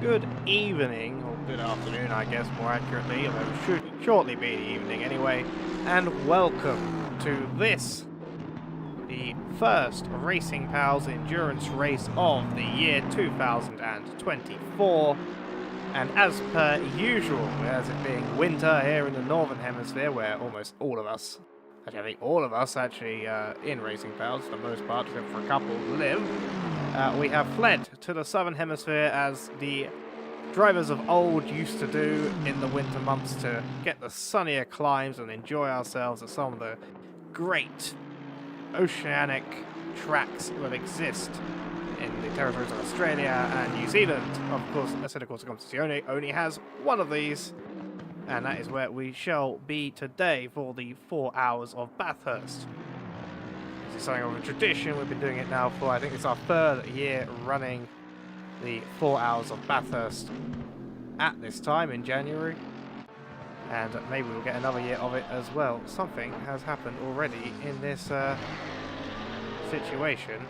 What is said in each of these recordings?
Good evening, or good afternoon, I guess, more accurately, although it should shortly be the evening anyway, and welcome to this, the first Racing Pals endurance race of the year 2024, and as per usual, as it being winter here in the Northern Hemisphere, where almost all of us, actually I think all of us actually in Racing Pals, for the most part, except for a couple, live, we have fled to the Southern Hemisphere as the drivers of old used to do in the winter months to get the sunnier climes and enjoy ourselves at some of the great oceanic tracks that exist in the territories of Australia and New Zealand. Of course, Commentators only has one of these, and that is where we shall be today for the 4 hours of Bathurst. This is something of a tradition. We've been doing it now for, I think it's our 3rd year running the 4 hours of Bathurst at this time in January, and maybe we'll get another year of it as well. Something has happened already in this situation.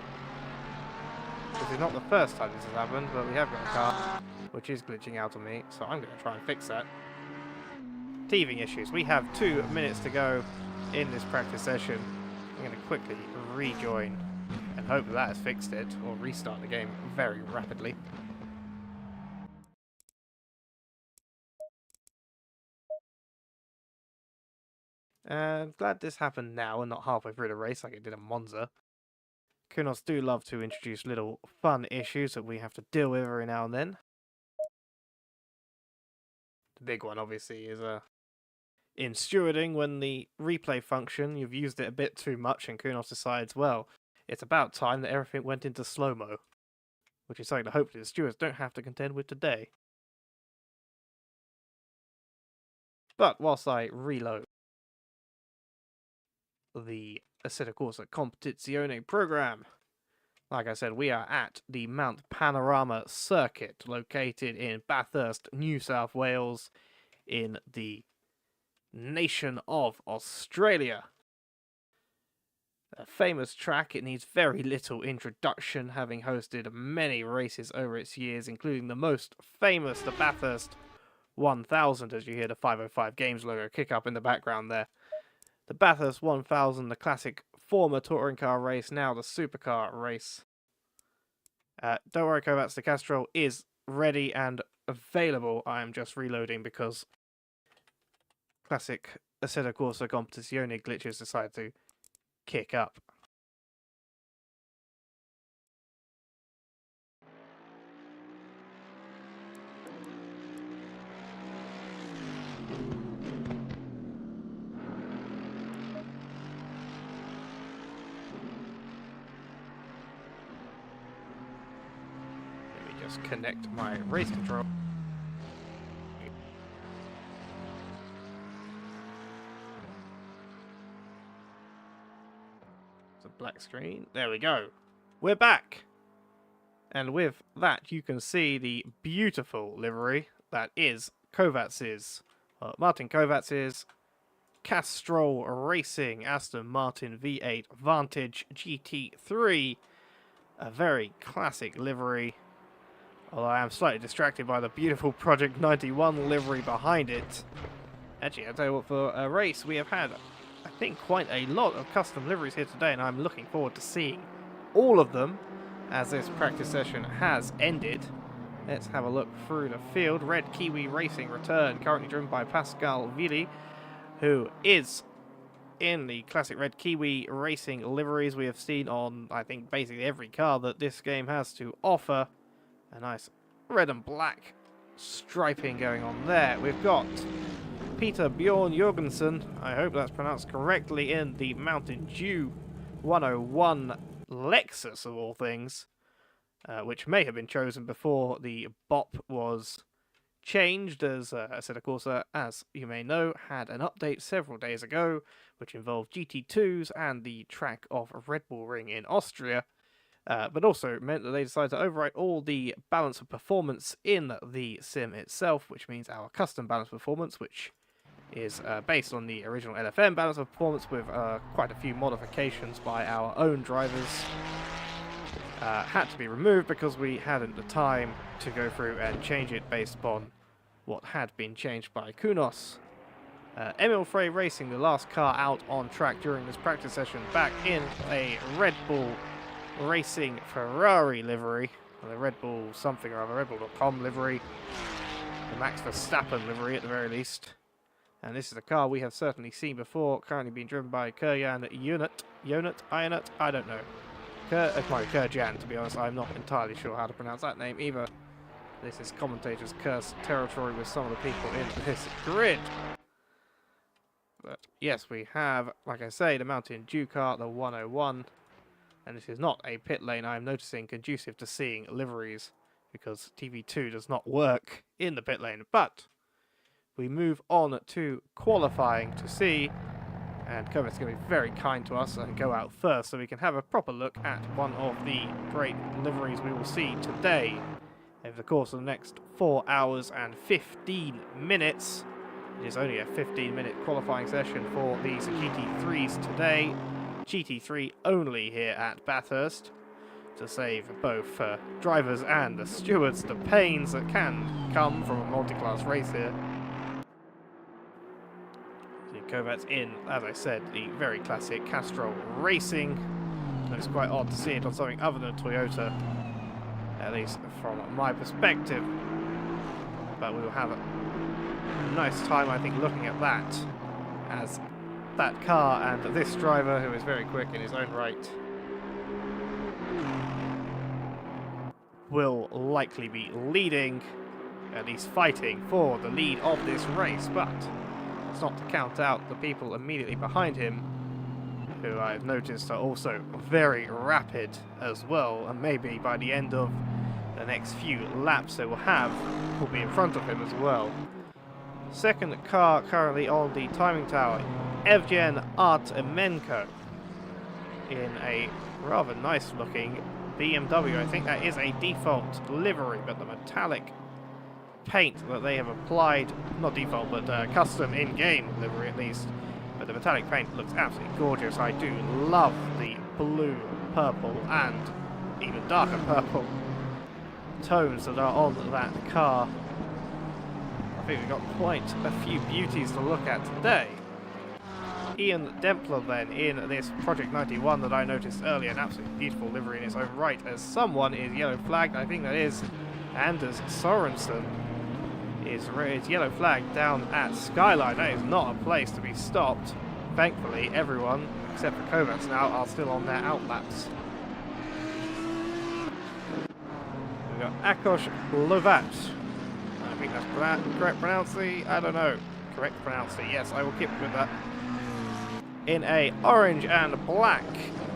This is not the first time this has happened, but we have got a car which is glitching out on me, so I'm going to try and fix that. Teething issues. We have 2 minutes to go in this practice session. I'm going to quickly rejoin and hope that has fixed it, or restart the game very rapidly. I'm glad this happened now and not halfway through the race like it did at Monza. Kunos do love to introduce little fun issues that we have to deal with every now and then. The big one, obviously, is in stewarding, when the replay function, you've used it a bit too much, and Kunos decides, well, it's about time that everything went into slow-mo, which is something that hopefully the stewards don't have to contend with today. But whilst I reload the Commentators Competizione program, like I said, we are at the Mount Panorama circuit, located in Bathurst, New South Wales, in the nation of Australia. A famous track. It needs very little introduction, having hosted many races over its years, including the most famous, the Bathurst 1000, as you hear the 505 Games logo kick up in the background there. The Bathurst 1000, the classic former touring car race, now the supercar race. Don't worry, Kovacs, the Castrol is ready and available. I am just reloading because classic Assetto Corsa Competizione glitches decided to kick up. Let me just connect my race control. Black screen. There we go. We're back. And with that, you can see the beautiful livery that is Kovacs's, Martin Kovacs's Castrol Racing Aston Martin V8 Vantage GT3. A very classic livery. Although I am slightly distracted by the beautiful Project 91 livery behind it. Actually, I'll tell you what, for a race we have had, I think, quite a lot of custom liveries here today, and I'm looking forward to seeing all of them as this practice session has ended. Let's have a look through the field. Red Kiwi Racing return, currently driven by Pascal Villi, who is in the classic Red Kiwi Racing liveries we have seen on, I think, basically every car that this game has to offer. A nice red and black striping going on there. We've got Peter Bjorn Jorgensen, I hope that's pronounced correctly, in the Mountain Dew 101 Lexus, of all things, which may have been chosen before the BOP was changed, as Assetto Corsa, as you may know, had an update several days ago, which involved GT2s and the track of Red Bull Ring in Austria, but also meant that they decided to overwrite all the balance of performance in the sim itself, which means our custom balance performance, which is based on the original LFM balance of performance with quite a few modifications by our own drivers. had to be removed because we hadn't the time to go through and change it based upon what had been changed by Kunos. Emil Frey Racing, the last car out on track during this practice session, back in a Red Bull Racing Ferrari livery, or the Red Bull something or other, Red Bull.com livery, the Max Verstappen livery at the very least. And this is a car we have certainly seen before, currently being driven by Kerjan Ionut, I don't know. It's probably Kerjan, to be honest. I'm not entirely sure how to pronounce that name either. This is Commentators' cursed territory with some of the people in this grid. But yes, we have, like I say, the Mountain Dew car, the 101. And this is not a pit lane, I'm noticing, conducive to seeing liveries, because TV2 does not work in the pit lane. But we move on to qualifying to see, and Kovacs going to be very kind to us and go out first so we can have a proper look at one of the great liveries we will see today over the course of the next 4 hours and 15 minutes. It is only a 15-minute qualifying session for these GT3s today. GT3 only here at Bathurst, to save both drivers and the stewards the pains that can come from a multi-class race here. Kovacs in, as I said, the very classic Castrol Racing. And it's quite odd to see it on something other than a Toyota, at least from my perspective. But we will have a nice time, I think, looking at that, as that car and this driver, who is very quick in his own right, will likely be leading, at least fighting for the lead of this race. But it's not to count out the people immediately behind him, who I've noticed are also very rapid as well, and maybe by the end of the next few laps they will be in front of him as well. Second car currently on the timing tower, Evgen Artemenko, in a rather nice looking BMW. I think that is a default livery, but the metallic paint that they have applied, not default but custom in-game livery at least, but the metallic paint looks absolutely gorgeous. I do love the blue, purple and even darker purple tones that are on that car. I think we've got quite a few beauties to look at today. Ian Dempler then in this Project 91 that I noticed earlier, an absolutely beautiful livery in its own right, as someone is yellow flagged. I think that is Anders Sorensen is yellow flagged down at Skyline. That is not a place to be stopped. Thankfully everyone except for Kovacs now are still on their outlaps. We've got Akos Lovat. I think that's correct pronunciation. I don't know. Correct pronunciation. Yes, I will keep with that. In a orange and black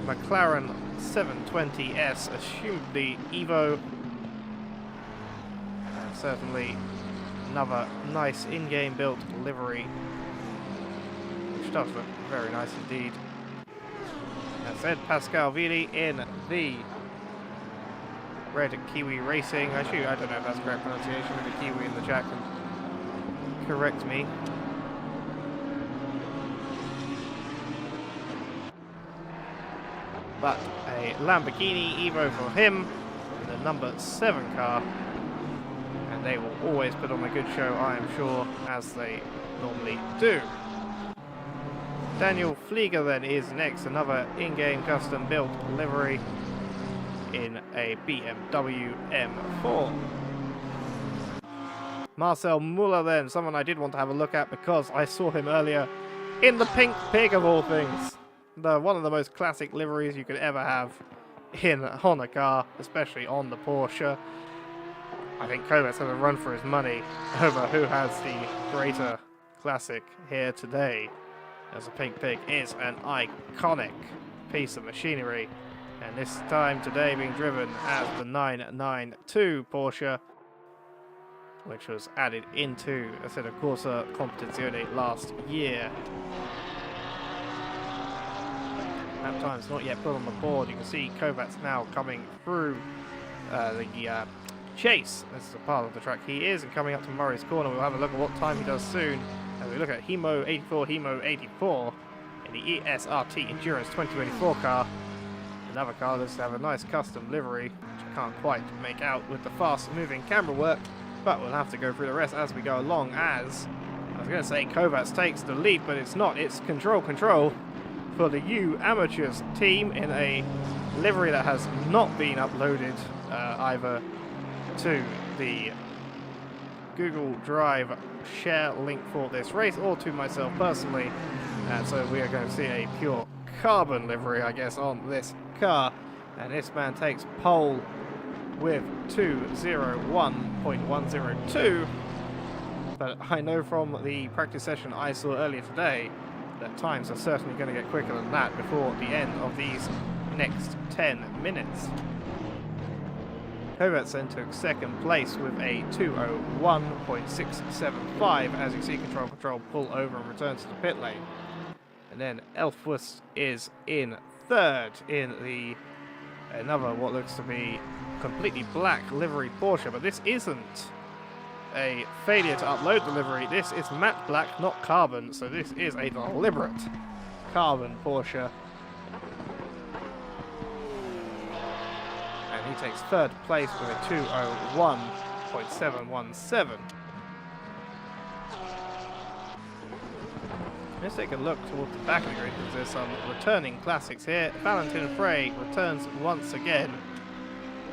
McLaren 720S, assumedly Evo. And certainly another nice in-game built livery, which does look very nice indeed. As said, Pascal Vili in the red Kiwi Racing. Actually, I don't know if that's correct pronunciation. Maybe Kiwi in the chat can correct me. But a Lamborghini Evo for him, the number 7 car, and they will always put on a good show, I am sure, as they normally do. Daniel Flieger then is next, another in-game custom built livery in a BMW M4. Marcel Muller then, someone I did want to have a look at because I saw him earlier in the Pink Pig of all things. One of the most classic liveries you could ever have on a car, especially on the Porsche. I think Kovacs has a run for his money over who has the greater classic here today, as the Pink Pig is an iconic piece of machinery, and this time today being driven as the 992 Porsche, which was added into Assetto Corsa Competizione last year. Lap time's not yet put on the board. You can see Kovacs now coming through the chase. This is a part of the track he is, and coming up to Murray's Corner. We'll have a look at what time he does soon as we look at Hemo 84 in the ESRT Endurance 2024 car. Another car looks to have a nice custom livery, which I can't quite make out with the fast-moving camera work, but we'll have to go through the rest as we go along. As I was going to say, Kovacs takes the lead, but it's not. It's control for the U Amateurs team in a livery that has not been uploaded either to the Google Drive share link for this race or to myself personally. And so we are going to see a pure carbon livery, I guess, on this car. And this man takes pole with 2:01.102. But I know from the practice session I saw earlier today that times are certainly going to get quicker than that before the end of these next 10 minutes. Kovacs then took second place with a 2:01.675 as you see control pull over and return to the pit lane. And then Elfwust is in third in the another what looks to be completely black livery Porsche, but this isn't a failure to upload the livery. This is matte black, not carbon, so this is a deliberate carbon Porsche. And he takes third place with a 2:01.717. Let's take a look towards the back of the grid because there's some returning classics here. Valentin Frey returns once again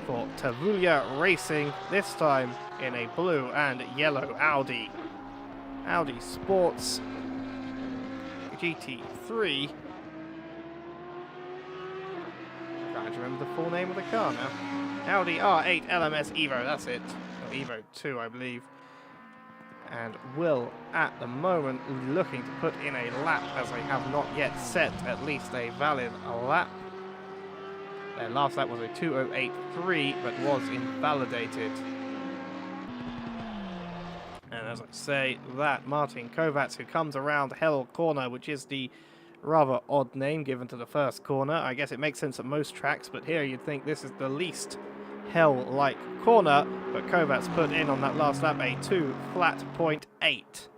for Tavulia Racing, this time in a blue and yellow Audi Sports GT3. I can't remember the full name of the car now. Audi R8 LMS Evo, that's it. Or Evo 2, I believe. And will, at the moment, looking to put in a lap as they have not yet set at least a valid lap. Their last lap was a 2:08.3, but was invalidated. And as I say, that Martin Kovacs, who comes around Hell Corner, which is the rather odd name given to the first corner. I guess it makes sense at most tracks, but here you'd think this is the least hell-like corner, but Kovacs put in on that last lap a 2:08.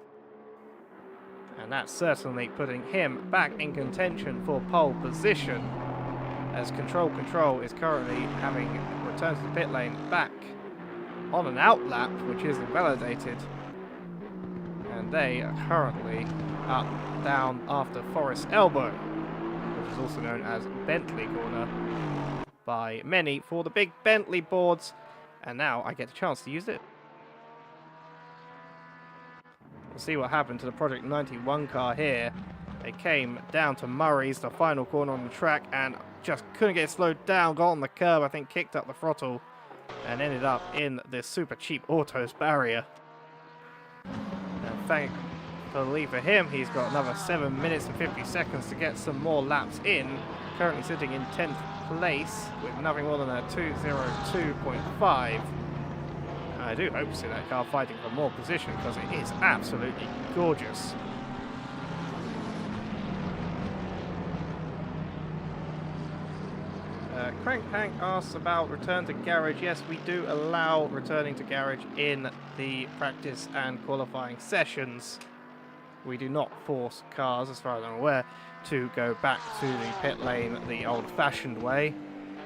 And that's certainly putting him back in contention for pole position, as Control is currently having returned to the pit lane back on an outlap, which is invalidated. And they are currently up, down after Forest Elbow, which is also known as Bentley Corner by many for the big Bentley boards. And now I get a chance to use it. We'll see what happened to the Project 91 car here. They came down to Murray's, the final corner on the track, and just couldn't get slowed down, got on the curb, I think kicked up the throttle, and ended up in this super cheap autos barrier. And thankfully for him, he's got another 7 minutes and 50 seconds to get some more laps in. Currently sitting in 10th place with nothing more than a 2:02.5. I do hope to see that car fighting for more position because it is absolutely gorgeous. Crankpank asks about return to garage. Yes, we do allow returning to garage in the practice and qualifying sessions. We do not force cars, as far as I'm aware, to go back to the pit lane the old-fashioned way.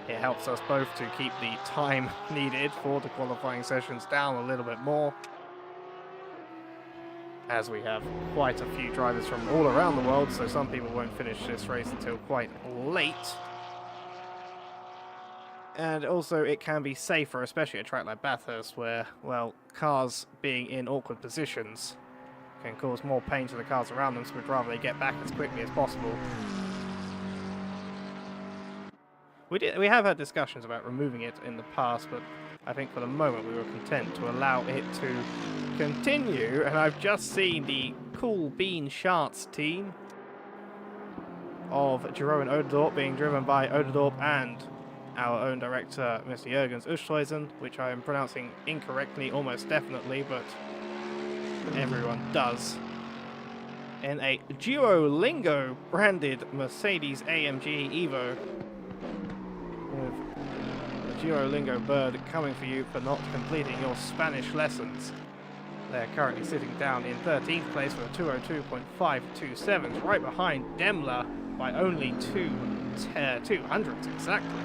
It helps us both to keep the time needed for the qualifying sessions down a little bit more, as we have quite a few drivers from all around the world, so some people won't finish this race until quite late. And also it can be safer, especially at a track like Bathurst, where, well, cars being in awkward positions can cause more pain to the cars around them, so we'd rather they get back as quickly as possible. We have had discussions about removing it in the past, but I think for the moment we were content to allow it to continue. And I've just seen the Cool Bean Schartz team of Jeroen Oderdorp being driven by Oderdorp and our own director, Mr. Jürgens Oosthuizen, which I am pronouncing incorrectly almost definitely, but everyone does. In a Duolingo branded Mercedes AMG Evo, with the Duolingo bird coming for you for not completing your Spanish lessons. They're currently sitting down in 13th place with a 2:02.527, right behind Demler by only 2 200 exactly.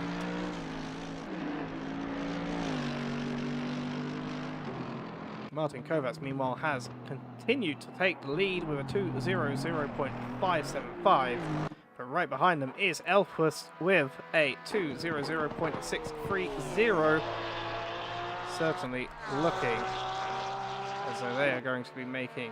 Martin Kovacs, meanwhile, has continued to take the lead with a 2:00.575, but right behind them is Elfhurst with a 2:00.630. Certainly looking as though they are going to be making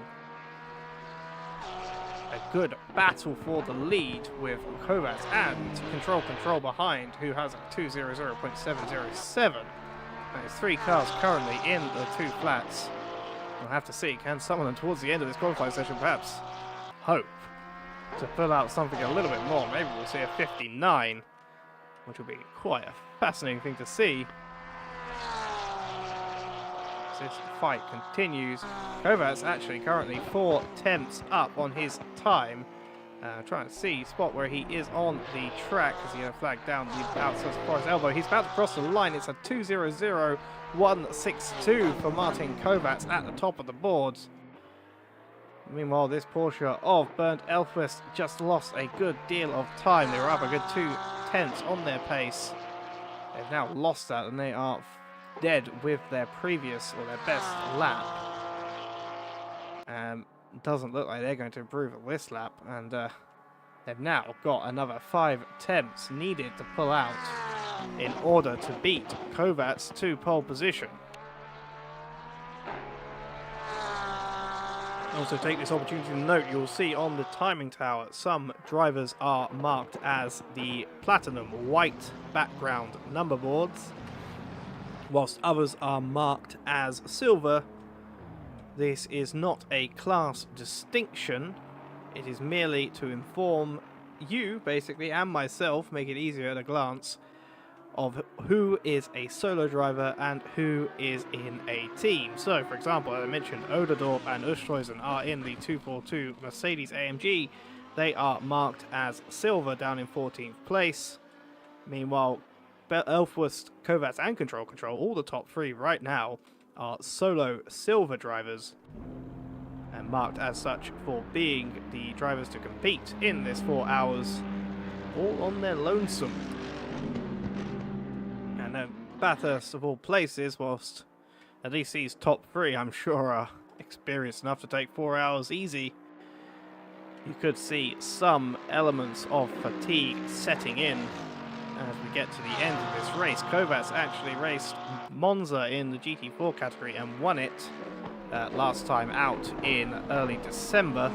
a good battle for the lead, with Kovacs and Control behind, who has a 2:00.707. There's 3 cars currently in the 2 flats. We'll have to see. Can some of them towards the end of this qualifying session perhaps hope to pull out something a little bit more? Maybe we'll see a 59, which will be quite a fascinating thing to see. So this fight continues. Kovacs actually currently 4 tenths up on his time. Trying to see spot where he is on the track as he flagged down the outside for his elbow. He's about to cross the line. It's a 2:00.162 for Martin Kovacs at the top of the boards. Meanwhile, this Porsche of Bernd Elfquist just lost a good deal of time. They were up a good 2 tenths on their pace. They've now lost that and they are dead with their previous or their best lap. Doesn't look like they're going to improve at this lap, and they've now got another 5 attempts needed to pull out in order to beat Kovacs to pole position. Also take this opportunity to note, you'll see on the timing tower some drivers are marked as the platinum white background number boards, whilst others are marked as silver. This is not a class distinction, it is merely to inform you, basically, and myself, make it easier at a glance, of who is a solo driver and who is in a team. So, for example, as I mentioned, Oderdorf and Oosthuizen are in the 242 Mercedes AMG. They are marked as silver down in 14th place. Meanwhile, Elfhurst, Kovacs and Control, all the top 3 right now, are solo silver drivers and marked as such for being the drivers to compete in this 4 hours, all on their lonesome. And then Bathurst of all places, whilst at least these top 3 I'm sure are experienced enough to take 4 hours easy, you could see some elements of fatigue setting in as we get to the end of this race. Kovacs actually raced Monza in the GT4 category and won it last time out in early December. I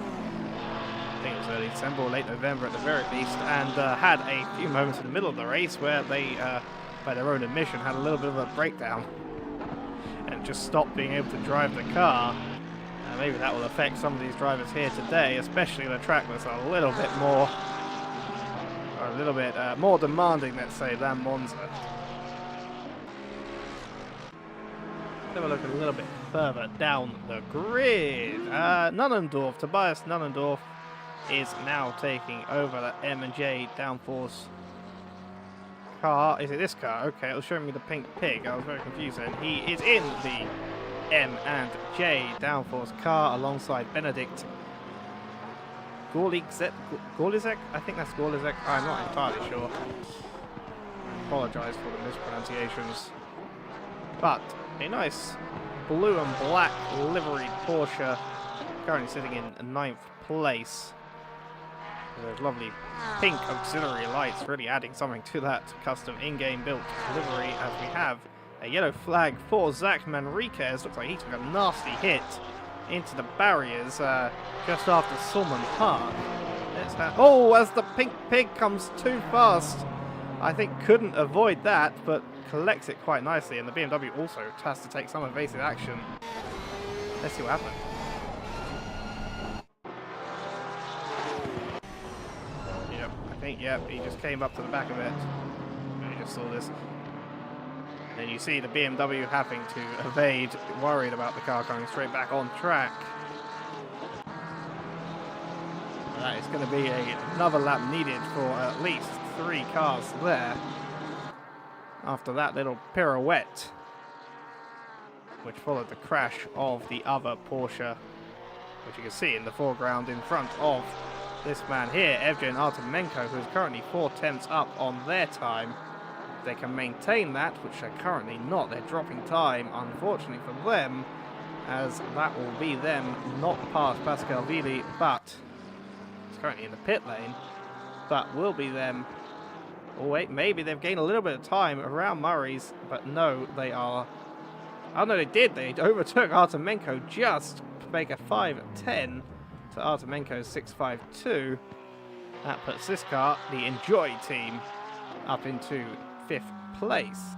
think it was early December or late November at the very least, and had a few moments in the middle of the race where they, by their own admission, had a little bit of a breakdown and just stopped being able to drive the car. Maybe that will affect some of these drivers here today, especially the track that's a little bit more demanding, let's say, than Monza. Let's have a look a little bit further down the grid. Tobias Nunnendorf is now taking over that M&J downforce car. Is it this car? Okay, it was showing me the pink pig. I was very confused then. He is in the M&J downforce car alongside Benedict Gorlizek? I think that's Gorlizek. I'm not entirely sure. I apologise for the mispronunciations. But a nice blue and black liveried Porsche, currently sitting in 9th place. Those lovely pink auxiliary lights really adding something to that custom in-game built livery, as we have a yellow flag for Zach Manriquez. Looks like he took a nasty hit into the barriers just after Sulman Park. As the pink pig comes too fast, I think couldn't avoid that, but collects it quite nicely, and the BMW also has to take some evasive action. Let's see what happens. Yep, he just came up to the back of it. I just saw this. And then you see the BMW having to evade, worried about the car coming straight back on track. That is going to be another lap needed for at least 3 cars there. After that little pirouette, which followed the crash of the other Porsche, which you can see in the foreground in front of this man here, Evgen Artemenko, who is currently 4/10 up on their time. If they can maintain that, which they're currently not. They're dropping time, unfortunately for them, as that will be them not past Pascal Vili, but it's currently in the pit lane, but will be them. Oh wait, maybe they've gained a little bit of time around Murray's, but no, they are... Oh no, they did. They overtook Artemenko just to make a 5:10 to Artemenko's 6:52. That puts this car, the Enjoy team, up into 5th place.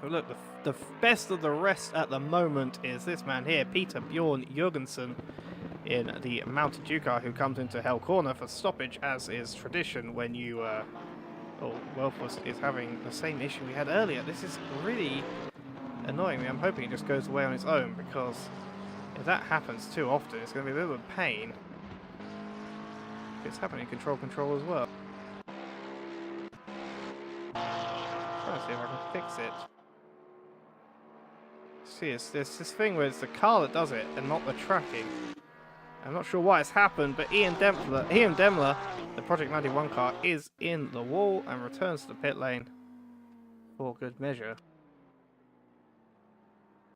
So look, the best of the rest at the moment is this man here, Peter Bjorn Jurgensen, in the Mounted Dew car, who comes into Hell Corner for stoppage, as is tradition when you... Oh, Welfus is having the same issue we had earlier. This is really annoying me. I'm hoping it just goes away on its own, because if that happens too often, it's going to be a bit of a pain. It's happening in Control as well. Trying to see if I can fix it. See, it's this thing where it's the car that does it and not the tracking. I'm not sure why it's happened, but Ian Demler, the Project 91 car, is in the wall and returns to the pit lane for good measure.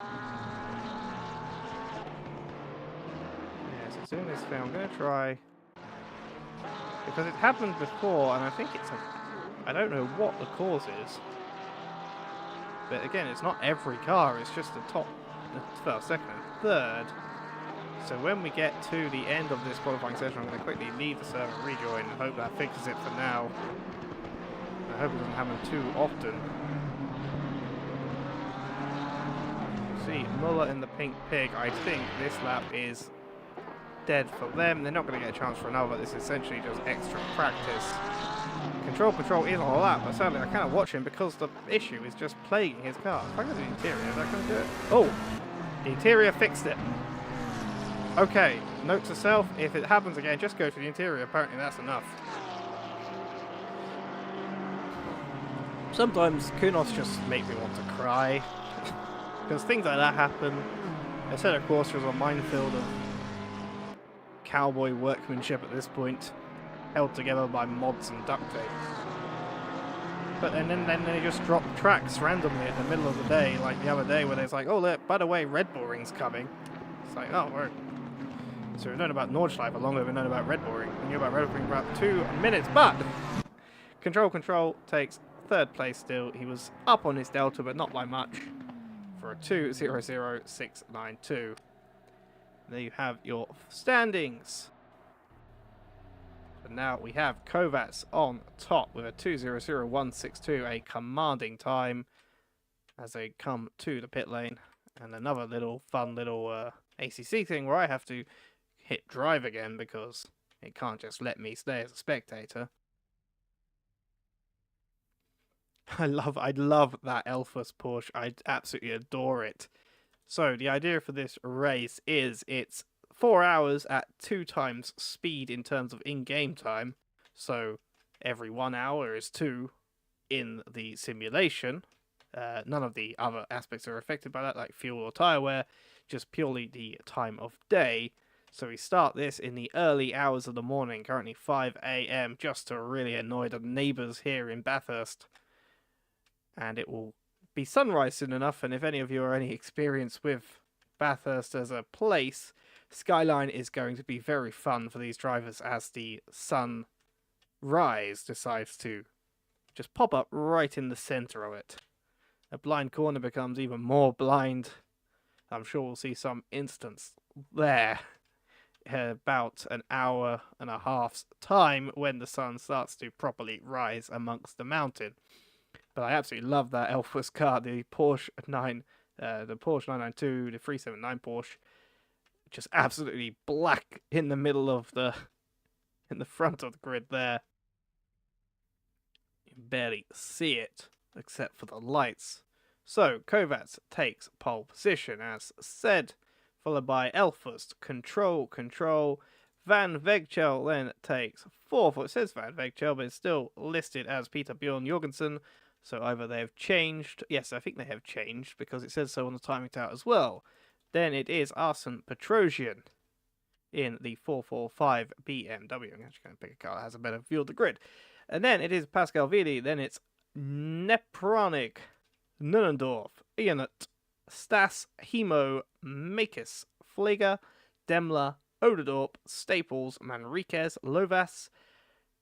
Yeah, so doing this thing, I'm going to try, because it happened before, and I think it's I don't know what the cause is, but again, it's not every car, it's just the top, the first, second, and third. So when we get to the end of this qualifying session, I'm going to quickly leave the server and rejoin and hope that fixes it for now. I hope it doesn't happen too often. See, Muller in the Pink Pig. I think this lap is dead for them. They're not going to get a chance for another. This is essentially just extra practice. Control is on a lap, but sadly I cannot watch him because the issue is just plaguing his car. If I go to the interior, is that going to do it? Oh! The interior fixed it. Okay, note to self, if it happens again, just go to the interior. Apparently that's enough. Sometimes Kunos just make me want to cry. Because things like that happen. A set of course was a minefield of cowboy workmanship at this point, held together by mods and duct tape. But then they just drop tracks randomly in the middle of the day, like the other day where there's like, oh look, by the way, Red Bull Ring's coming. It's like, oh, we're... So we've known about Nordschleife for longer than we've known about Red Bull Ring. We knew about Red Bull Ring for about 2 minutes, but Control takes 3rd place still. He was up on his delta, but not by much, for a 2:00.692. There you have your standings. But now we have Kovacs on top with a 2:00.162, a commanding time as they come to the pit lane. And another little fun little ACC thing where I have to hit drive again because it can't just let me stay as a spectator. I love that Elfus Porsche. I absolutely adore it. So the idea for this race is it's 4 hours at 2 times speed in terms of in-game time. So every 1 hour is 2 in the simulation. None of the other aspects are affected by that, like fuel or tyre wear, just purely the time of day. So we start this in the early hours of the morning, currently 5 AM, just to really annoy the neighbours here in Bathurst. And it will be sunrise soon enough, and if any of you are any experienced with Bathurst as a place, Skyline is going to be very fun for these drivers as the sunrise decides to just pop up right in the centre of it. A blind corner becomes even more blind. I'm sure we'll see some instance there about an hour and a half's time when the sun starts to properly rise amongst the mountain. But I absolutely love that Elfus car, the Porsche 992, the 379 Porsche, just absolutely black in the middle of the front of the grid there. You can barely see it except for the lights. So Kovacs takes pole position as said, followed by Elfus, Control. Van Vegchel then takes 4th. Well, it says Van Vegchel, but it's still listed as Peter Bjorn Jorgensen. So either they have changed. Yes, I think they have changed because it says so on the timing tower as well. Then it is Arsene Petrosian in the 445 BMW. I'm actually going to pick a car that has a better view of the grid. And then it is Pascal Viedi, then it's Nepronic, Nullendorf, Ionut, Stas, Hemo, Makis, Flager, Demler, Odedorp, Staples, Manriquez, Lovas,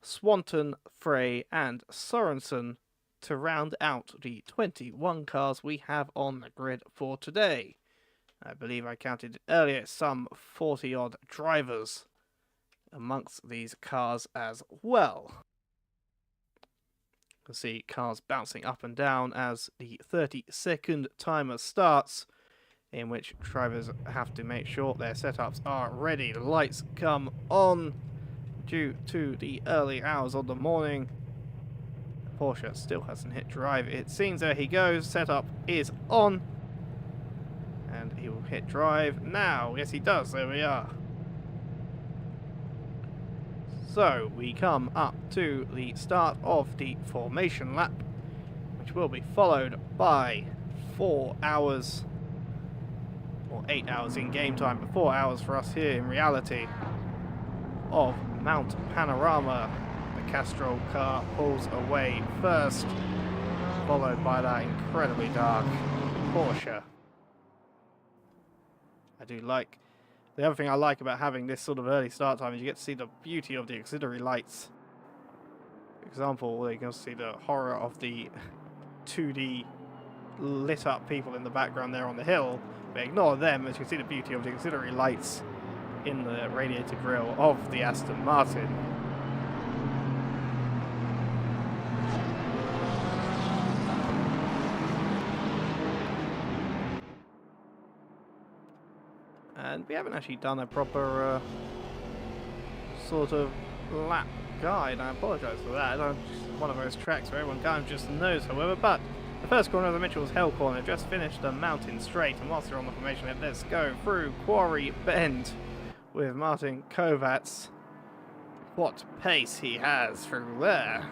Swanton, Frey, and Sorensen to round out the 21 cars we have on the grid for today. I believe I counted earlier some 40-odd drivers amongst these cars as well. You can see cars bouncing up and down as the 30-second timer starts, in which drivers have to make sure their setups are ready. The lights come on due to the early hours of the morning. Porsche still hasn't hit drive. It seems there he goes. Setup is on. And he will hit drive now. Yes, he does. There we are. So we come up to the start of the formation lap, which will be followed by 4 hours, or 8 hours in game time, but 4 hours for us here in reality, of Mount Panorama. The Castrol car pulls away first, followed by that incredibly dark Porsche. I do like, the other thing I like about having this sort of early start time is you get to see the beauty of the auxiliary lights. For example, you can see the horror of the 2D lit up people in the background there on the hill, but ignore them as you can see the beauty of the auxiliary lights in the radiator grille of the Aston Martin. And we haven't actually done a proper sort of lap guide. I apologise for that. It's one of those tracks where everyone kind of just knows, however. But the first corner of the Mitchell's Hill corner just finished the mountain straight. And whilst you're on the formation, let's go through Quarry Bend with Martin Kovacs. What pace he has through there.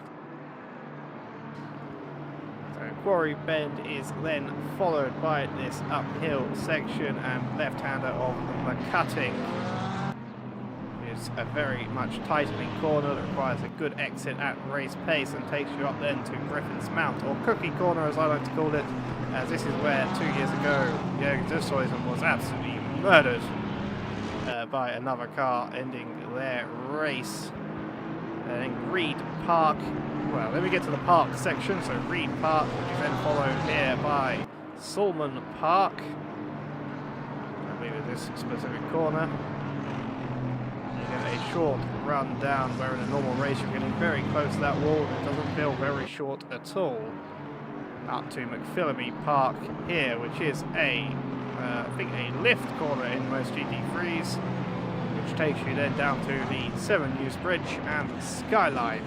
Quarry Bend is then followed by this uphill section and left-hander of the cutting. It's a very much tightening corner that requires a good exit at race pace and takes you up then to Griffin's Mount, or Cookie Corner as I like to call it, as this is where 2 years ago Jürgen Dussoisen was absolutely murdered by another car, ending their race. Then Reed Park. Well, let me get to the park section. So Reed Park, which is then followed here by Sulman Park. I believe it's this specific corner. You get a short run down where in a normal race you're getting very close to that wall. It doesn't feel very short at all. Up to McPhillamy Park here, which is I think a lift corner in most GT3s, which takes you then down to the 7 News Bridge and Skyline.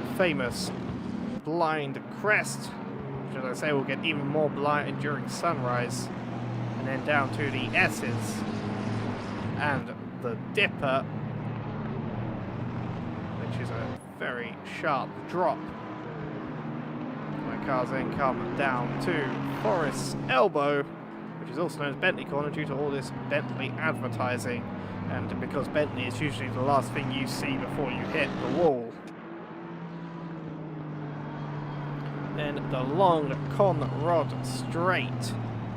The famous blind crest, which as I say will get even more blind during sunrise, and then down to the S's and the Dipper, which is a very sharp drop. My cars then come down to Forest's Elbow, which is also known as Bentley Corner due to all this Bentley advertising, and because Bentley is usually the last thing you see before you hit the wall. Then the long Conrod Straight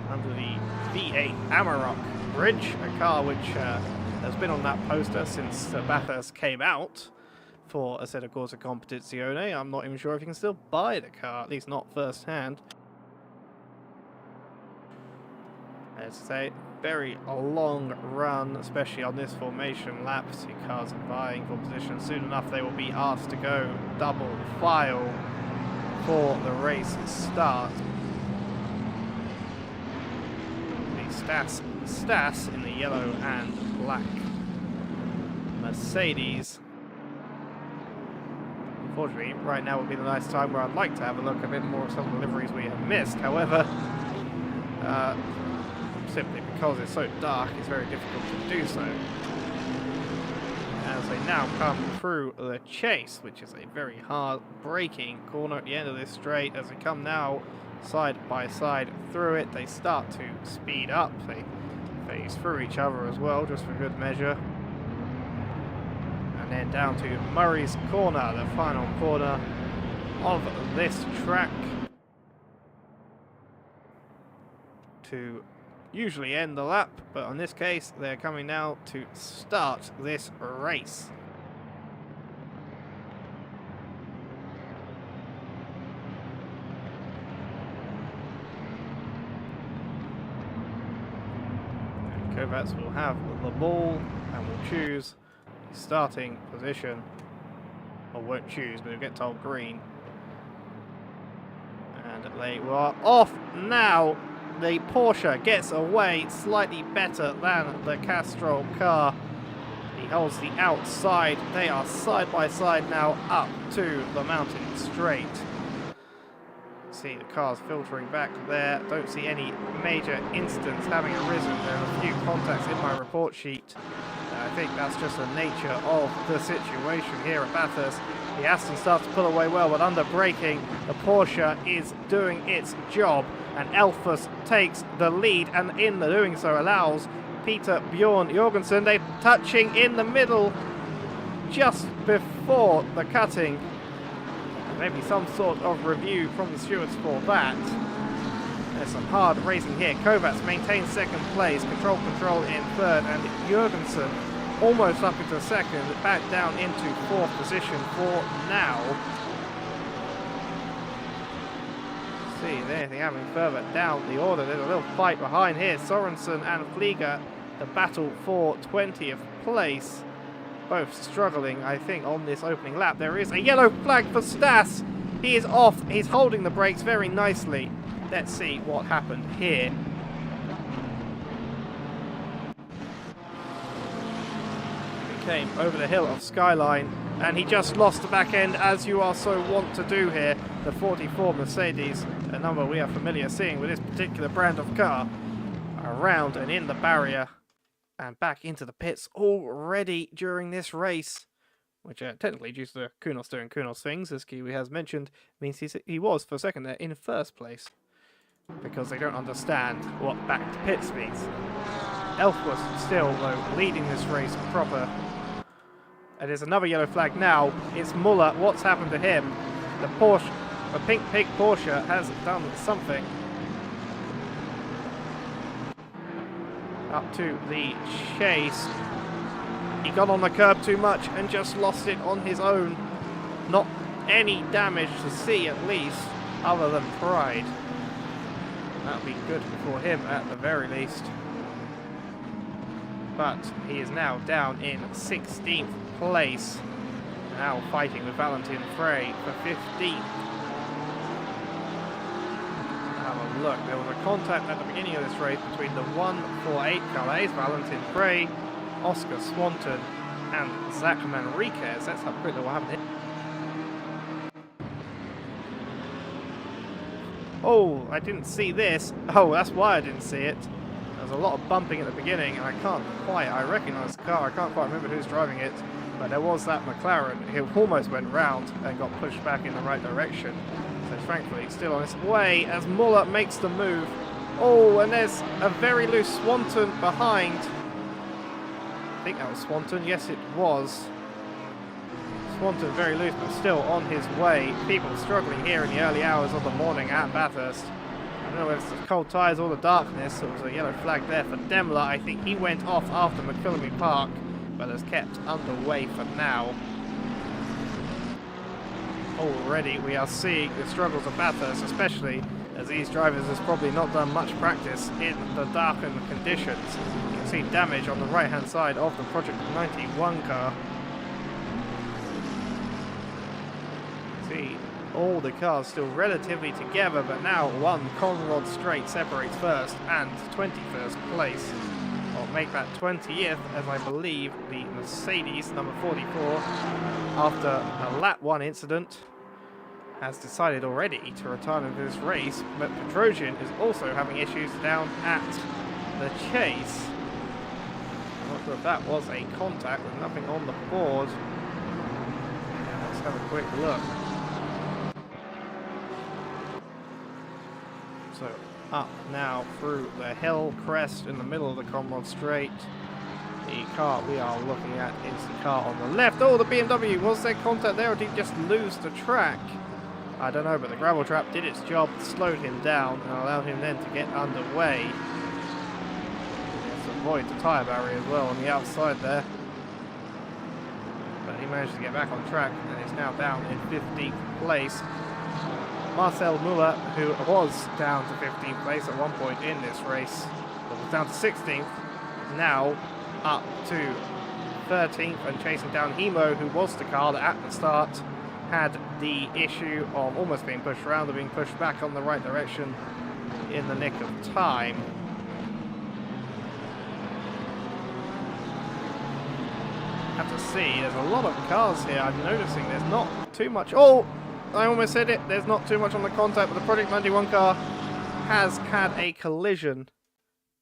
under the V8 Amarok Bridge, a car which has been on that poster since Bathurst came out for a set of Corsa Competizione. I'm not even sure if you can still buy the car, at least not first hand. As I say, very long run, especially on this formation lap. So cars are vying for position. Soon enough they will be asked to go double file for the race start. The Stas in the yellow and black Mercedes. Unfortunately, right now would be the nice time where I'd like to have a look a bit more at some of the liveries we have missed. However, simply because it's so dark, it's very difficult to do so. As they now come through the Chase, which is a very hard braking corner at the end of this straight. As they come now side by side through it, they start to speed up. They phase through each other as well, just for good measure. And then down to Murray's Corner, the final corner of this track, to usually end the lap, but on this case they're coming now to start this race. And Kovacs will have the ball and will choose the starting position, or won't choose, but he'll get told green. And they were off now. The Porsche gets away slightly better than the Castrol car. He holds the outside. They are side by side now up to the mountain straight. See the cars filtering back there. Don't see any major incidents having arisen. There are a few contacts in my report sheet. I think that's just the nature of the situation here at Bathurst. The Aston starts to pull away well, but under braking, the Porsche is doing its job, and Elfus takes the lead, and in the doing so allows Peter Bjorn Jorgensen. They're touching in the middle just before the cutting. Maybe some sort of review from the stewards for that. There's some hard racing here. Kovacs maintains second place, control in third, and Jorgensen almost up into second, back down into fourth position for now. See, anything happening further down the order. There's a little fight behind here. Sorensen and Flieger, the battle for 20th place. Both struggling, I think, on this opening lap. There is a yellow flag for Stas. He is off. He's holding the brakes very nicely. Let's see what happened here. He came over the hill of Skyline, and he just lost the back end, as you are so wont to do here. The 44 Mercedes, a number we are familiar seeing with this particular brand of car, around and in the barrier and back into the pits already during this race, which technically, due to the Kunos doing Kunos things, as Kiwi has mentioned, means he was for a second there in first place, because they don't understand what back to pits means. Elfworth still, though, leading this race proper. And there's another yellow flag now. It's Muller. What's happened to him? The Porsche, the Pink Pig Porsche, has done something. Up to the chase. He got on the curb too much and just lost it on his own. Not any damage to see, at least, other than pride. That'll be good for him at the very least. But he is now down in 16th place. Now fighting with Valentin Frey for 15th. Have a look. There was a contact at the beginning of this race between the 148 Calais, Valentin Frey, Oscar Swanton, and Zach Manriquez. Let's have a quick look what happened here. Oh, I didn't see this. Oh, that's why I didn't see it. There was a lot of bumping at the beginning, and I recognise the car. I can't quite remember who's driving it, but there was that McLaren who almost went round and got pushed back in the right direction. So thankfully it's still on its way as Muller makes the move. Oh, and there's a very loose Swanton behind. I think that was Swanton. Yes, it was. Swanton very loose, but still on his way. People struggling here in the early hours of the morning at Bathurst. I don't know if it's the cold tyres or the darkness. There was a yellow flag there for Demler. I think he went off after McPhillamy Park, but has kept underway for now. Already we are seeing the struggles of Bathurst, especially as these drivers has probably not done much practice in the darkened conditions. You can see damage on the right hand side of the Project 91 car. See all the cars still relatively together, but now one Conrod straight separates first and 21st place. I'll make that 20th, as I believe the Mercedes number 44, after a lap 1 incident, has decided already to return into this race, but Petrosian is also having issues down at the chase. I'm not sure if that was a contact, there's nothing on the board. Let's have a quick look. So, up now through the hill crest in the middle of the Comrade Straight. The car we are looking at is the car on the left. Oh, the BMW, was there contact there or did he just lose the track? I don't know, but the gravel trap did its job, slowed him down and allowed him then to get underway. Let's avoid the tyre barrier as well on the outside there. But he managed to get back on track and is now down in 15th place. Marcel Muller, who was down to 15th place at one point in this race, but was down to 16th, now up to 13th and chasing down Hemo, who was the car that at the start had the issue of almost being pushed around or being pushed back on the right direction in the nick of time. Have to see, there's a lot of cars here. I'm noticing there's not too much. Oh, I almost said it, there's not too much on the contact, but the Project 91 car has had a collision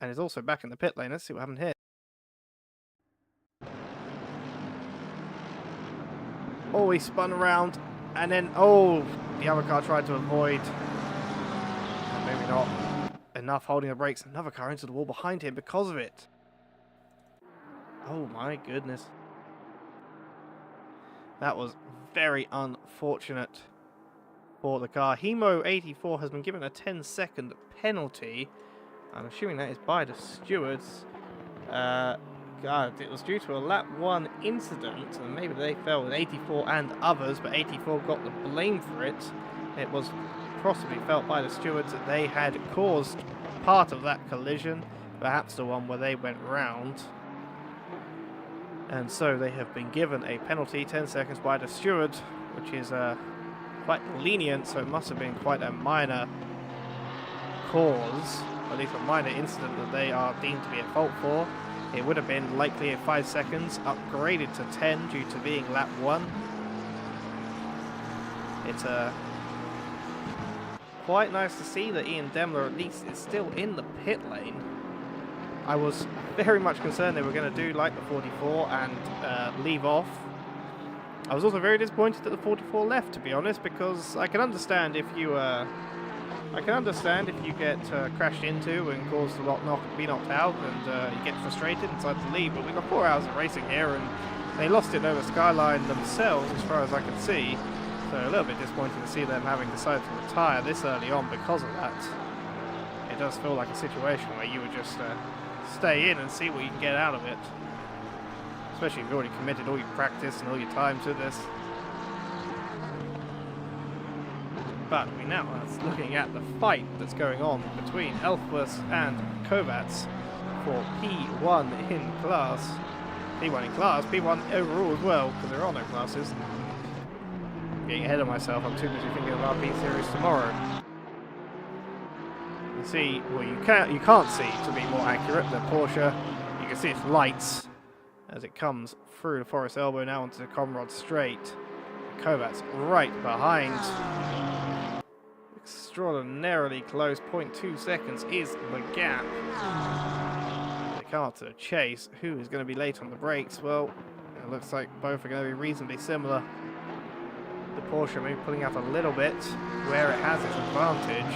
and is also back in the pit lane. Let's see what happened here. Oh, he spun around and then, oh, the other car tried to avoid. Maybe not enough holding the brakes. Another car into the wall behind him because of it. Oh my goodness. That was very unfortunate for the car. Hemo 84 has been given a 10-second penalty. I'm assuming that is by the stewards. God, it was due to a lap 1 incident, and maybe they fell with 84 and others, but 84 got the blame for it. It was possibly felt by the stewards that they had caused part of that collision, perhaps the one where they went round. And so they have been given a penalty, 10 seconds by the steward, which is quite lenient, so it must have been quite a minor cause, or at least a minor incident that they are deemed to be at fault for. It would have been likely at 5 seconds, upgraded to 10 due to being lap 1. It's quite nice to see that Ian Demler at least is still in the pit lane. I was very much concerned they were going to do like the 44 and leave off. I was also very disappointed that the 44 left, to be honest, because I can understand if you get crashed into and caused to be knocked out and you get frustrated and decide to leave, but we've got 4 hours of racing here and they lost it over Skyline themselves as far as I can see, so a little bit disappointing to see them having decided to retire this early on because of that. It does feel like a situation where you would just stay in and see what you can get out of it, especially if you've already committed all your practice and all your time to this. But we now are looking at the fight that's going on between Elfworth and Kovacs for P1 in class. P1 in class, P1 overall as well, because there are no classes. Getting ahead of myself, I'm too busy thinking of RP series tomorrow. You can see, well you can't see, to be more accurate, the Porsche. You can see its lights as it comes through the Forest Elbow now onto the Comrade Straight. Kovacs right behind. Extraordinarily close, 0.2 seconds is the gap. They come up to the chase. Who is going to be late on the brakes? Well, it looks like both are going to be reasonably similar. The Porsche maybe pulling out a little bit where it has its advantage.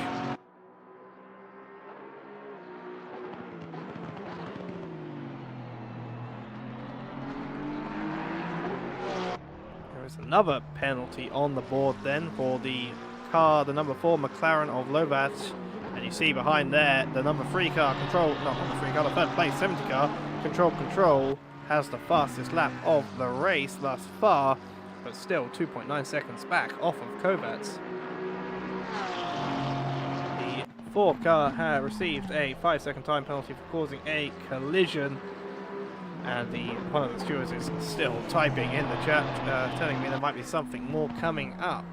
There is another penalty on the board then for the car, the number 4 McLaren of Lovat, and you see behind there the number 3 car, the 3rd place 70 car, Control has the fastest lap of the race thus far, but still 2.9 seconds back off of Kovacs. The 4 car had received a 5-second time penalty for causing a collision, and one of the stewards is still typing in the chat, telling me there might be something more coming up.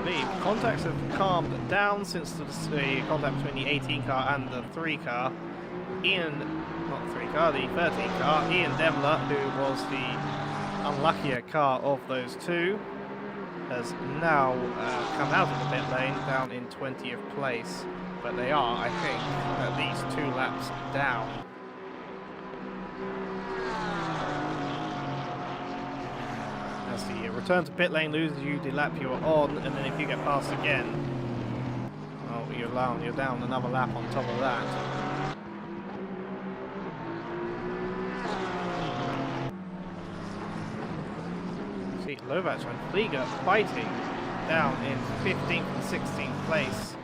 The contacts have calmed down since the contact between the 18 car and the 3 car. The 13 car, Ian Demler, who was the unluckier car of those two, has now come out of the pit lane down in 20th place. But they are, I think, at least 2 laps down. as the return to pit lane loses you the lap you were on, and then if you get passed again, well, you're down another lap on top of that. See, Lovac and Flieger fighting down in 15th and 16th place.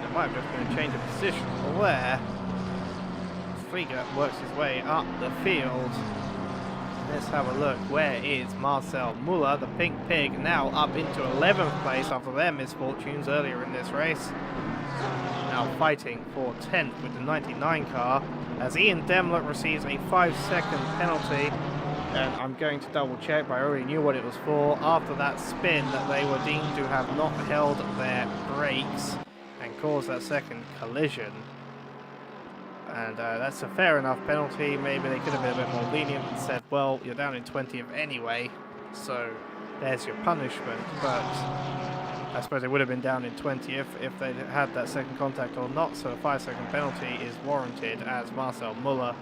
It might have just been a change of position where Flieger works his way up the field. Let's have a look. Where is Marcel Muller, the Pink Pig, now up into 11th place after their misfortunes earlier in this race. Now fighting for 10th with the 99 car as Ian Demlett receives a 5-second penalty. And I'm going to double check, but I already knew what it was for. After that spin that they were deemed to have not held their brakes and caused that second collision. And that's a fair enough penalty. Maybe they could have been a bit more lenient and said, well, you're down in 20th anyway, so there's your punishment. But I suppose they would have been down in 20th if they had that second contact or not, so a 5-second penalty is warranted as Marcel Muller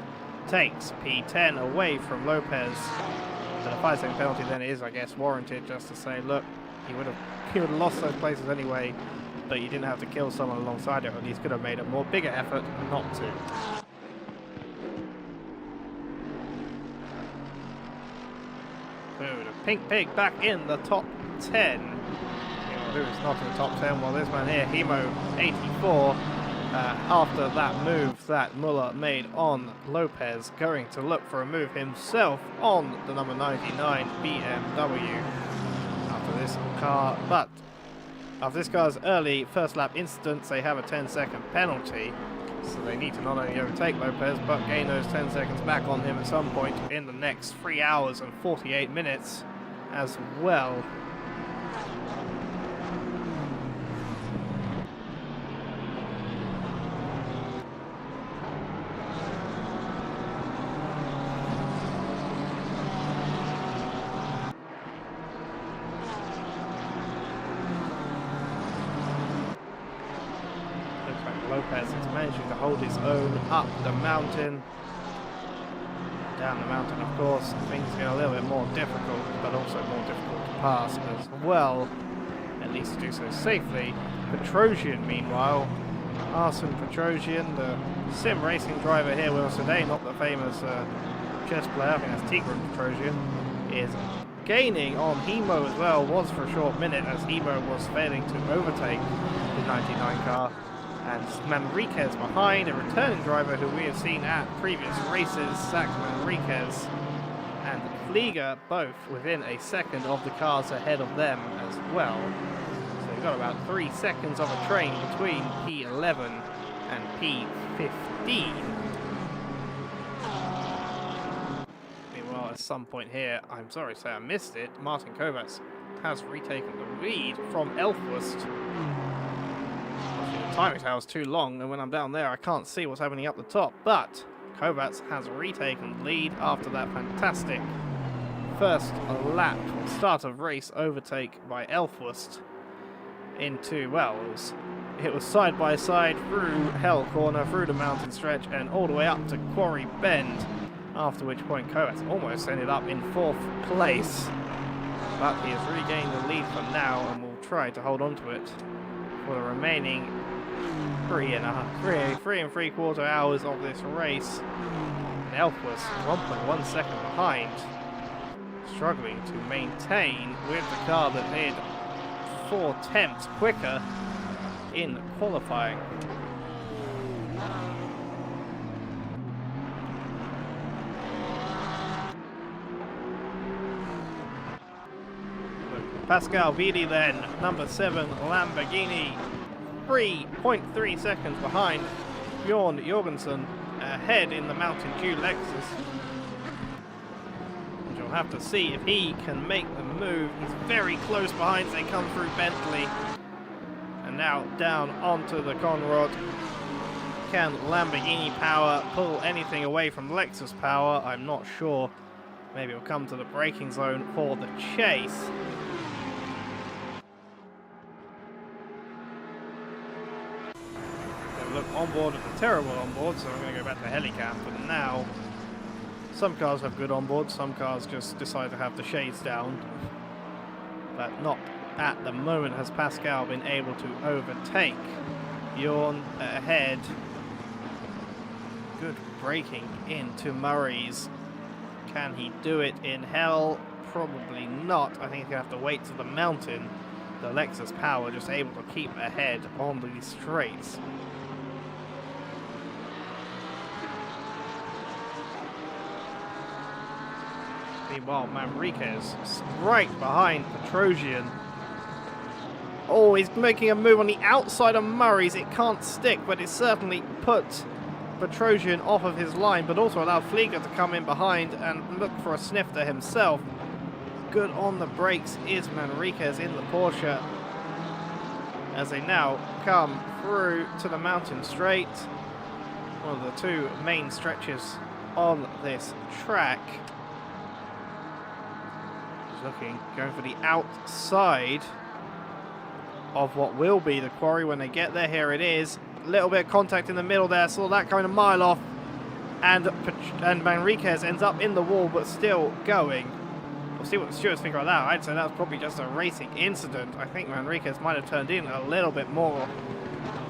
takes P10 away from Lopez. And a 5-second penalty then is, I guess, warranted just to say, look, he would have lost those places anyway, but you didn't have to kill someone alongside it, or at least could have made a more bigger effort not to. So the Pink Pig back in the top 10. Who is not in the top 10? Well, this man here, Hemo 84. After that move that Muller made on Lopez, going to look for a move himself on the number 99 BMW after this car. But after this car's early first lap incidents, they have a 10-second penalty. So they need to not only overtake Lopez, but gain those 10 seconds back on him at some point in the next 3 hours and 48 minutes as well. Lopez is managing to hold his own up the mountain. Down the mountain, of course, things get a little bit more difficult, but also more difficult to pass as well. At least to do so safely. Petrosian, meanwhile, Arsene Petrosian, the sim racing driver here with us today, not the famous chess player, I think that's Tigran Petrosian, is gaining on Hemo as well. Was for a short minute as Hemo was failing to overtake the 99 car. And Manriquez behind, a returning driver who we have seen at previous races, Sax Manriquez and Flieger, both within a second of the cars ahead of them as well. So we've got about 3 seconds of a train between P11 and P15. Meanwhile, at some point here, I'm sorry to say I missed it, Martin Kovacs has retaken the lead from Elfwust. The timing tower's too long, and when I'm down there I can't see what's happening up the top, but Kovacs has retaken the lead after that fantastic first lap, start of race overtake by Elfwust into, well, it was side by side through Hell Corner, through the mountain stretch, and all the way up to Quarry Bend, after which point Kovacs almost ended up in 4th place. But he has regained the lead for now and will try to hold on to it for the remaining 3 and 3/4 hours of this race. And Elfwust 1.1 second behind, struggling to maintain with the car that did 4/10 quicker in qualifying. Pascal Vidi then, number 7 Lamborghini, 3.3 seconds behind Bjorn Jorgensen, ahead in the Mountain Dew Lexus. And you'll have to see if he can make the move. He's very close behind as they come through Bentley. And now down onto the Conrod. Can Lamborghini power pull anything away from Lexus power? I'm not sure. Maybe it'll come to the braking zone for the chase. Look on board at the terrible on board, so I'm going to go back to Helicam for now. Some cars have good onboard, some cars just decide to have the shades down. But not at the moment has Pascal been able to overtake. Bjorn ahead. Good braking into Murray's. Can he do it in hell? Probably not. I think he's going to have to wait to the mountain. The Lexus Power just able to keep ahead on these straights. Meanwhile, Manriquez right behind Petrosian. Oh, he's making a move on the outside of Murray's. It can't stick, but it certainly put Petrosian off of his line, but also allowed Flieger to come in behind and look for a snifter himself. Good on the brakes is Manriquez in the Porsche as they now come through to the mountain straight. One of the two main stretches on this track. Going for the outside of what will be the quarry when they get there. Here it is. A little bit of contact in the middle there. Saw that coming a mile off. And Manriquez ends up in the wall, but still going. We'll see what the stewards think about that. I'd say that was probably just a racing incident. I think Manriquez might have turned in a little bit more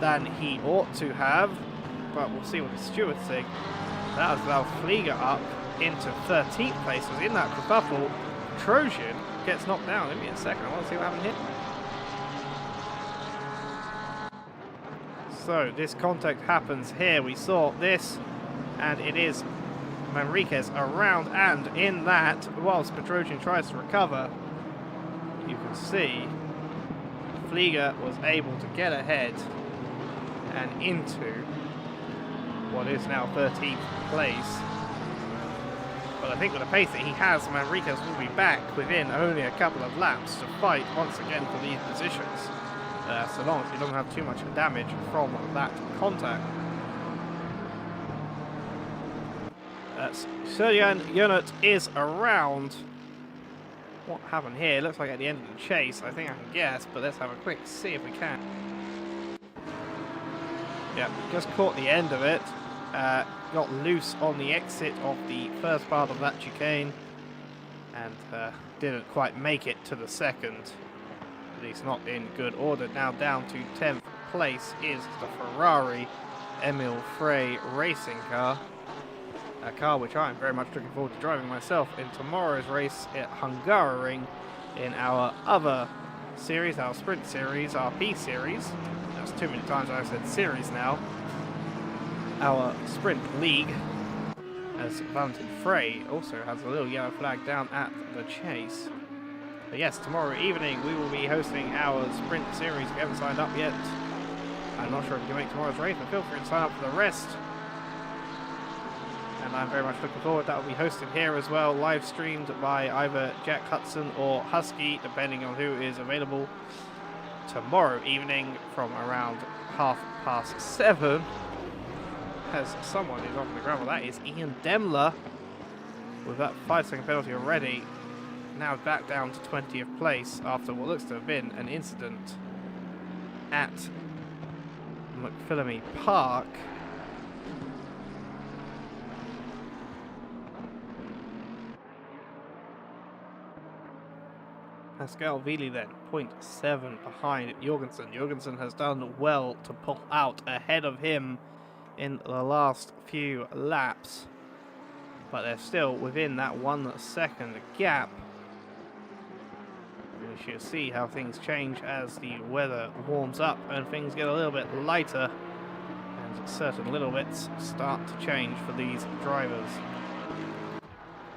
than he ought to have. But we'll see what the stewards think. That was allowed Flieger up into 13th place. Was in that kerfuffle. Petrosian gets knocked down. Give me a second. I want to see what happened here. So this contact happens here. We saw this, and it is Manriquez around and in that. Whilst Petrosian tries to recover, you can see Flieger was able to get ahead and into what is now 13th place. But I think with the pace that he has, Manriquez will be back within only a couple of laps to fight once again for these positions. So long as he doesn't have too much damage from that contact. Serjan Yonut is around. What happened here? Looks like at the end of the chase. I think I can guess, but let's have a quick see if we can. Yeah, just caught the end of it. Got loose on the exit of the first part of that chicane and didn't quite make it to the second. At least not in good order. Now down to 10th place is the Ferrari Emil Frey racing car. A car which I'm very much looking forward to driving myself in tomorrow's race at Hungaroring in our other series, our sprint series, our P series. That's too many times I've said series now. Our sprint league, as Valentin Frey also has a little yellow flag down at the chase. But yes, tomorrow evening we will be hosting our sprint series. If you haven't signed up yet, I'm not sure if you can make tomorrow's race, but feel free to sign up for the rest. And I'm very much looking forward. That will be hosted here as well, live streamed by either Jack Hudson or Husky, depending on who is available tomorrow evening from around 7:30. As someone is off the gravel, that is Ian Demler with that 5-second penalty already. Now back down to 20th place after what looks to have been an incident at McPhillamy Park. Pascal Vili then, 0.7 behind Jorgensen. Jorgensen has done well to pull out ahead of him in the last few laps, but they're still within that 1 second gap. We shall see how things change as the weather warms up and things get a little bit lighter, and certain little bits start to change for these drivers.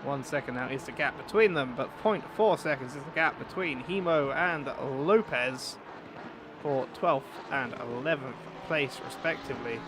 1 second now is the gap between them, but 0.4 seconds is the gap between Himo and Lopez for 12th and 11th place respectively.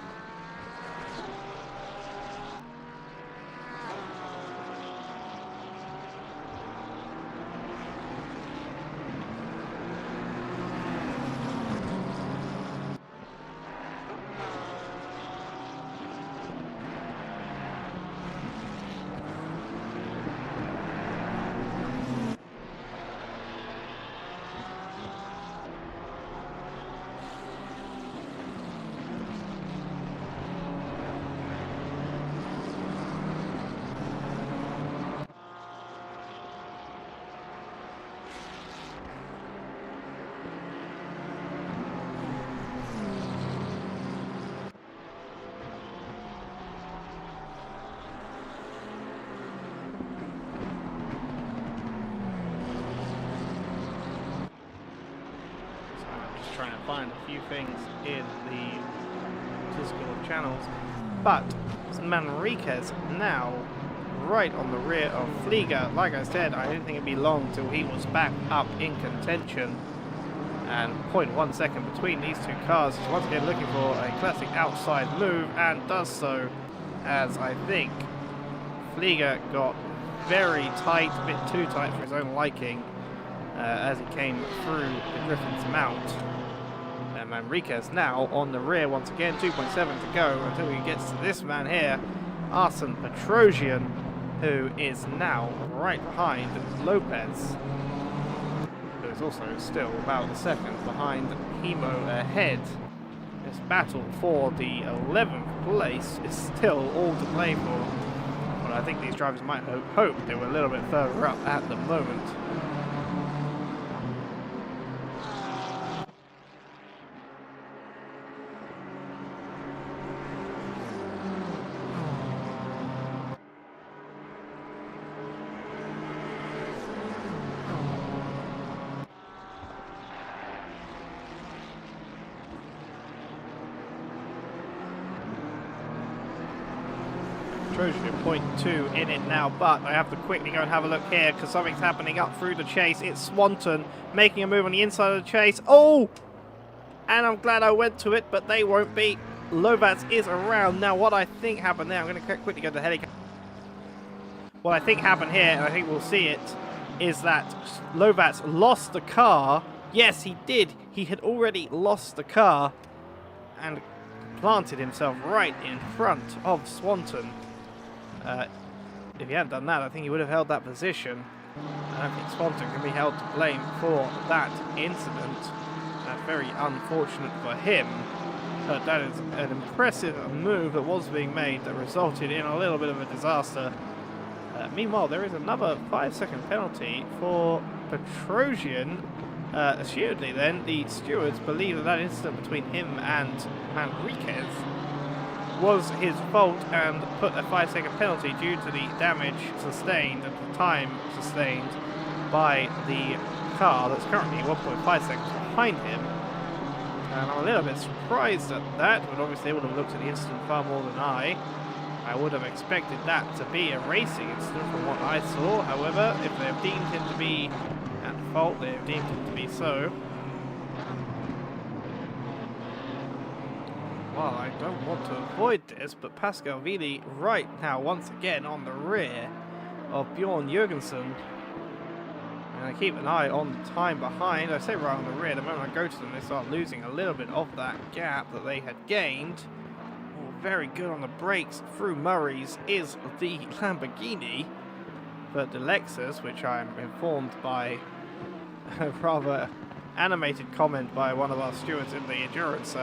trying to find a few things in the Discord channels. But Manriquez now right on the rear of Flieger. Like I said, I didn't think it'd be long till he was back up in contention. And 0.1 second between these two cars. He's once again looking for a classic outside move and does so, as I think Flieger got very tight, a bit too tight for his own liking, as he came through the Griffin's mount. And Manriquez now on the rear once again, 2.7 to go until he gets to this man here, Arsene Petrosian, who is now right behind Lopez, who is also still about a second behind Hemo ahead. This battle for the 11th place is still all to play for, but I think these drivers might hope they were a little bit further up at the moment. .2 in it now, but I have to quickly go and have a look here because something's happening up through the chase. It's Swanton making a move on the inside of the chase. Oh! And I'm glad I went to it, but they won't be. Lovats is around. Now, what I think happened there, I'm going to quickly go to the helicopter. What I think happened here, and I think we'll see it, is that Lovats lost the car. Yes, he did. He had already lost the car and planted himself right in front of Swanton. If he hadn't done that, I think he would have held that position. I don't think Swanton can be held to blame for that incident. That's very unfortunate for him. But that is an impressive move that was being made that resulted in a little bit of a disaster. Meanwhile, there is another 5-second penalty for Petrosian. Assuredly then, the stewards believe that that incident between him and Manriquez was his fault and put a 5-second penalty due to the damage sustained at the time sustained by the car that's currently 1.5 seconds behind him. And I'm a little bit surprised at that, but obviously they would have looked at the incident far more than I. I would have expected that to be a racing incident from what I saw. However, if they have deemed him to be at fault, they have deemed him to be so. Well, I don't want to avoid this, but Pascal Vili right now once again on the rear of Bjorn Jurgensen. And I keep an eye on the time behind. I say right on the rear, the moment I go to them they start losing a little bit of that gap that they had gained. Oh, very good on the brakes through Murray's is the Lamborghini. But the Lexus, which I'm informed by a rather animated comment by one of our stewards in the endurance,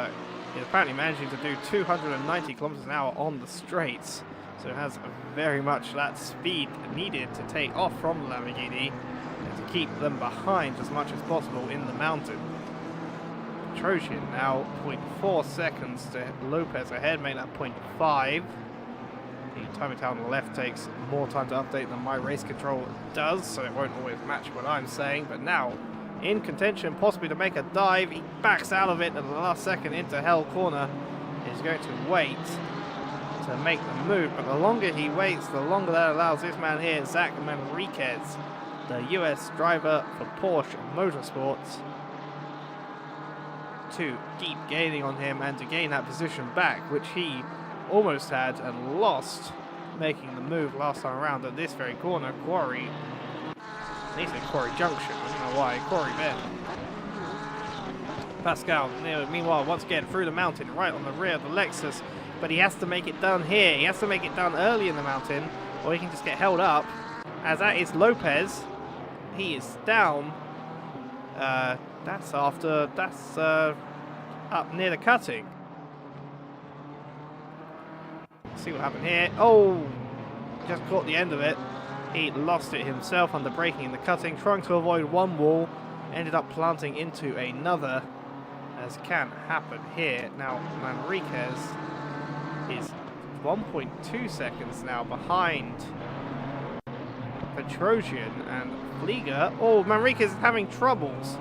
is apparently managing to do 290 kilometers an hour on the straights, so it has very much that speed needed to take off from the Lamborghini and to keep them behind as much as possible in the mountain. Petrosian now 0.4 seconds to Lopez ahead, make that 0.5. The timing tower on the left takes more time to update than my race control does, so it won't always match what I'm saying, but now in contention, possibly to make a dive. He backs out of it at the last second into Hell Corner. He's going to wait to make the move, but the longer he waits, the longer that allows this man here, Zach Manriquez, the US driver for Porsche Motorsports, to keep gaining on him and to gain that position back, which he almost had and lost making the move last time around at this very corner. Quarry. He said Quarry Junction, I don't know why, Quarry Bend. Pascal, meanwhile, once again through the mountain, right on the rear of the Lexus, but he has to make it done here. He has to make it done early in the mountain, or he can just get held up, as that is Lopez. He is down. That's up near the cutting. Let's see what happened here. Oh, just caught the end of it. He lost it himself under braking in the cutting, trying to avoid one wall, ended up planting into another, as can happen here. Now, Manriquez is 1.2 seconds now behind Petrosian and Flieger. Oh, Manriquez is having troubles.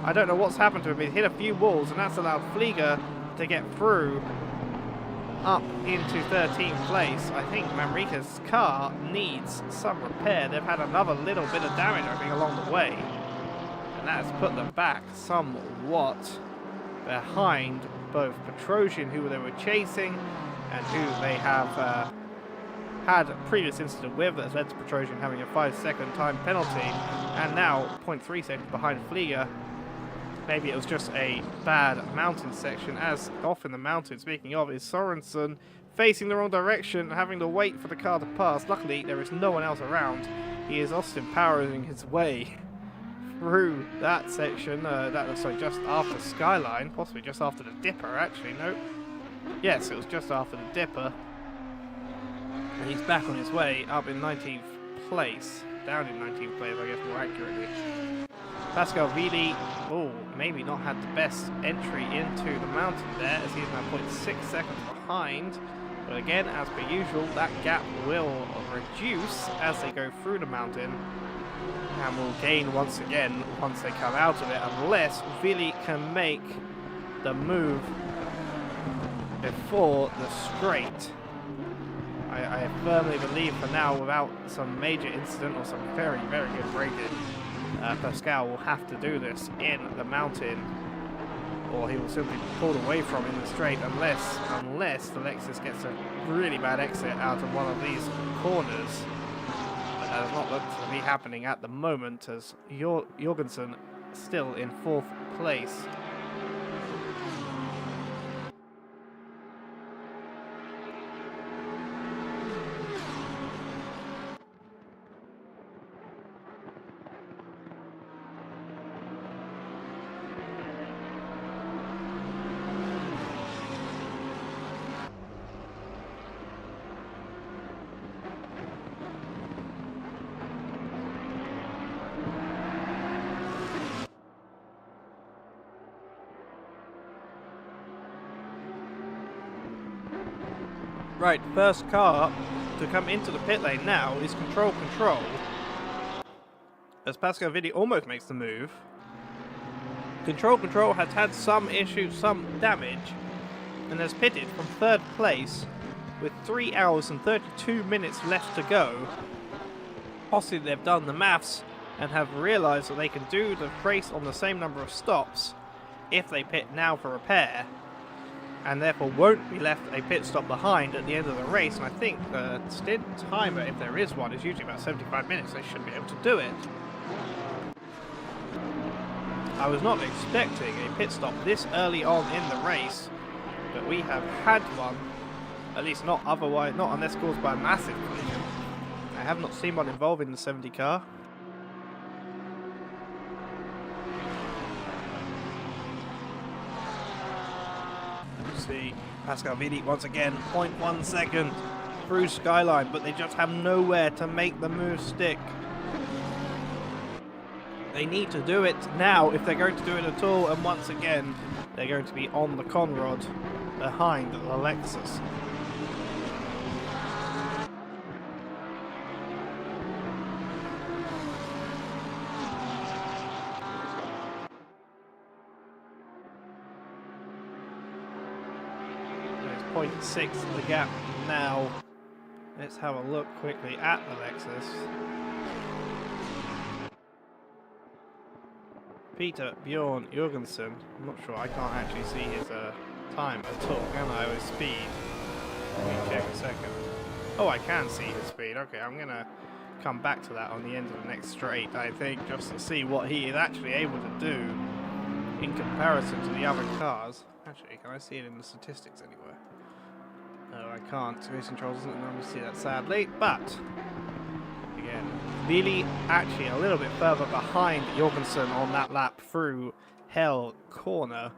I don't know what's happened to him. He's hit a few walls, and that's allowed Flieger to get through up into 13th place. I think Manrique's car needs some repair. They've had another little bit of damage, I think, along the way. And that's put them back somewhat behind both Petrosian, who they were chasing, and who they have had a previous incident with that has led to Petrosian having a 5-second time penalty, and now 0.3 seconds behind Flieger. Maybe it was just a bad mountain section, as off in the mountain, speaking of, is Sorensen facing the wrong direction, having to wait for the car to pass. Luckily, there is no one else around. He is Austin powering his way through that section, just after Skyline, possibly just after the Dipper, actually, no. Yes, it was just after the Dipper. And he's back on his way up in 19th place, down in 19th place, I guess more accurately. Pascal Vili, maybe not had the best entry into the mountain there, as he's now 0.6 seconds behind. But again, as per usual, that gap will reduce as they go through the mountain, and will gain once again once they come out of it, unless Vili can make the move before the straight. I firmly believe for now, without some major incident or some very, very good braking, Pascal will have to do this in the mountain, or he will simply be pulled away from in the straight, unless the Lexus gets a really bad exit out of one of these corners. But that does not look to be happening at the moment, as Jorgensen still in 4th place. Right, first car to come into the pit lane now is Control. As Pascal Vili almost makes the move. Control has had some issues, some damage, and has pitted from 3rd place with 3 hours and 32 minutes left to go. Possibly they've done the maths and have realised that they can do the race on the same number of stops if they pit now for repair, and therefore won't be left a pit stop behind at the end of the race. And I think the stint timer, if there is one, is usually about 75 minutes. They should be able to do it. I was not expecting a pit stop this early on in the race, but we have had one, at least not unless caused by a massive collision. I have not seen one involving the 70 car. See Pascal Vili once again, 0.1 second through Skyline, but they just have nowhere to make the move stick. They need to do it now if they're going to do it at all, and once again they're going to be on the Conrod behind the Lexus. There's 0.6 the gap now. Let's have a look quickly at the Lexus. Peter Bjorn Jorgensen. I'm not sure, I can't actually see his time at all, can I, with speed? Let me check a second. Oh, I can see his speed. Okay, I'm going to come back to that on the end of the next straight, I think, just to see what he is actually able to do in comparison to the other cars. Actually, can I see it in the statistics anywhere? No, I can't. Race Control doesn't let me see that, sadly, but again, Vili actually a little bit further behind Jorgensen on that lap through Hell Corner.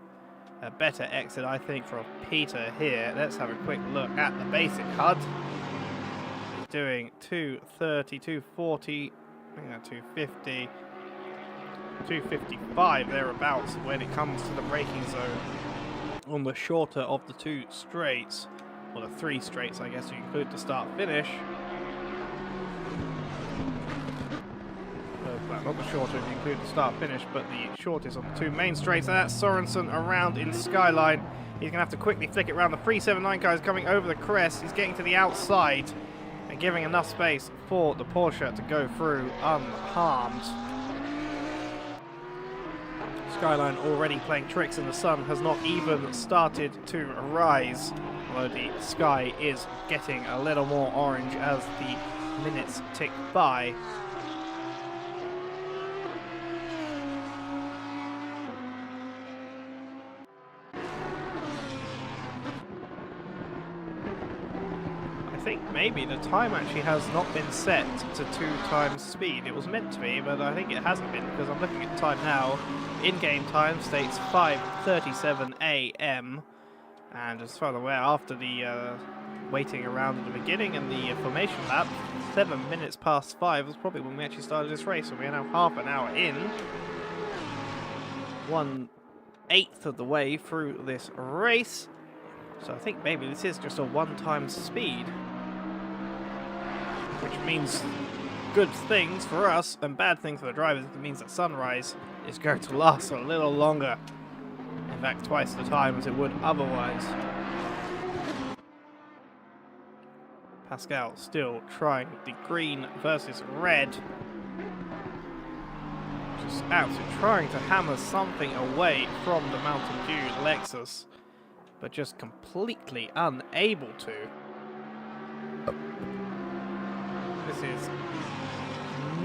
A better exit, I think, for Peter here. Let's have a quick look at the basic HUD. He's doing 230, 240, I think 250, 255 thereabouts when it comes to the braking zone on the shorter of the two straights, or the three straights, I guess you include the start-finish. not the shorter if you include the start-finish, but the shortest on the two main straights. And that's Sorensen around in Skyline. He's going to have to quickly flick it around. The 379 car is coming over the crest. He's getting to the outside and giving enough space for the Porsche to go through unharmed. Skyline already playing tricks, and the sun has not even started to rise, although the sky is getting a little more orange as the minutes tick by. I think maybe the time actually has not been set to 2 times speed. It was meant to be, but I think it hasn't been, because I'm looking at the time now. In-game time states 5:37 a.m. and as far as I'm aware, after the waiting around at the beginning and the formation lap, 7 minutes past 5 was probably when we actually started this race, and we are now half an hour in. 1/8 of the way through this race, so I think maybe this is just a 1 time speed, which means good things for us and bad things for the drivers. It means that sunrise is going to last a little longer, in fact twice the time as it would otherwise. Pascal still trying the green versus red, just absolutely trying to hammer something away from the Mountain Dew Lexus, but just completely unable to. This is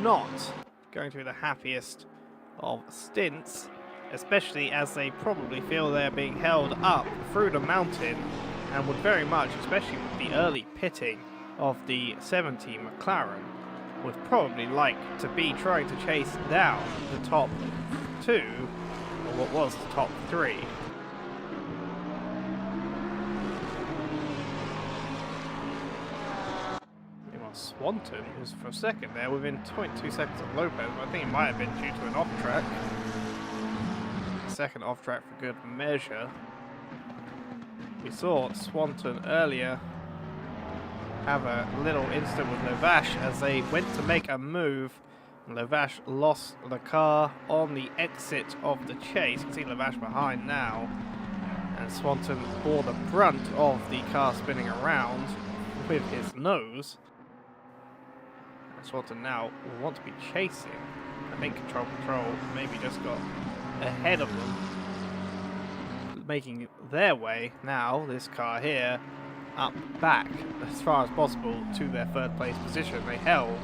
not going to be the happiest of stints, especially as they probably feel they're being held up through the mountain, and would very much, especially with the early pitting of the 70 McLaren, would probably like to be trying to chase down the top 2, or what was the top 3. Swanton was for a second there within 0.2 seconds of Lopez, but I think it might have been due to an off-track. Second off-track for good measure. We saw Swanton earlier have a little incident with Levash as they went to make a move. Levash lost the car on the exit of the chase. You can see Levash behind now. And Swanton bore the brunt of the car spinning around with his nose. Swanton now will want to be chasing. I think Control maybe just got ahead of them, making their way now, this car here, up back as far as possible to their 3rd place position. They held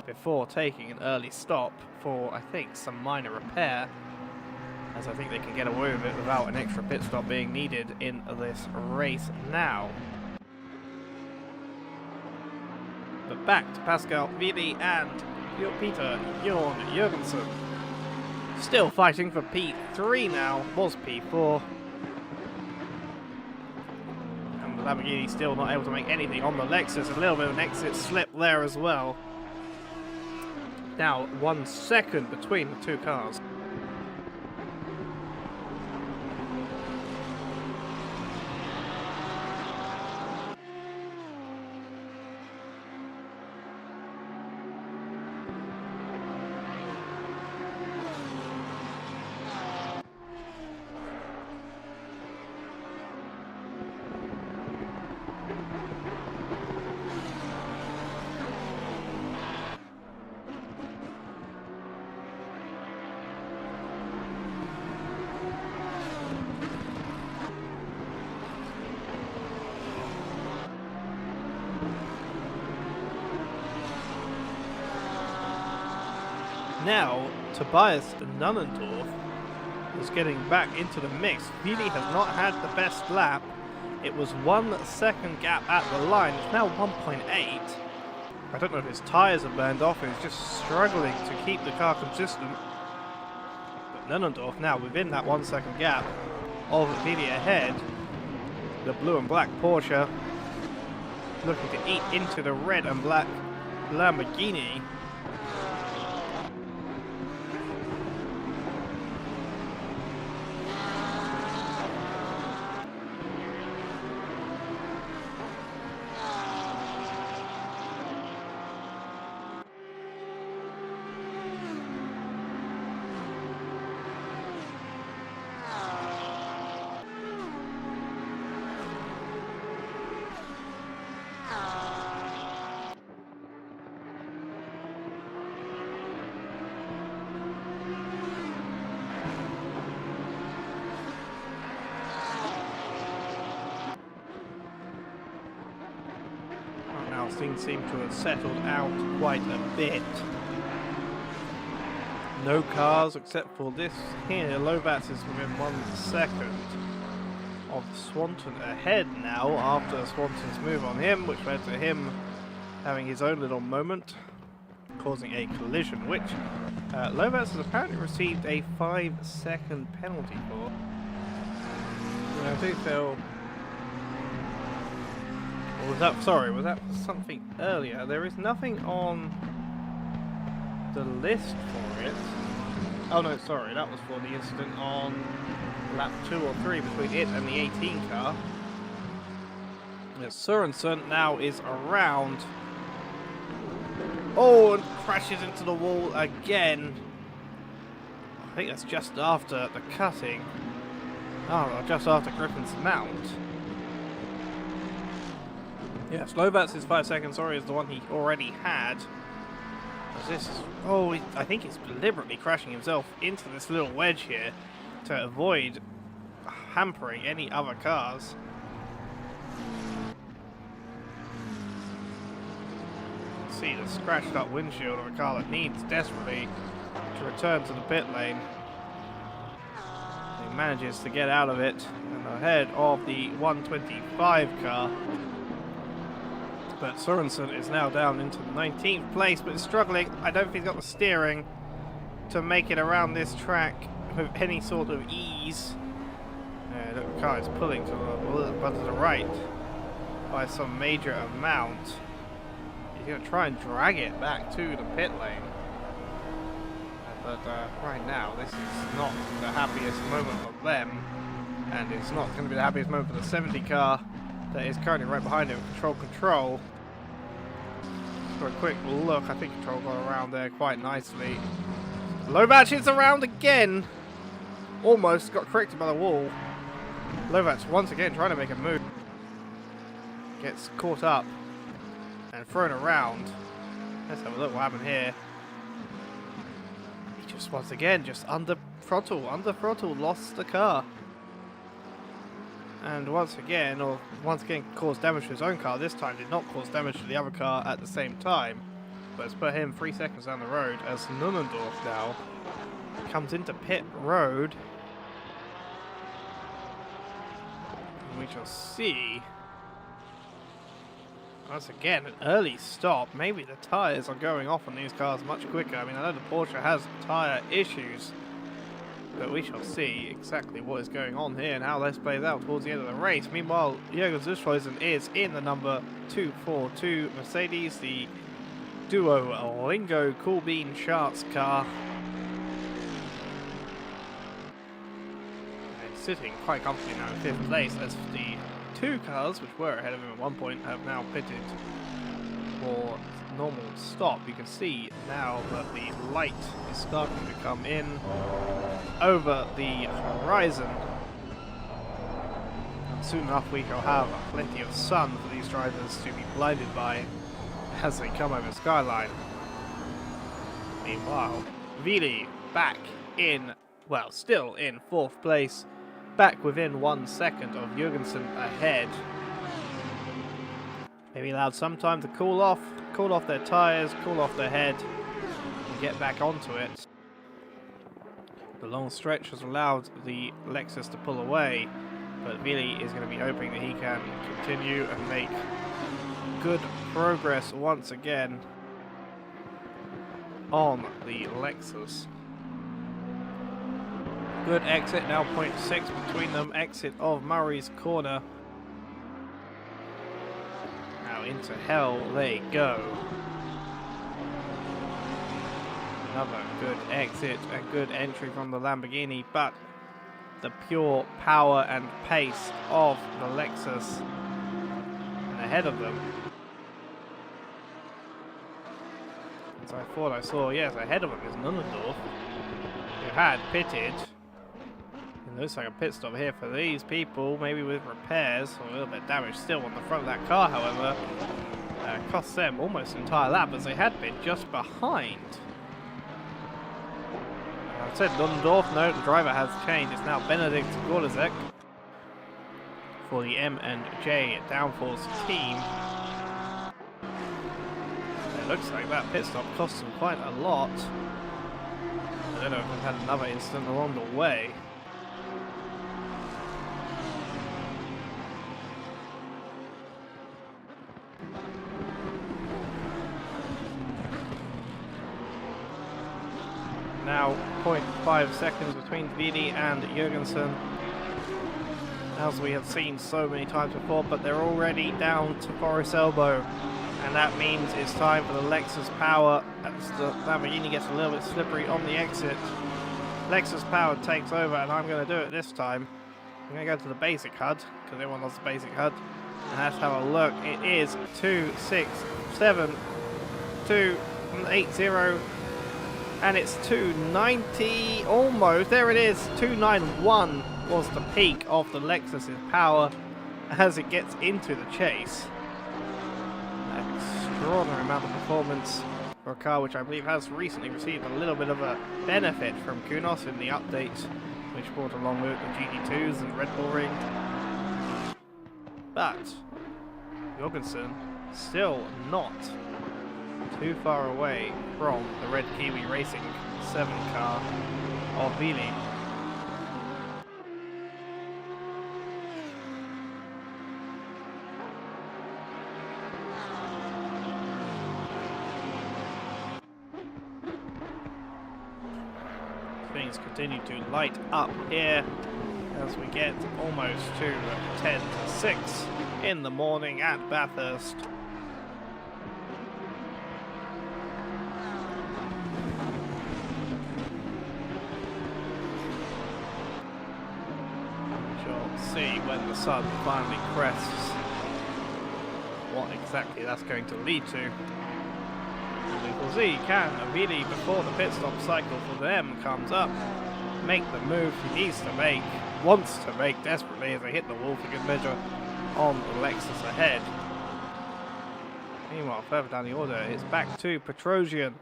before taking an early stop for, I think, some minor repair, as I think they can get away with it without an extra pit stop being needed in this race now. But back to Pascal Viedi and Peter Jorgensen. Still fighting for P3 now, was P4. And Lamborghini still not able to make anything on the Lexus. A little bit of an exit slip there as well. Now 1 second between the 2 cars. Now, Tobias Nunnendorf is getting back into the mix. Viedi has not had the best lap. It was 1 second gap at the line. It's now 1.8. I don't know if his tyres have burned off. He's just struggling to keep the car consistent. But Nunnendorf now within that 1 second gap of Viedi ahead. The blue and black Porsche looking to eat into the red and black Lamborghini. things seem to have settled out quite a bit. No cars except for this here. Lovats is within 1 second of Swanton ahead now after Swanton's move on him, which led to him having his own little moment, causing a collision, which Lovats has apparently received a 5-second penalty for. And I do feel... Or was that, sorry, was that something earlier? There is nothing on the list for it. Oh no, sorry, that was for the incident on lap 2 or 3 between it and the 18 car. Yes, Sorensen now is around. Oh, and crashes into the wall again. I think that's just after the cutting. Oh, just after Griffin's mount. Yes, Lovats' 5 seconds, sorry, is the one he already had. This, oh, I think he's deliberately crashing himself into this little wedge here to avoid hampering any other cars. See the scratched up windshield of a car that needs desperately to return to the pit lane. He manages to get out of it and ahead of the 125 car. But Sorensen is now down into the 19th place, but is struggling. I don't think he's got the steering to make it around this track with any sort of ease. Look, the car is pulling to the right by some major amount. He's going to try and drag it back to the pit lane. But right now, this is not the happiest moment for them. And it's not going to be the happiest moment for the 70 car that is currently right behind him. Control. For a quick look, I think Control got around there quite nicely. Lovats is around again. Almost got corrected by the wall. Lovats once again trying to make a move. Gets caught up and thrown around. Let's have a look what happened here. He just once again just under throttle, lost the car. And once again caused damage to his own car. This time did not cause damage to the other car at the same time. But it's put him 3 seconds down the road as Nunnendorf now comes into pit road. And we shall see. Once again, an early stop. Maybe the tyres are going off on these cars much quicker. I mean, I know the Porsche has tyre issues. But we shall see exactly what is going on here and how this plays out towards the end of the race. Meanwhile, Jürgen Zuschweizen is in the number 242 Mercedes, the duo Lingo Coolbean Schatz car. And sitting quite comfortably now in 5th place as the 2 cars, which were ahead of him at one point, have now pitted for normal stop. You can see now that the light is starting to come in over the horizon, and soon enough we shall have plenty of sun for these drivers to be blinded by as they come over the skyline. Meanwhile, Vili back in, well, still in 4th place, back within 1 second of Jurgensen ahead. Maybe allowed some time to cool off their tyres, cool off their head, and get back onto it. The long stretch has allowed the Lexus to pull away, but Vili is going to be hoping that he can continue and make good progress once again on the Lexus. Good exit, now 0.6 between them, exit of Murray's Corner. Now into hell they go. Another good exit and good entry from the Lamborghini, but the pure power and pace of the Lexus and ahead of them. As I thought I saw, yes, ahead of them is Nunnendorf, who had pitted. It looks like a pit stop here for these people, maybe with repairs, or a little bit of damage still on the front of that car, however. Cost them almost an entire lap, as they had been just behind. I said Nunnendorf, no, the driver has changed. It's now Benedikt Gorlazek for the M&J Downforce team. It looks like that pit stop cost them quite a lot. I don't know if they've had another incident along the way. Now 0.5 seconds between Vili and Jurgensen, as we have seen so many times before, but they're already down to Forest Elbow, and that means it's time for the Lexus Power as the Lamborghini gets a little bit slippery on the exit. Lexus Power takes over, and I'm going to do it this time. I'm going to go to the basic HUD, because everyone loves the basic HUD, and let's have a look. It is 267, 280, and it's 290, almost, there it is, 291 was the peak of the Lexus's power as it gets into the chase. Extraordinary amount of performance for a car which I believe has recently received a little bit of a benefit from Kunos in the update, which brought along with it the GT2s and Red Bull Ring. But Jorgensen still not too far away from the Red Kiwi Racing 7 car of Vili. Things continue to light up here as we get almost to 10 to 6 in the morning at Bathurst. See when the sun finally crests what exactly that's going to lead to. We will see, can Vili, before the pit stop cycle for them comes up, make the move he needs to make, wants to make desperately as they hit the wall for good measure on the Lexus ahead. Meanwhile, further down the order, it's back to Petrosian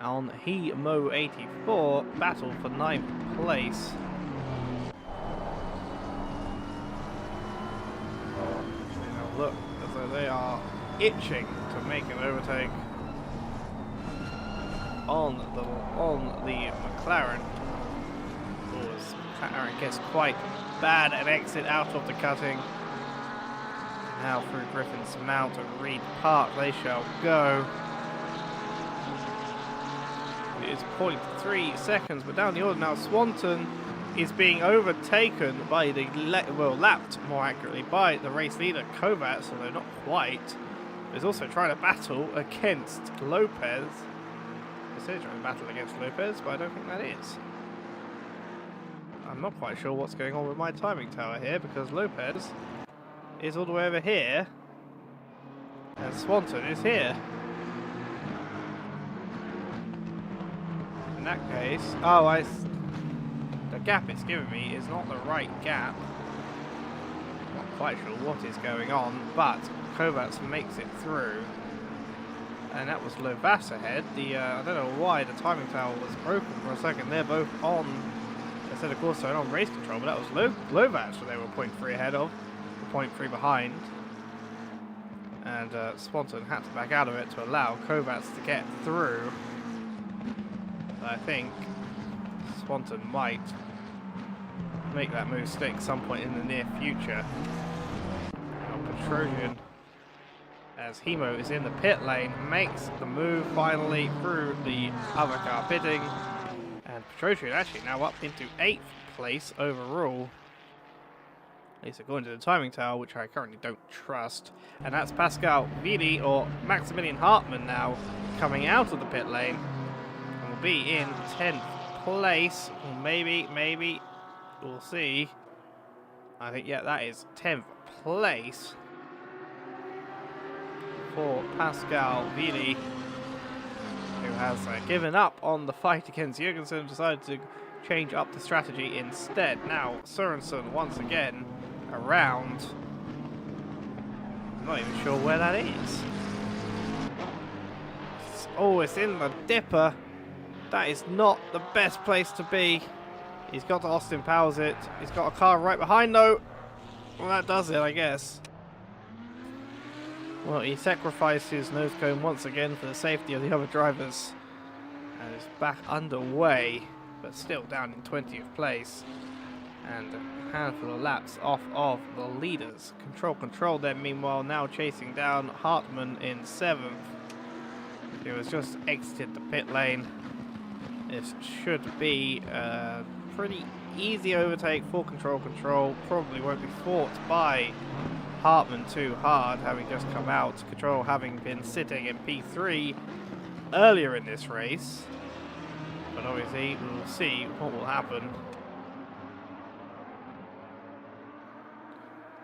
on Hemo 84, battle for 9th place. Look, as though they are itching to make an overtake on the McLaren. As McLaren gets quite bad an exit out of the cutting. Now through Griffin's Mount and Reed Park they shall go. It is 0.3 seconds, but down the order now Swanton is being overtaken by the, lapped more accurately by the race leader Kovacs, although not quite. He's also trying to battle against Lopez. He says trying to battle against Lopez, but I don't think that is. I'm not quite sure what's going on with my timing tower here, because Lopez is all the way over here, and Swanton is here. In that case, the gap it's giving me is not the right gap. Not quite sure what is going on, but Kovacs makes it through. And that was Lovas ahead. I don't know why the timing tower was broken for a second. They're both on, instead of course, on race control, but that was Lovas that they were 0.3 ahead of, 0.3 behind. And Swanton had to back out of it to allow Kovacs to get through. I think Swanton might make that move stick some point in the near future. Now Petrosian, as Hemo is in the pit lane, makes the move finally through the other car pitting, and Petrosian actually now up into 8th place overall, at least according to the timing tower, which I currently don't trust. And that's Pascal Vili, or Maximilian Hartmann, now coming out of the pit lane and will be in 10th place, or maybe, we'll see. I think, yeah, that is 10th place for Pascal Vili, who has given up on the fight against Jurgensen, decided to change up the strategy instead. Now Sørensen once again around. I'm not even sure where that is. Oh, it's in the dipper. That is not the best place to be. He's got to Austin Powers it. He's got a car right behind though. Well, that does it, I guess. Well, he sacrificed his nose cone once again for the safety of the other drivers. And is back underway, but still down in 20th place. And a handful of laps off of the leaders. Control then, meanwhile, now chasing down Hartmann in 7th. He was just exited the pit lane. This should be a pretty easy overtake for Control. Probably won't be fought by Hartmann too hard, having just come out. Control having been sitting in P3 earlier in this race. But obviously, we'll see what will happen.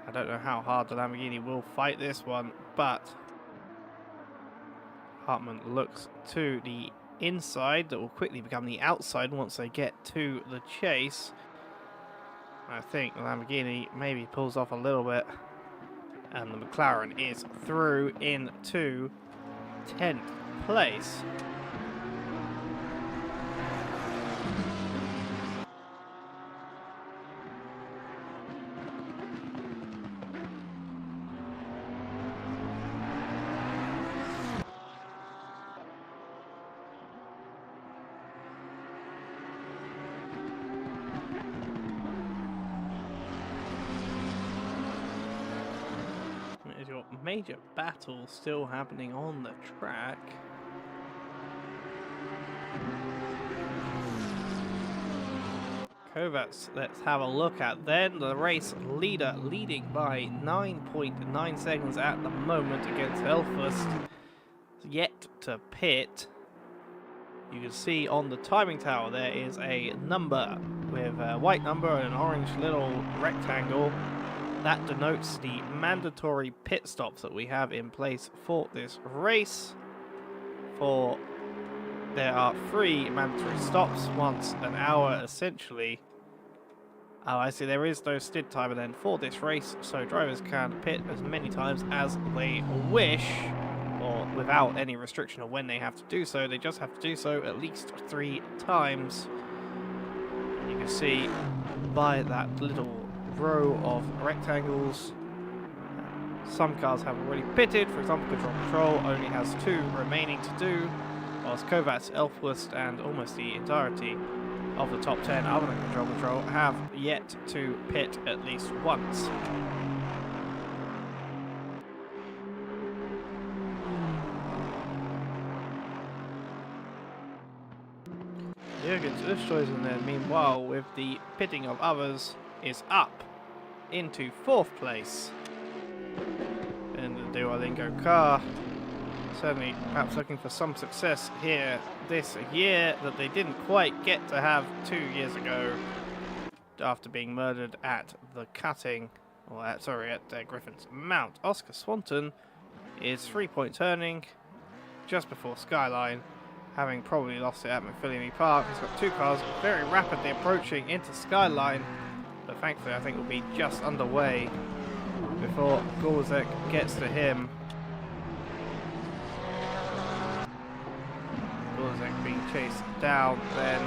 I don't know how hard the Lamborghini will fight this one, but Hartmann looks to the inside. That will quickly become the outside once they get to the chase. I think the Lamborghini maybe pulls off a little bit. And the McLaren is through into 10th place. Major battle still happening on the track. Kovacs, let's have a look at then. The race leader leading by 9.9 seconds at the moment against Bathurst. Yet to pit. You can see on the timing tower there is a number with a white number and an orange little rectangle. That denotes the mandatory pit stops that we have in place for this race. There are 3 mandatory stops, once an hour essentially. Oh, I see, there is no stint timer then for this race, so drivers can pit as many times as they wish, or without any restriction of when they have to do so. They just have to do so at least 3 times. And you can see by that little row of rectangles, some cars have already pitted. For example, Control only has 2 remaining to do, whilst Kovacs, Elfwust and almost the entirety of the top 10 other than Control have yet to pit at least once. Jürgen's Österreich then, meanwhile, with the pitting of others, is up into 4th place in the Duolingo car. Certainly perhaps looking for some success here this year that they didn't quite get to have 2 years ago after being murdered at the cutting, or at Griffin's Mount. Oscar Swanton is 3-point turning just before Skyline, having probably lost it at McPhillamy Park. He's got 2 cars very rapidly approaching into Skyline, but thankfully I think will be just underway before Gorzek gets to him. Gorzek being chased down then,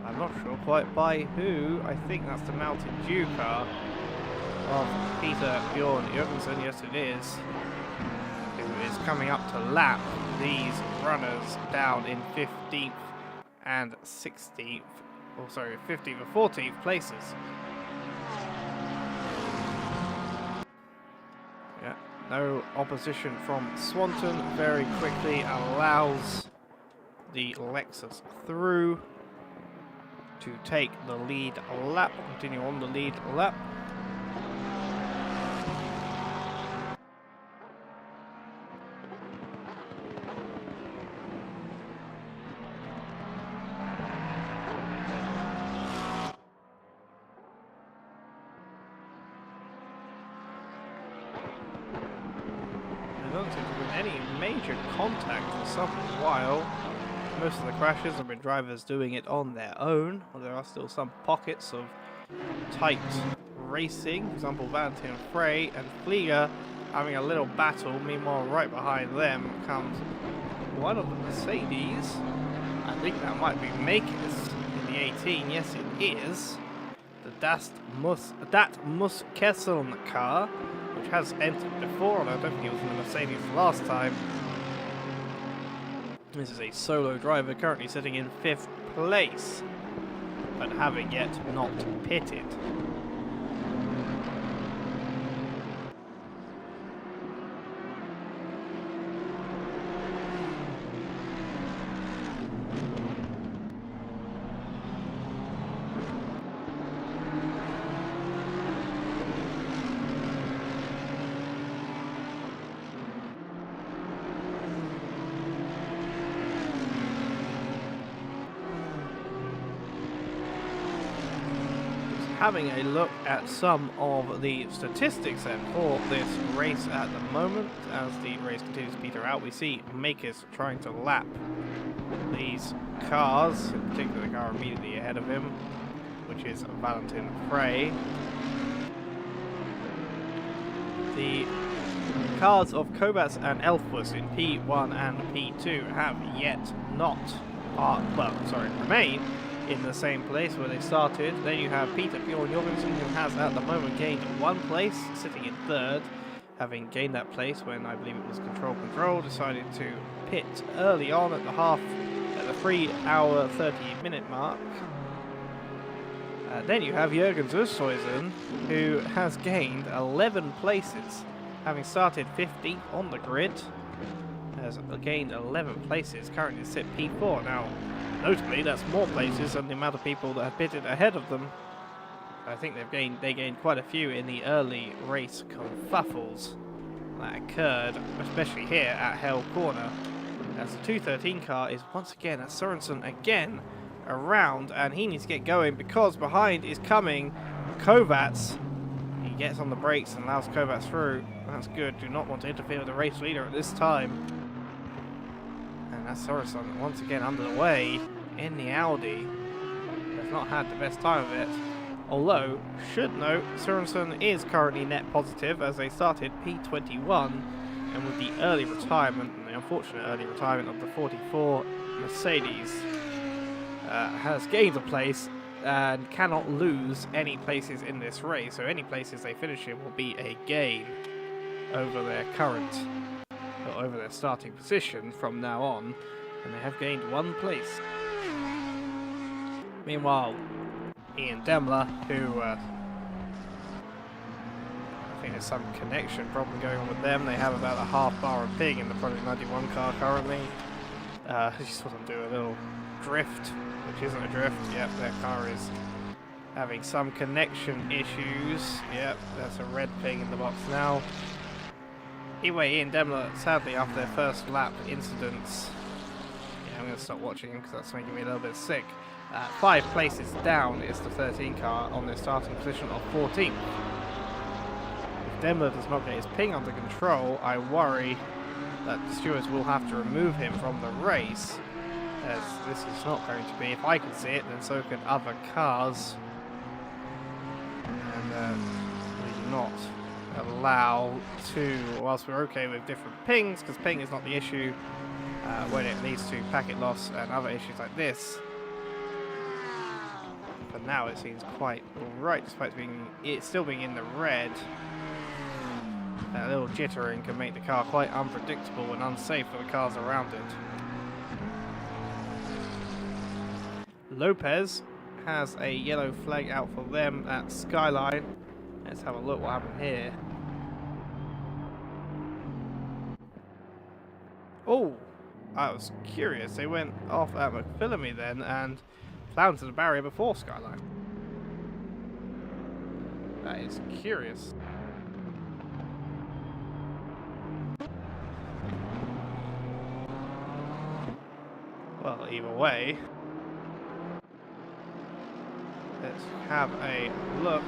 I'm not sure quite by who. I think that's the Mountain Dew car of Peter Bjorn Jørgensen. Yes, it is. Who is coming up to lap these runners down in 15th and 16th. Oh, sorry, 15th and 14th places. Yeah, no opposition from Swanton. Very quickly allows the Lexus through to take the lead lap, continue on the lead lap. Any major contact for some while. Most of the crashes have been drivers doing it on their own, or there are still some pockets of tight racing. For example, Valentin Frey and Flieger having a little battle. Meanwhile, right behind them comes one of the Mercedes. I think that might be Makers in the 18. Yes, it is. The Dat Muss Kesseln car, which has entered before, and I don't think it was in the Mercedes last time. This is a solo driver currently sitting in 5th place, but having yet not pitted. Having a look at some of the statistics then for this race at the moment. As the race continues to peter out, we see Makers trying to lap these cars, in particular the car immediately ahead of him, which is Valentin Frey. The cars of Kobats and Elfbus in P1 and P2 have yet not remain in the same place where they started. Then you have Peter Bjorn Jorgensen, who has at the moment gained 1 place, sitting in 3rd, having gained that place when I believe it was Control decided to pit early on at the 3 hour 30-minute mark. Then you have Jürgen Zushuisen, who has gained 11 places, having started 50 on the grid, has gained 11 places, currently sit P4 now. Notably, that's more places than the amount of people that have pitted ahead of them. I think they gained quite a few in the early race kerfuffles that occurred, especially here at Hell Corner, as the 213 car is once again at Sorensen again around, and he needs to get going because behind is coming Kovats. He gets on the brakes and allows Kovats through. That's good. Do not want to interfere with the race leader at this time. And that's Sorensen once again under the way in the Audi. Has not had the best time of it. Although, should note, Sorensen is currently net positive as they started P21, and with the early retirement, the unfortunate early retirement of the 44 Mercedes, has gained a place and cannot lose any places in this race. So any places they finish in will be a gain over their over their starting position from now on, and they have gained 1 place. Meanwhile, Ian Demler, who I think there's some connection problem going on with them. They have about a half bar of ping in the Project 91 car currently. I just saw them do a little drift, which isn't a drift. Yep, their car is having some connection issues. Yep, that's a red ping in the box now. Anyway, Ian Demler, sadly, after their first lap incidents, I'm going to stop watching because that's making me a little bit sick. 5 places down is the 13 car on their starting position of 14th. If Demler does not get his ping under control, I worry that the stewards will have to remove him from the race, as this is not going to be, if I can see it, then so can other cars. And we do not allow to, whilst we're okay with different pings, because ping is not the issue when it leads to packet loss and other issues like this. But now it seems quite alright, despite it still being in the red. That little jittering can make the car quite unpredictable and unsafe for the cars around it. Lopez has a yellow flag out for them at Skyline. Let's have a look what happened here. Oh, I was curious. They went off at McPhillamy then and plowed into the barrier before Skyline. That is curious. Well, either way, let's have a look.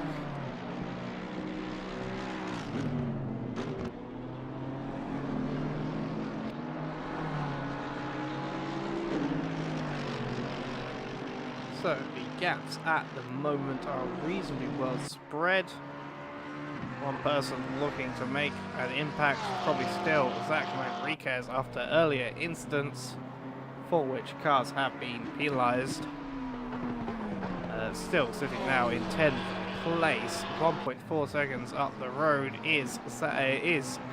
So the gaps at the moment are reasonably well spread. One person looking to make an impact is probably still Zach Manriquez after earlier incidents for which cars have been penalised. Still sitting now in 10th place. 1.4 seconds up the road is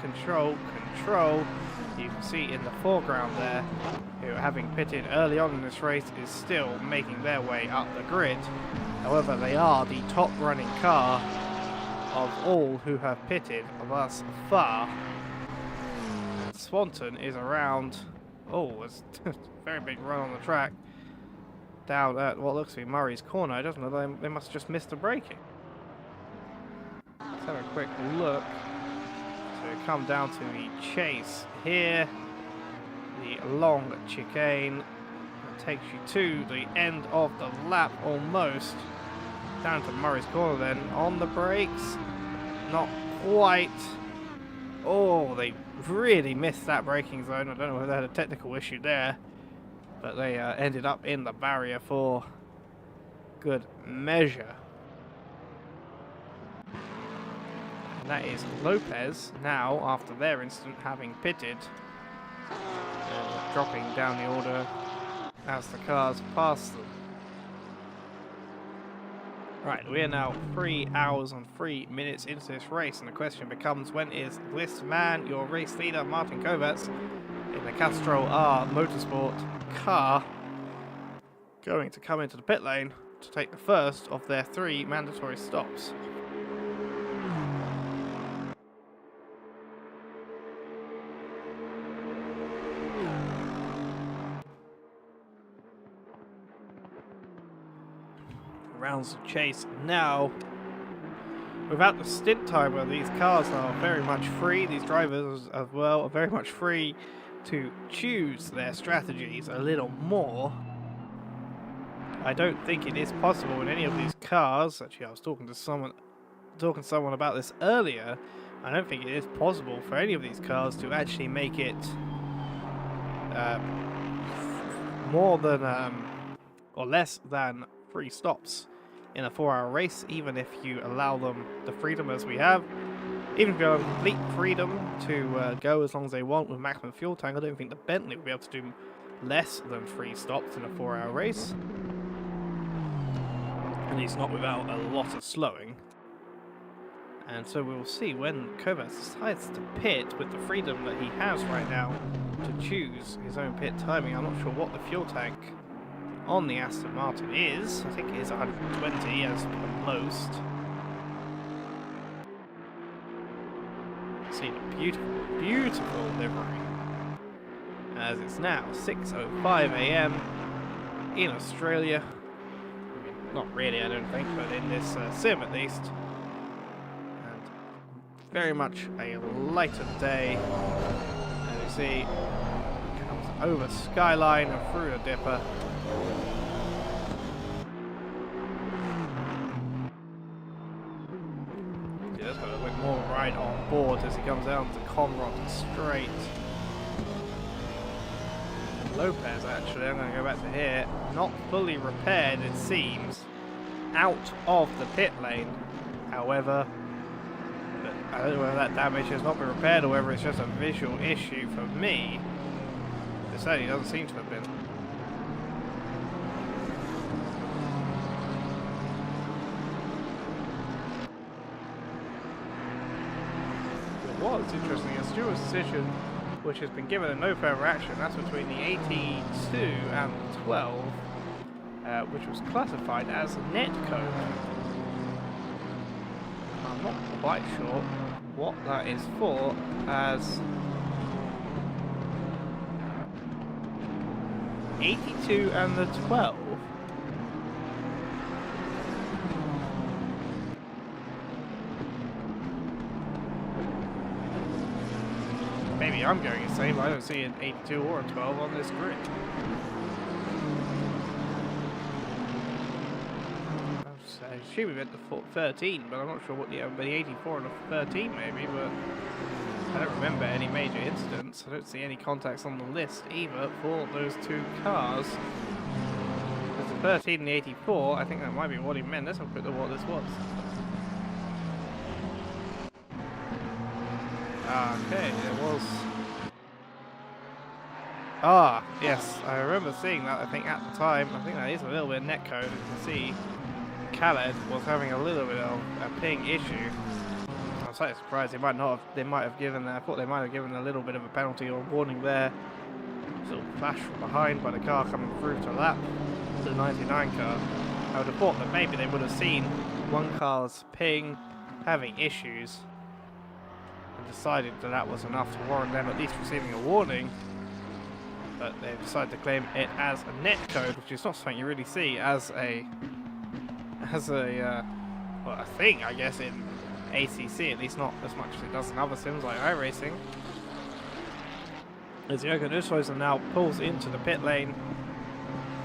control. You can see in the foreground there, who having pitted early on in this race is still making their way up the grid. However, they are the top running car of all who have pitted thus far. And Swanton is around. Oh, it's a very big run on the track. Down at what looks to be Murray's Corner. I don't know, they must have just missed the braking. Let's have a quick look. So we come down to the chase here. The long chicane that takes you to the end of the lap almost. Down to Murray's Corner then. On the brakes. Not quite. Oh, they really missed that braking zone. I don't know whether they had a technical issue there. But they ended up in the barrier for good measure. And that is Lopez now, after their incident, having pitted and dropping down the order as the cars pass them. Right, we are now 3 hours and 3 minutes into this race, and the question becomes, when is this man, your race leader, Martin Kovacs, in the Castrol R Motorsport car, going to come into the pit lane to take the first of their 3 mandatory stops? Rounds of chase now. Without the stint timer, these cars are very much free, these drivers as well are very much free to choose their strategies a little more. I don't think it is possible in any of these cars. Actually, I was talking to someone about this earlier. I don't think it is possible for any of these cars to actually make it more than or less than 3 stops in a 4-hour race, even if you allow them the freedom as we have. Even if you have complete freedom to go as long as they want with maximum fuel tank, I don't think the Bentley will be able to do less than 3 stops in a 4-hour race. At least not without a lot of slowing. And so we will see when Kovacs decides to pit with the freedom that he has right now to choose his own pit timing. I'm not sure what the fuel tank on the Aston Martin is. I think it is 120 as the most. See the beautiful, beautiful livery. As it's now 6:05 AM in Australia. I mean, not really, I don't think, but in this sim at least. And very much a lighter day. As you see, comes over Skyline and through the dipper. That's got a bit more right on board as he comes down to Conrod straight. Lopez, actually, I'm going to go back to here, not fully repaired, it seems, out of the pit lane. However, but I don't know whether that damage has not been repaired or whether it's just a visual issue for me. It certainly doesn't seem to have been. What's interesting, a steward's decision which has been given a no further action, that's between the 82 and the 12, which was classified as net code. I'm not quite sure what that is for, as 82 and the 12. Maybe I'm going insane, but I don't see an 82 or a 12 on this grid. I assume we meant the 13, but I'm not sure what the 84 and the 13 maybe, but I don't remember any major incidents. I don't see any contacts on the list either for those 2 cars. There's the 13 and the 84, I think that might be what he meant. Let's have a quick look at what this was. Okay, it was... Ah, yes, I remember seeing that, I think, at the time. I think that is a little bit netcode, as you can see. Khaled was having a little bit of a ping issue. I'm slightly surprised they might have given. I thought they might have given a little bit of a penalty or warning there. Little flash from behind by the car coming through to lap the 99 car. I would have thought that maybe they would have seen one car's ping having issues and decided that that was enough to warrant them at least receiving a warning. But they've decided to claim it as a net code, which is not something you really see as a thing, I guess, in ACC, at least not as much as it does in other sims like iRacing. As Jürgen Ushuizen now pulls into the pit lane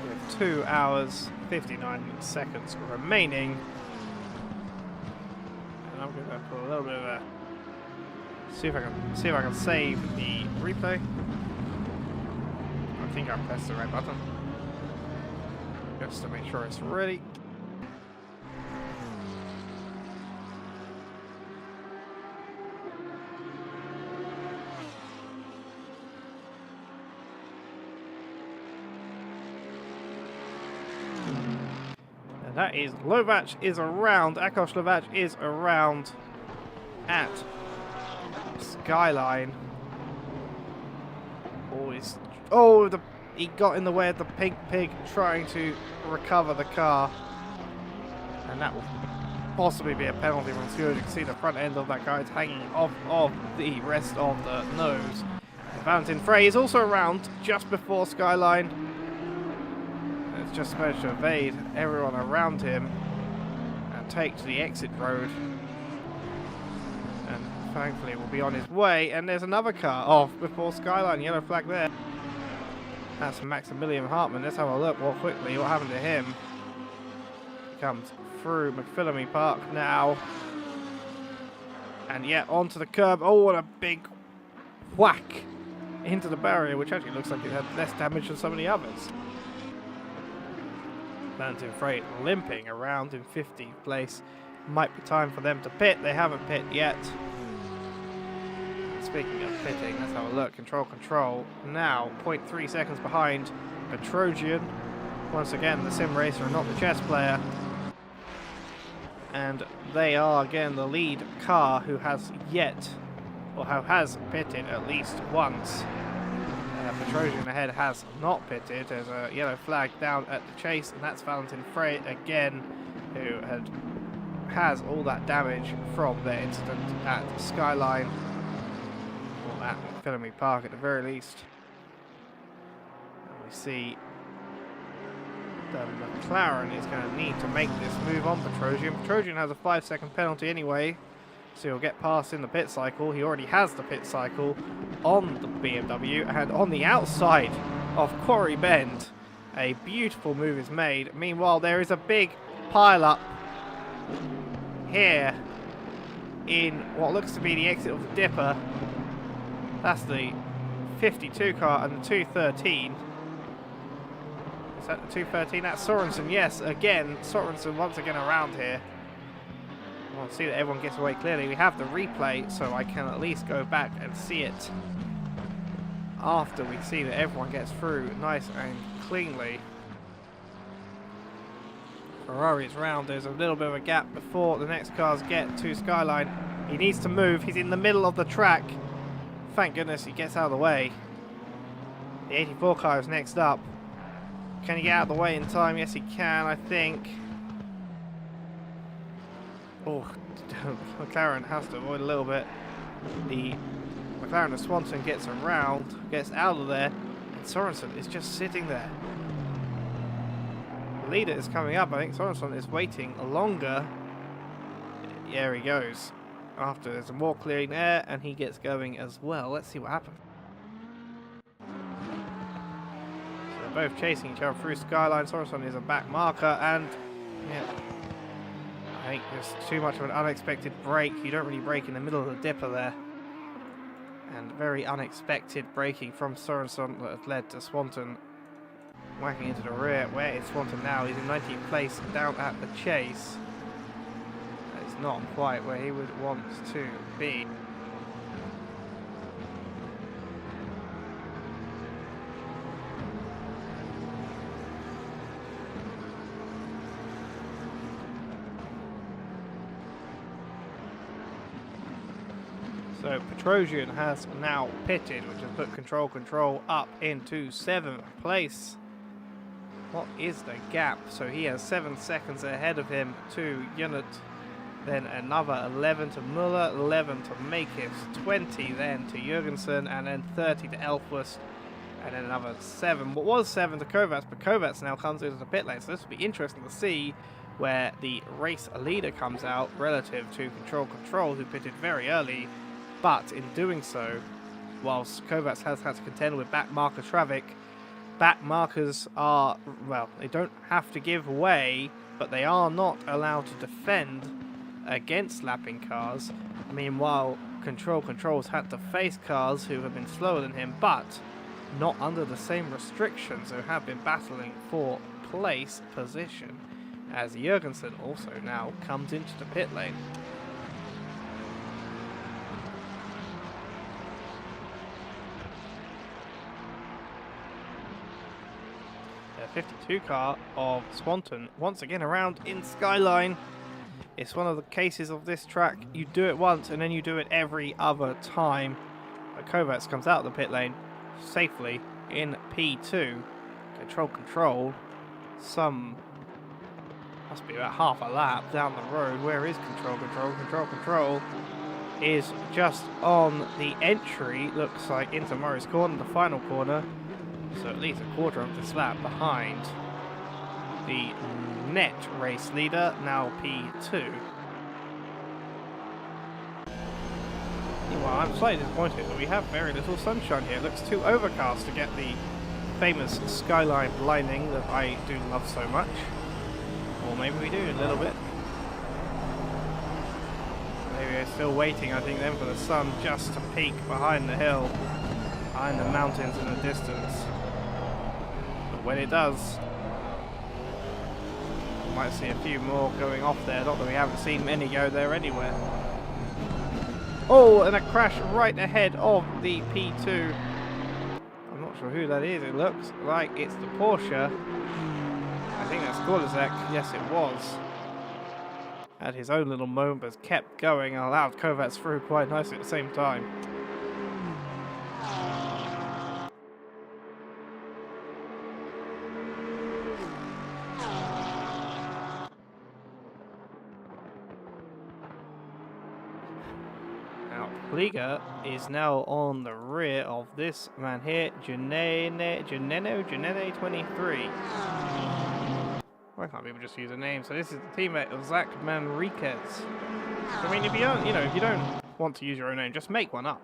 with 2 hours 59 seconds remaining. And I'm going to put a little bit of a see if I can save the replay. I think I pressed the right button just to make sure it's ready. That is Lovac is around. Akos Lovac is around at Skyline. He got in the way of the pink pig trying to recover the car, and that will possibly be a penalty from Stewart. You can see the front end of that car is hanging off of the rest of the nose. Valentin Frey is also around just before Skyline. It's just managed to evade everyone around him and take to the exit road, and thankfully will be on his way. And there's another car off before Skyline, yellow flag there. That's Maximilian Hartmann. Let's have a look more quickly what happened to him. He comes through McPhillamy Park now, and yeah, onto the curb. Oh, what a big whack into the barrier, which actually looks like it had less damage than some of the others. Valentin Frey limping around in 15th place. Might be time for them to pit. They haven't pit yet. Speaking of pitting, let's have a look. Control. Now, 0.3 seconds behind Petrosian. Once again, the sim racer and not the chess player. And they are again the lead car who has pitted at least once. Petrosian ahead has not pitted. There's a yellow flag down at the chase, and that's Valentin Frey again, who has all that damage from their incident at Skyline, or at McPhillamy Park at the very least. And we see that McLaren is going to need to make this move on Petrosian. Petrosian has a 5-second penalty anyway, so he'll get past in the pit cycle. He already has the pit cycle on the BMW, and on the outside of Quarry Bend, a beautiful move is made. Meanwhile, there is a big pile-up here in what looks to be the exit of the Dipper. That's the 52 car and the 213. Is that the 213? That's Sorensen. Yes, again, Sorensen once again around here. We'll see that everyone gets away clearly. We have the replay, so I can at least go back and see it after we see that everyone gets through nice and cleanly. Ferrari's round. There's a little bit of a gap before the next cars get to Skyline. He needs to move. He's in the middle of the track. Thank goodness he gets out of the way. The 84 car is next up. Can he get out of the way in time? Yes, he can, I think. Oh, McLaren has to avoid a little bit. The McLaren of Swanson gets around, gets out of there, and Sorensen is just sitting there. The leader is coming up. I think Sorensen is waiting longer. There he goes. After there's more clearing there, and he gets going as well. Let's see what happens. So they're both chasing each other through Skyline. Sorensen is a back marker, and yeah, I think there's too much of an unexpected break. You don't really brake in the middle of the Dipper there. And very unexpected braking from Sorensen that has led to Swanton whacking into the rear. Where is Swanton now? He's in 19th place down at the chase. That is not quite where he would want to be. So Petrosian has now pitted, which has put Control up into 7th place. What is the gap? So he has 7 seconds ahead of him to Unit, then another 11 to Muller, 11 to Makis, 20 then to Jurgensen, and then 30 to Elfwust, and then another 7. What was 7 to Kovacs, but Kovacs now comes into the pit lane, so this will be interesting to see where the race leader comes out relative to Control, who pitted very early, but in doing so, whilst Kovacs has had to contend with back marker Travik, back markers are, well, they don't have to give way, but they are not allowed to defend against lapping cars. Meanwhile, Control's had to face cars who have been slower than him, but not under the same restrictions, who have been battling for place position, as Jurgensen also now comes into the pit lane. The 52 car of Swanton once again around in Skyline. It's one of the cases of this track, you do it once and then you do it every other time. But Kovacs comes out of the pit lane safely in P2. Control. Some must be about half a lap down the road. Where is Control is just on the entry, looks like, into Murray's Corner, the final corner. So at least a quarter of this lap behind the net race leader, now P2. Meanwhile, I'm slightly disappointed that we have very little sunshine here. It looks too overcast to get the famous skyline lining that I do love so much. Or maybe we do a little bit. Maybe we're still waiting, I think, then for the sun just to peak behind the hill, behind the mountains in the distance. But when it does, we might see a few more going off there. Not that we haven't seen many go there anywhere. Oh, and a crash right ahead of the P2. I'm not sure who that is. It looks like it's the Porsche. I think that's Gorlazek. Yes, it was. Had his own little moment, but kept going and allowed Kovacs through quite nicely at the same time. Now, Fliega is now on the rear of this man here, Janene 23. Why can't people just use a name? So this is the teammate of Zach Manriquez. I mean, if you don't want to use your own name, just make one up.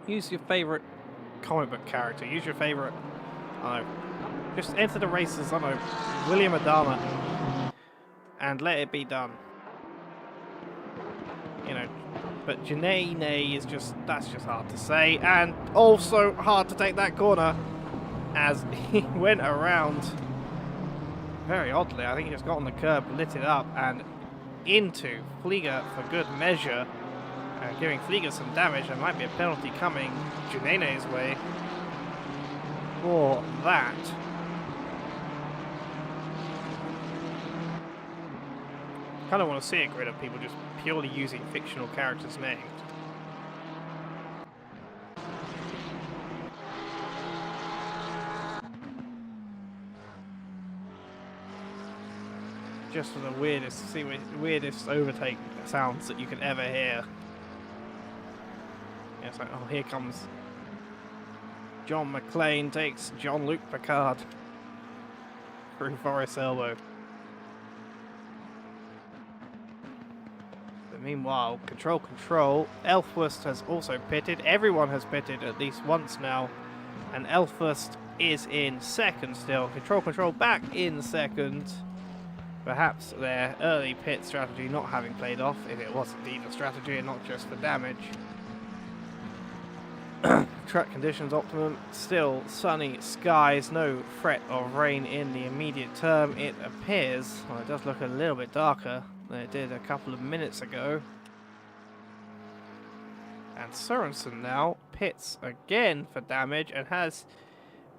Use your favorite comic book character. Use your favorite. I don't know. Just enter the races. I don't know, William Adama, and let it be done. But Janene is that's just hard to say, and also hard to take that corner, as he went around. Very oddly, I think he just got on the curb, lit it up, and into Fliega for good measure, giving Fliega some damage. There might be a penalty coming Janene's way for that. Kind of want to see a grid of people just purely using fictional characters' names. Just for the weirdest overtake sounds that you can ever hear. Yeah, it's like, oh, here comes John McClane, takes Jean-Luc Picard through Forest Elbow. But meanwhile, Control, Elfwust has also pitted. Everyone has pitted at least once now, and Elfwust is in second still. Control back in second. Perhaps their early pit strategy not having played off, if it was indeed a strategy and not just for damage. Track conditions optimum, still sunny skies, no threat of rain in the immediate term. It appears, well, it does look a little bit darker than it did a couple of minutes ago. And Sorensen now pits again for damage and has,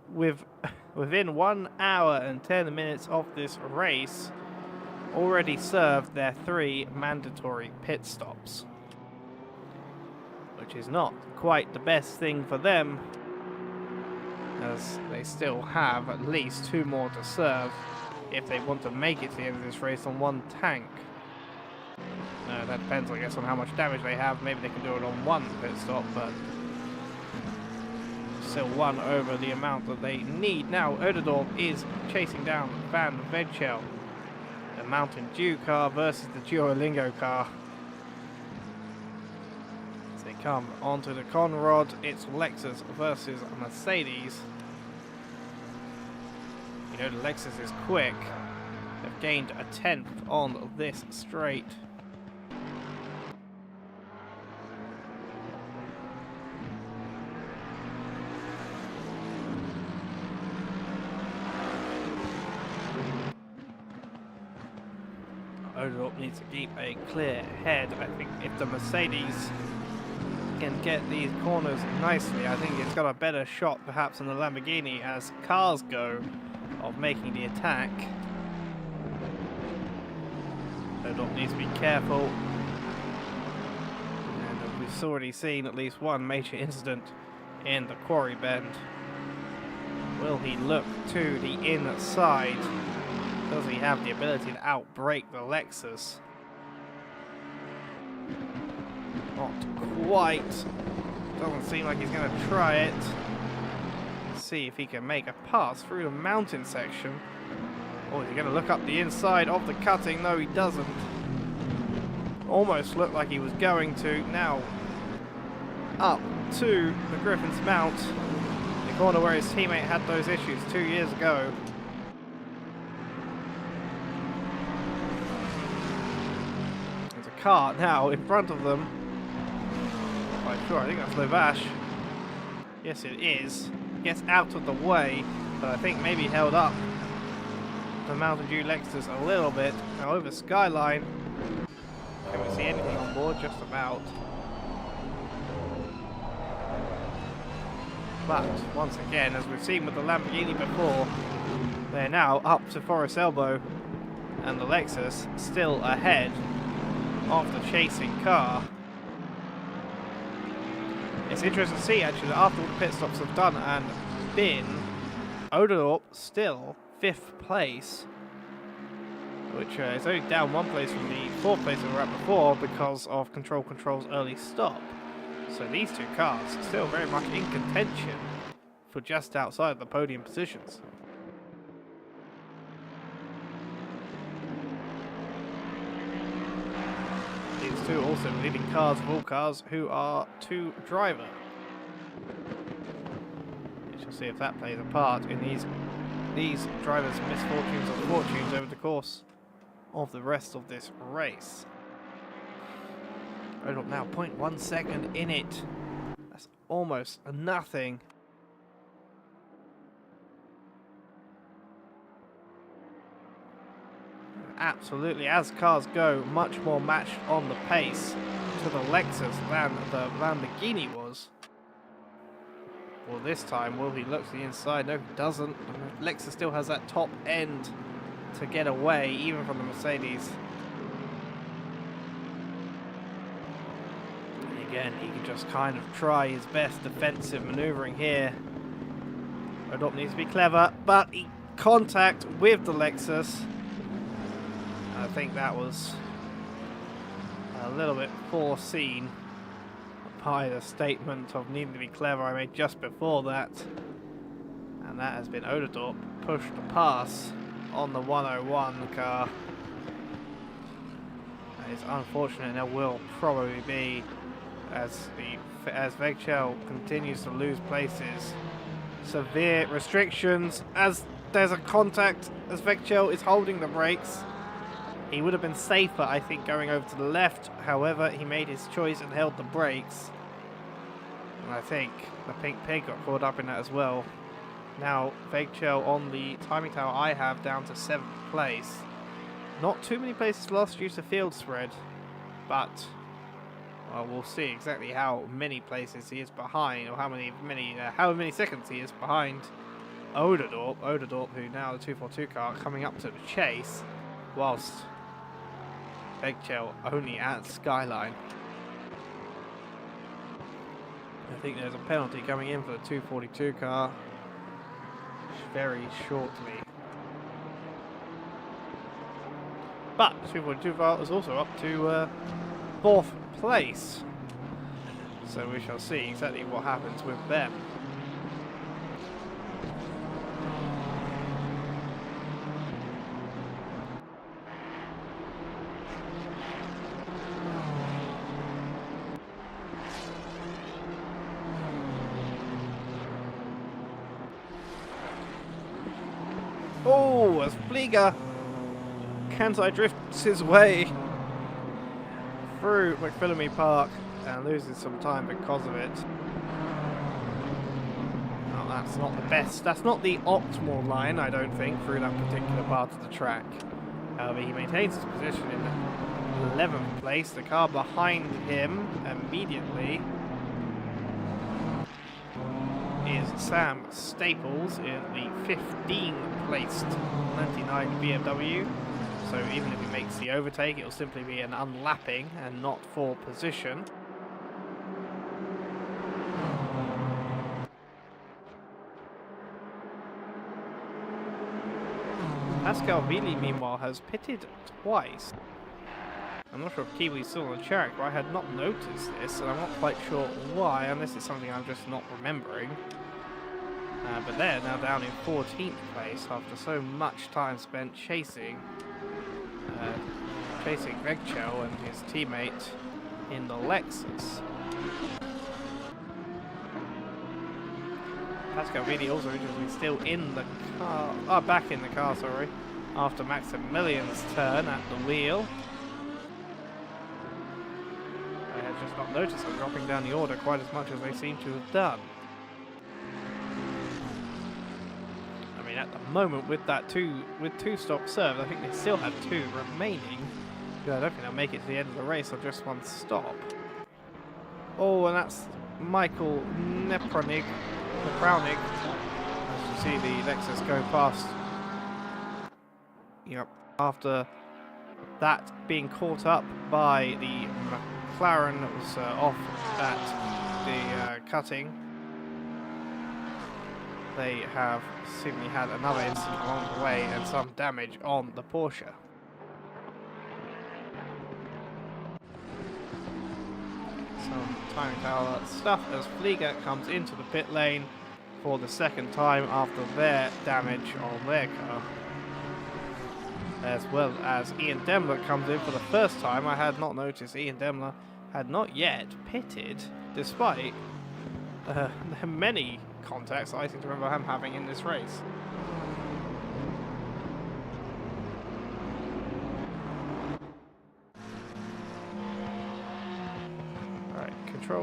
within 1 hour and 10 minutes of this race, already served their 3 mandatory pit stops. which is not quite the best thing for them, as they still have at least 2 more to serve if they want to make it to the end of this race on 1 tank. That depends, I guess, on how much damage they have. Maybe they can do it on 1 pit stop, but still 1 over the amount that they need. Now, Oderdorp is chasing down Van Vegchel. The Mountain Dew car versus the Duolingo car. As they come onto the Conrod, it's Lexus versus Mercedes. You know, the Lexus is quick. They've gained a 10th on this straight. Oderdorp needs to keep a clear head. I think if the Mercedes can get these corners nicely, I think it's got a better shot perhaps than the Lamborghini as cars go of making the attack. Oderdorp needs to be careful. And we've already seen at least 1 major incident in the quarry bend. Will he look to the inside? Does he have the ability to outbrake the Lexus? Not quite. Doesn't seem like he's going to try it. Let's see if he can make a pass through the mountain section. Or is he going to look up the inside of the cutting? No, he doesn't. Almost looked like he was going to. Now up to the Griffin's Mount. The corner where his teammate had those issues 2 years ago. Car now in front of them. Quite sure, I think that's Levash. Yes, it is. Gets out of the way, but I think maybe held up the Mountain Dew Lexus a little bit. Now over Skyline. Can we see anything on board? Just about. But once again, as we've seen with the Lamborghini before, they're now up to Forest Elbow, and the Lexus still ahead of the chasing car. It's interesting to see actually that after all the pit stops have done and been, Oderdorp still 5th place, which is only down 1 place from the 4th place that we were at before because of Control's early stop. So these 2 cars still very much in contention for just outside the podium positions. These 2 also leading cars of all cars who are 2 driver. We shall see if that plays a part in these drivers' misfortunes or fortunes over the course of the rest of this race. Right up now, 0.1 second in it. That's almost nothing. Absolutely, as cars go, much more matched on the pace to the Lexus than the Lamborghini was. Well, this time, will he look to the inside? No, he doesn't. Lexus still has that top end to get away, even from the Mercedes. And again, he can just kind of try his best defensive maneuvering here. Oderdorp needs to be clever, but he contact with the Lexus. I think that was a little bit foreseen by the statement of needing to be clever I made just before that. And that has been Oderdorp pushed to pass on the 101 car. That is unfortunate, and there will probably be, as Vegchel continues to lose places, severe restrictions as there's a contact as Vegchel is holding the brakes. He would have been safer, I think, going over to the left. However, he made his choice and held the brakes. And I think the Pink Pig got caught up in that as well. Now, Vegchel on the timing tower I have down to 7th place. Not too many places lost due to field spread. But, well, we'll see exactly how many places he is behind, or how many seconds he is behind Oderdorp. Oderdorp, who now the 242 car coming up to the chase, whilst Vegchel only at Skyline. I think there's a penalty coming in for the 242 car very shortly. But the 242 car is also up to 4th place. So we shall see exactly what happens with them. Oh, as Flieger drifts his way through McPhillamy Park and loses some time because of it. Well, that's not the best. That's not the optimal line, I don't think, through that particular part of the track. However, he maintains his position in 11th place. The car behind him immediately is Sam Staples in the 15th placed 99 BMW. So even if he makes the overtake, it will simply be an unlapping and not for position. Pascal Vili, meanwhile, has pitted twice. I'm not sure if Kiwi's still on the track, but I had not noticed this, and I'm not quite sure why, unless it's something I'm just not remembering. But they're now down in 14th place after so much time spent chasing Vegchel and his teammate in the Lexus. Pascal Vili also interestingly still in the car, back in the car, sorry, after Maximilian's turn at the wheel. I had just not noticed them dropping down the order quite as much as they seem to have done. I mean, at the moment with two stops served, I think they still have 2 remaining. I don't think they'll make it to the end of the race on just 1 stop. Oh, and that's Michael Nepraunig. As you see the Lexus go past. Yep. After that being caught up by the McLaren that was off at the cutting, they have seemingly had another incident along the way and some damage on the Porsche. Some timing tower stuff as Flieger comes into the pit lane for the 2nd time after their damage on their car. As well as Ian Demler comes in for the 1st time. I had not noticed Ian Demler had not yet pitted, despite the many contacts I seem to remember him having in this race.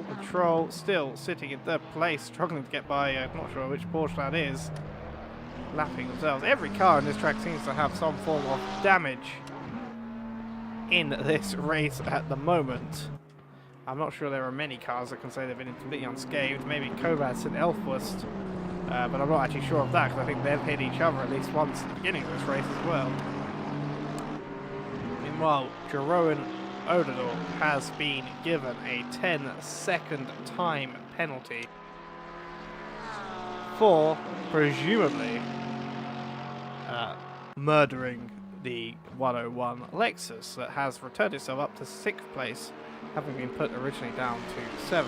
Control, still sitting in 3rd place, struggling to get by, I'm not sure which Porsche that is, lapping themselves. Every car in this track seems to have some form of damage in this race at the moment. I'm not sure there are many cars that can say they've been completely unscathed, maybe Kovacs and Elfwest, but I'm not actually sure of that because I think they've hit each other at least once at the beginning of this race as well. Meanwhile, Jeroen Odedor has been given a 10-second time penalty for presumably murdering the 101 Lexus that has returned itself up to 6th place, having been put originally down to 7th.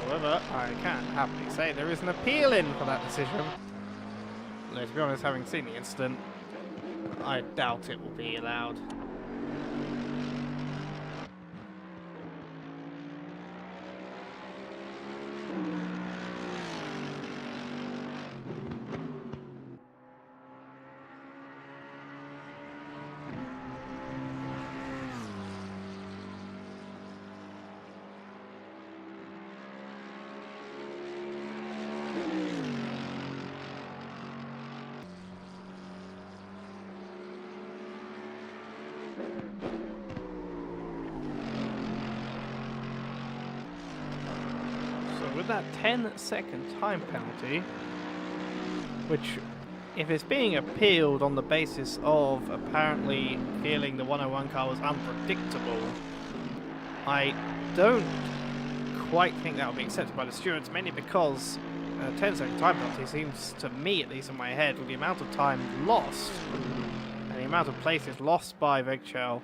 However, I can happily say there is an appeal in for that decision. Though, to be honest, having seen the incident, I doubt it will be allowed. With that 10-second time penalty, which if it's being appealed on the basis of apparently feeling the 101 car was unpredictable, I don't quite think that would be accepted by the stewards, mainly because 10-second time penalty seems, to me at least in my head, with the amount of time lost and the amount of places lost by Vegchel,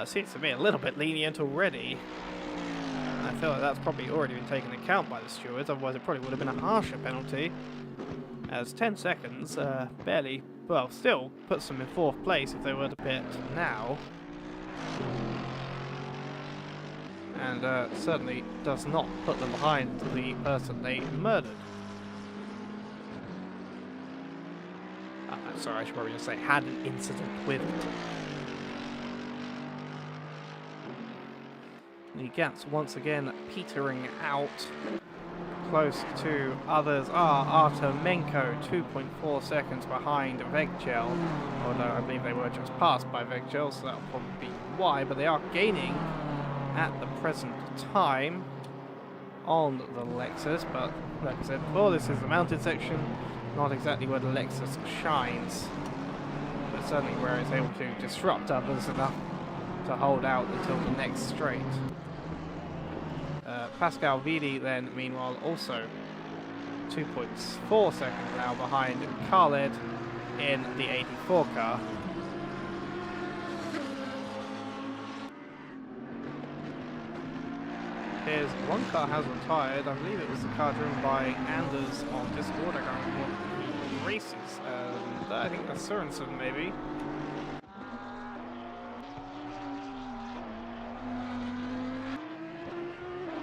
seems to me a little bit lenient already. I feel like that's probably already been taken into account by the stewards, otherwise it probably would have been a harsher penalty, as 10 seconds barely, well, still puts them in 4th place if they were to pit now. And certainly does not put them behind the person they murdered. Sorry, I should probably just say had an incident with. The gaps once again petering out. Close to others are Artemenko, 2.4 seconds behind Vegchel. Although I believe they were just passed by Vegchel, so that'll probably be why, but they are gaining at the present time on the Lexus, but like I said before, this is the mounted section, not exactly where the Lexus shines, but certainly where it's able to disrupt others enough to hold out until the next straight. Pascal Vidi then, meanwhile, also 2.4 seconds now behind Khaled in the 84 car. Here's one car has retired. I believe it was the car driven by Anders on Discord. I can't remember what the races. I think that's Sorensen, maybe.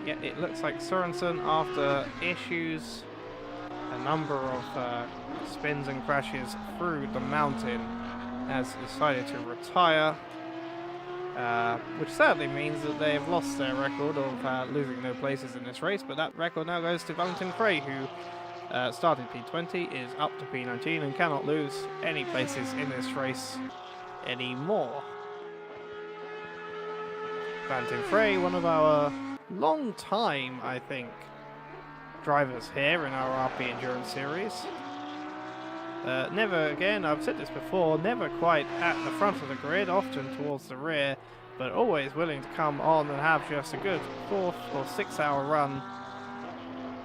Yeah, it looks like Sorensen, after issues, a number of spins and crashes through the mountain, has decided to retire. Which sadly means that they have lost their record of losing no places in this race, but that record now goes to Valentin Frey, who started P20, is up to P19 and cannot lose any places in this race anymore. Valentin Frey, one of our long time, I think, drivers here in our RP Endurance Series. Never, again, I've said this before, never quite at the front of the grid, often towards the rear, but always willing to come on and have just a good 4 or 6 hour run,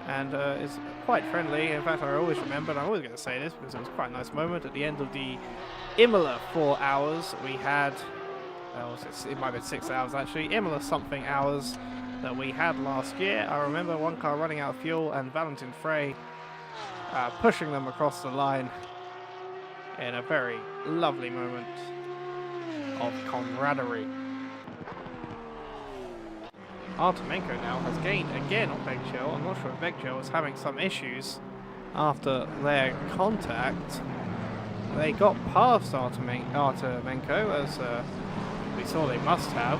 and is quite friendly. In fact, I always remember, and I'm always going to say this because it was quite a nice moment, at the end of the Imola 4 hours, we had, it might have been 6 hours actually, Imola something hours that we had last year. I remember one car running out of fuel and Valentin Frey pushing them across the line in a very lovely moment of camaraderie. Artemenko now has gained again on Vegchel. I'm not sure if Vegchel was having some issues after their contact. They got past Artemenko, as we saw they must have.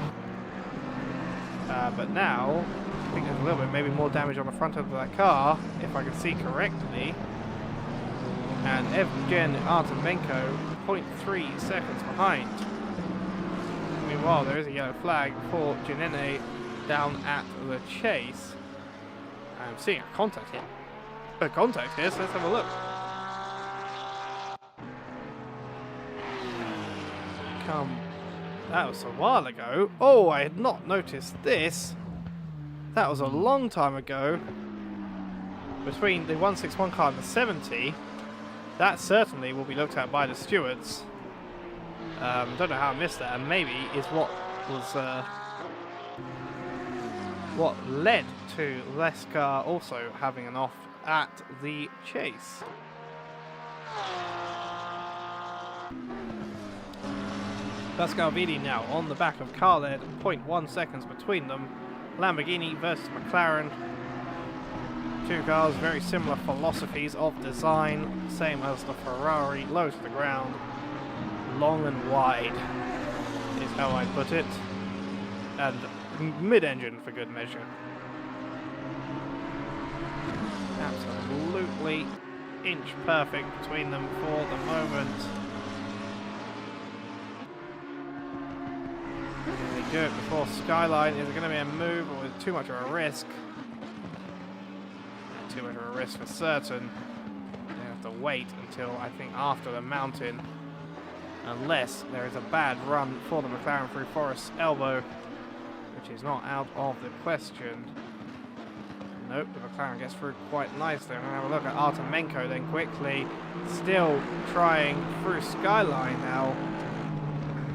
But now, I think there's a little bit maybe more damage on the front of that car, if I can see correctly. And Evgen Artemenko, 0.3 seconds behind. Meanwhile, there is a yellow flag for Janene down at the chase. I'm seeing a contact here. A contact here, so let's have a look. That was a while ago. Oh, I had not noticed this. That was a long time ago. Between the 161 car and the 70. That certainly will be looked at by the stewards. Don't know how I missed that, and maybe is what was what led to Leska also having an off at the chase. Pascal Vidi now on the back of Khaled, 0.1 seconds between them. Lamborghini versus McLaren. Two cars, very similar philosophies of design, same as the Ferrari, low to the ground, long and wide is how I put it, and mid-engine for good measure. Absolutely inch perfect between them for the moment. They do it before Skyline. Is it going to be a move, or is it too much of a risk? Too much of a risk for certain. They have to to wait until, I think, after the mountain. Unless there is a bad run for the McLaren through Forest's elbow, which is not out of the question. Nope, the McLaren gets through quite nicely. I'm going to have a look at Artemenko then quickly. Still trying through Skyline now.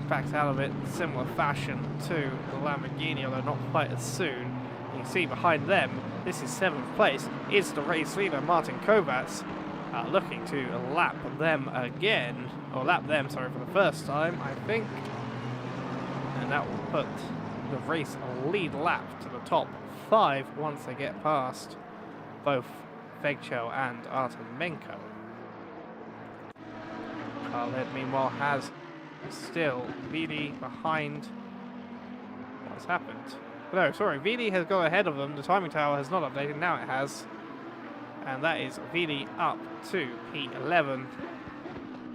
Backs out of it in similar fashion to the Lamborghini, although not quite as soon. You can see behind them, this is 7th place, is the race leader Martin Kovacs, looking to lap them again, or lap them, sorry, for the first time, I think. And that will put the race lead lap to the top 5 once they get past both Vegchel and Artemenko. Khaled, meanwhile, has still Vidi behind. What's happened? No, sorry, Vidi has gone ahead of them. The timing tower has not updated, now it has. And that is Vidi up to P11.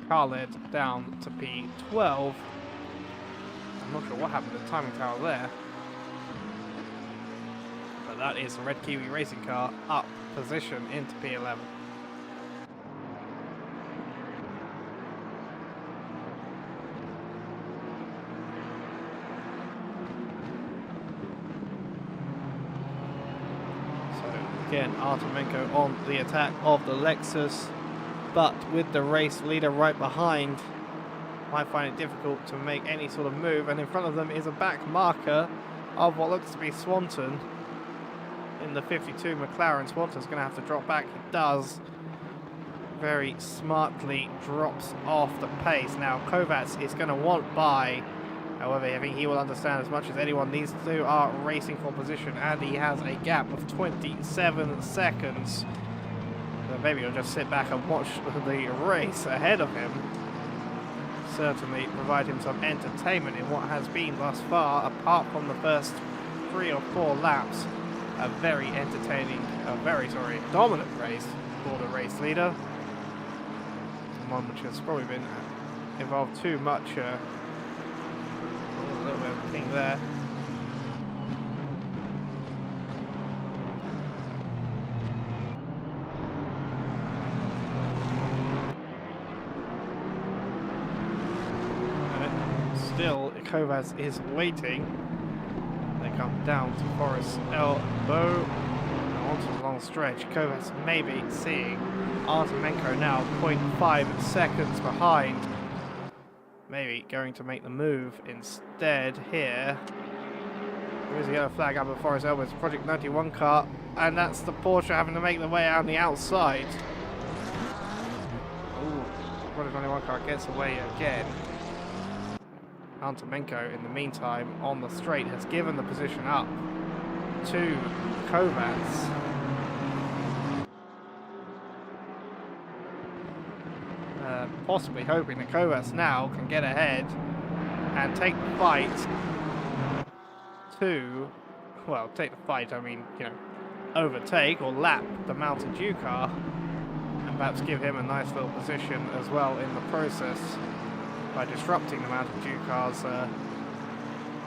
Khaled down to P12. I'm not sure what happened to the timing tower there. But that is the Red Kiwi racing car up position into P11. Again, Artemenko on the attack of the Lexus, but with the race leader right behind, might find it difficult to make any sort of move. And in front of them is a back marker of what looks to be Swanton in the 52 McLaren. Swanton's going to have to drop back. He does. Very smartly drops off the pace. Now Kovacs is going to want by. However, I think he will understand as much as anyone, these two are racing for position, and he has a gap of 27 seconds. So maybe he'll just sit back and watch the race ahead of him. Certainly provide him some entertainment in what has been thus far, apart from the first 3 or 4 laps. A very entertaining, dominant race for the race leader. One which has probably been involved too much. A little bit of a thing there. Still, Kovacs is waiting. They come down to Forest's elbow. Onto the long stretch. Kovacs maybe seeing Artemenko now 0.5 seconds behind. Maybe going to make the move instead here. There's a yellow flag up at Forest Elbow. It's a Project 91 car, and that's the Porsche having to make the way out on the outside. Ooh, Project 91 car gets away again. Artemenko, in the meantime, on the straight, has given the position up to Kovacs. Possibly hoping that Kovacs now can get ahead and take the fight to, well, take the fight, I mean, you know, overtake or lap the Mountain Dew car and perhaps give him a nice little position as well in the process by disrupting the Mountain Dew car's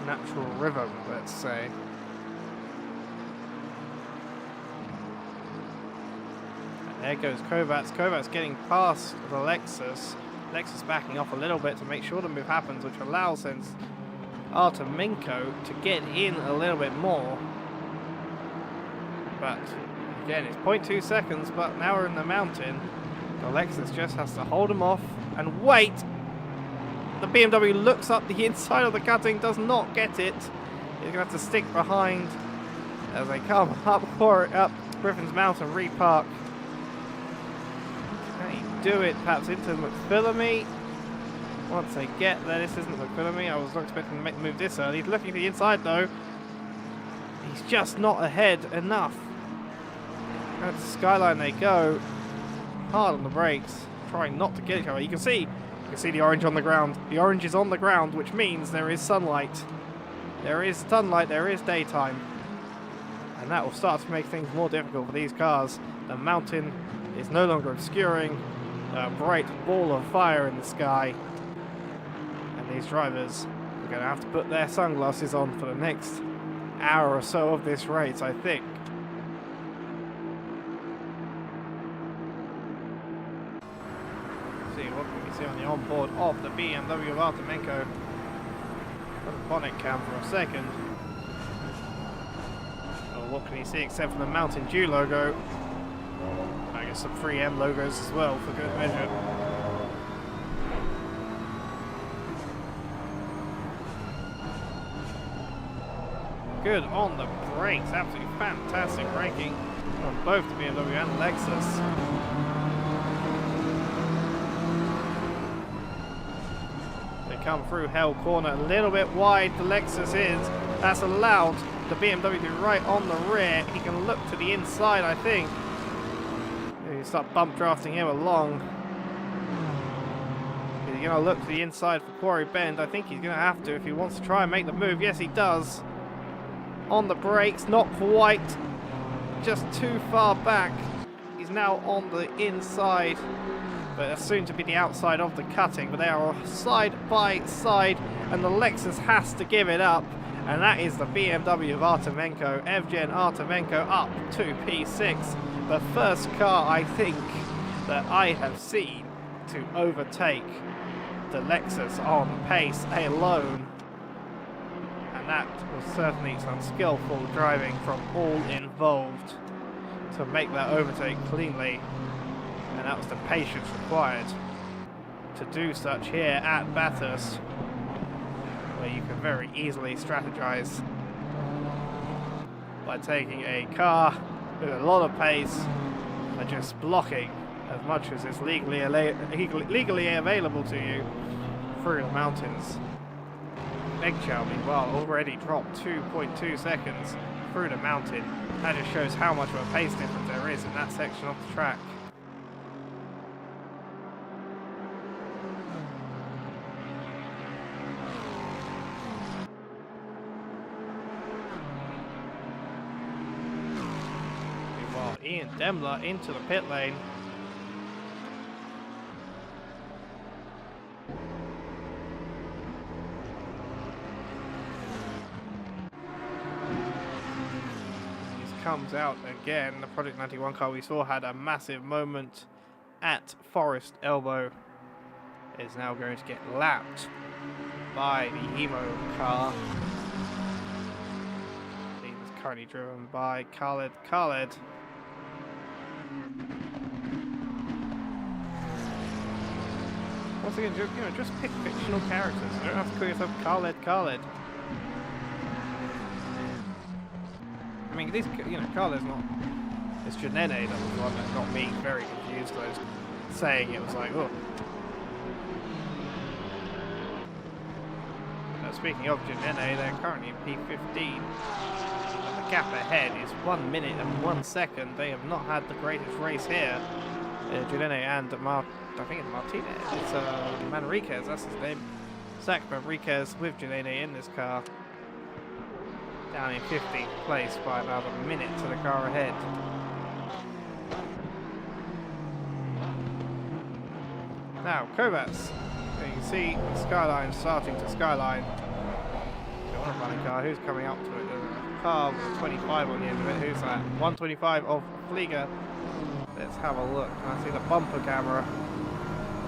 natural rhythm, let's say. There goes Kovacs. Kovacs getting past the Lexus. Lexus backing off a little bit to make sure the move happens, which allows Artemenko to get in a little bit more. But again, it's 0.2 seconds, but now we're in the mountain. The Lexus just has to hold him off and wait. The BMW looks up the inside of the cutting, does not get it. He's going to have to stick behind as they come up Griffin's Mountain, repark. Do it perhaps into McPhillamy. Once they get there, this isn't McPhillamy. I was not expecting to make the move this early. He's looking to the inside though. He's just not ahead enough. At the Skyline they go. Hard on the brakes, trying not to get each other. You can see the orange on the ground. The orange is on the ground, which means there is sunlight. There is sunlight, there is daytime. And that will start to make things more difficult for these cars. The mountain is no longer obscuring a bright ball of fire in the sky, and these drivers are going to have to put their sunglasses on for the next hour or so of this race, I think. see on the onboard of the BMW of Artemenko. Put the bonnet cam for a second. Oh, what can you see except for the Mountain Dew logo? I guess some 3M logos as well for good measure. Good on the brakes, absolutely fantastic braking on both the BMW and Lexus. They come through Hell Corner, a little bit wide the Lexus is. That's allowed the BMW to be right on the rear. He can look to the inside, I think. You start bump drafting him along. He's going to look to the inside for Quarry Bend. I think he's going to have to if he wants to try and make the move. Yes, he does. On the brakes, not quite, just too far back. He's now on the inside, but soon to be the outside of the cutting. But they are side by side, and the Lexus has to give it up. And that is the BMW of Artemenko, Evgen Artemenko, up to P6. The first car, I think, that I have seen to overtake the Lexus on pace alone. And that was certainly some skillful driving from all involved to make that overtake cleanly. And that was the patience required to do such here at Bathurst, where you can very easily strategize by taking a car with a lot of pace and just blocking as much as is legally available to you through the mountains. Meg Chow, meanwhile, already dropped 2.2 seconds through the mountain. That just shows how much of a pace difference there is in that section of the track. Meanwhile, Ian Demler into the pit lane. Comes out again. The Project 91 car we saw had a massive moment at Forest Elbow. Is now going to get lapped by the Emo car. Lead is currently driven by Khaled. Once again, just pick fictional characters. You don't have to call yourself Khaled. I mean, this, Carlo's not. It's Janene that was the one that got me very confused. I was saying it was like, oh. Speaking of Janene, they're currently in P15. And the gap ahead is 1 minute and 1 second. They have not had the greatest race here. Janene and I think it's Martinez. It's Manriquez, that's his name. Zach Manriquez with Janene in this car. Down in 15th place by about a minute to the car ahead. Now, Kovats. You can see Skyline starting to Skyline. Got a running car. Who's coming up to it? There's a car with a 25 on the end of it. Who's that? 125 of Flieger. Let's have a look. I see the bumper camera,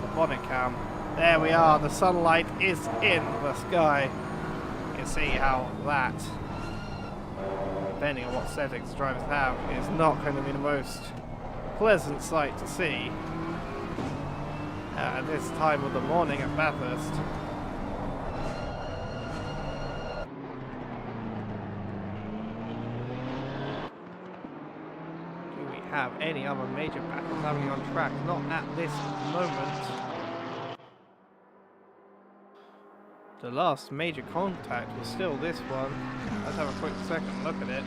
the bonnet cam. There we are. The sunlight is in the sky. You can see how that, depending on what settings the drivers have, is not going to be the most pleasant sight to see at this time of the morning at Bathurst. Do we have any other major battles happening on track? Not at this moment. The last major contact was still this one. Let's have a quick second look at it.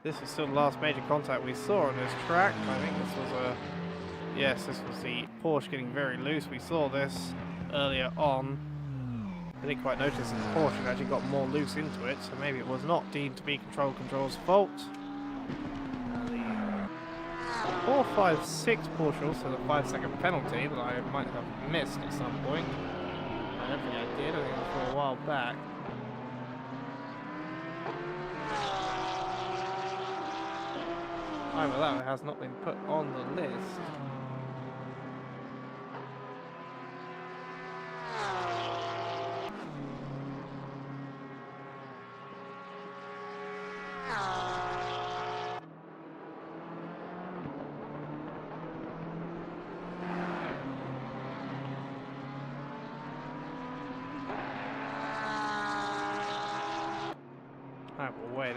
This is still the last major contact we saw on this track. I think this was yes, this was the Porsche getting very loose. We saw this earlier on. I didn't quite notice that the Porsche had actually got more loose into it, so maybe it was not deemed to be Control's fault. 456 Porsche, also the 5-second penalty that I might have missed at some point. I don't think I did, I think it was for a while back. Either that or it has not been put on the list.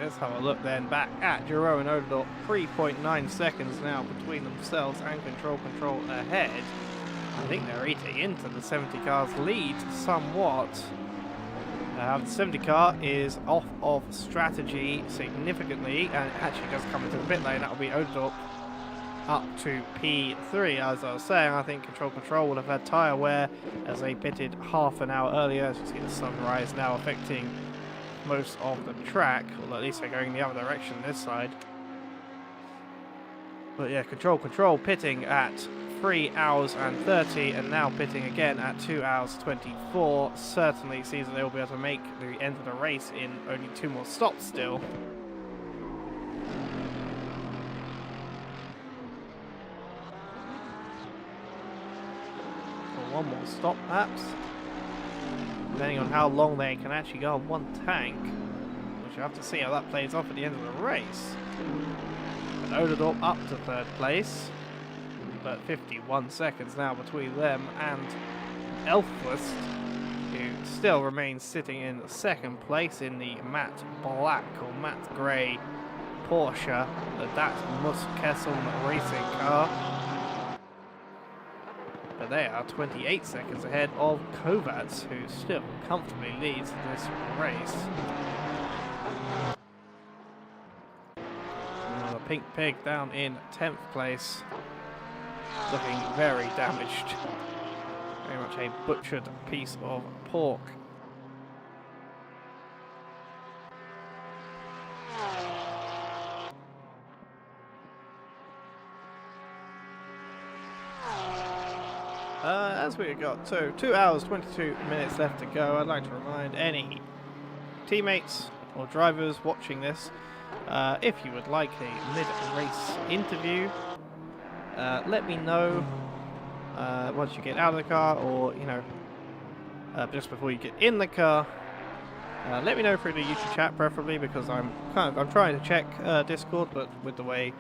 Let's have a look then back at Giro and Odador. 3.9 seconds now between themselves and Control ahead. I think they're eating into the 70 car's lead somewhat. The 70 car is off of strategy significantly, and it actually does come into the pit lane. That'll be Odador up to P3. As I was saying, I think Control will have had tyre wear as they pitted half an hour earlier. As you see the sunrise now affecting most of the track, or at least they're going the other direction this side. But yeah, Control pitting at 3 hours and 30 and now pitting again at 2 hours 24. Certainly seems that they will be able to make the end of the race in only 2 more stops still. For 1 more stop perhaps, depending on how long they can actually go on 1 tank, which you have to see how that plays off at the end of the race. And Odador up to 3rd place, but 51 seconds now between them and Elfwest, who still remains sitting in 2nd place in the matte black or matte grey Porsche, that Muskesson racing car. But they are 28 seconds ahead of Kovacs, who still comfortably leads this race. And the Pink Pig down in 10th place, looking very damaged. Very much a butchered piece of pork. As we got 2 hours 22 minutes left to go, I'd like to remind any teammates or drivers watching this, if you would like a mid-race interview, let me know once you get out of the car, or just before you get in the car. Let me know through the YouTube chat, preferably, because I'm trying to check Discord, but with the way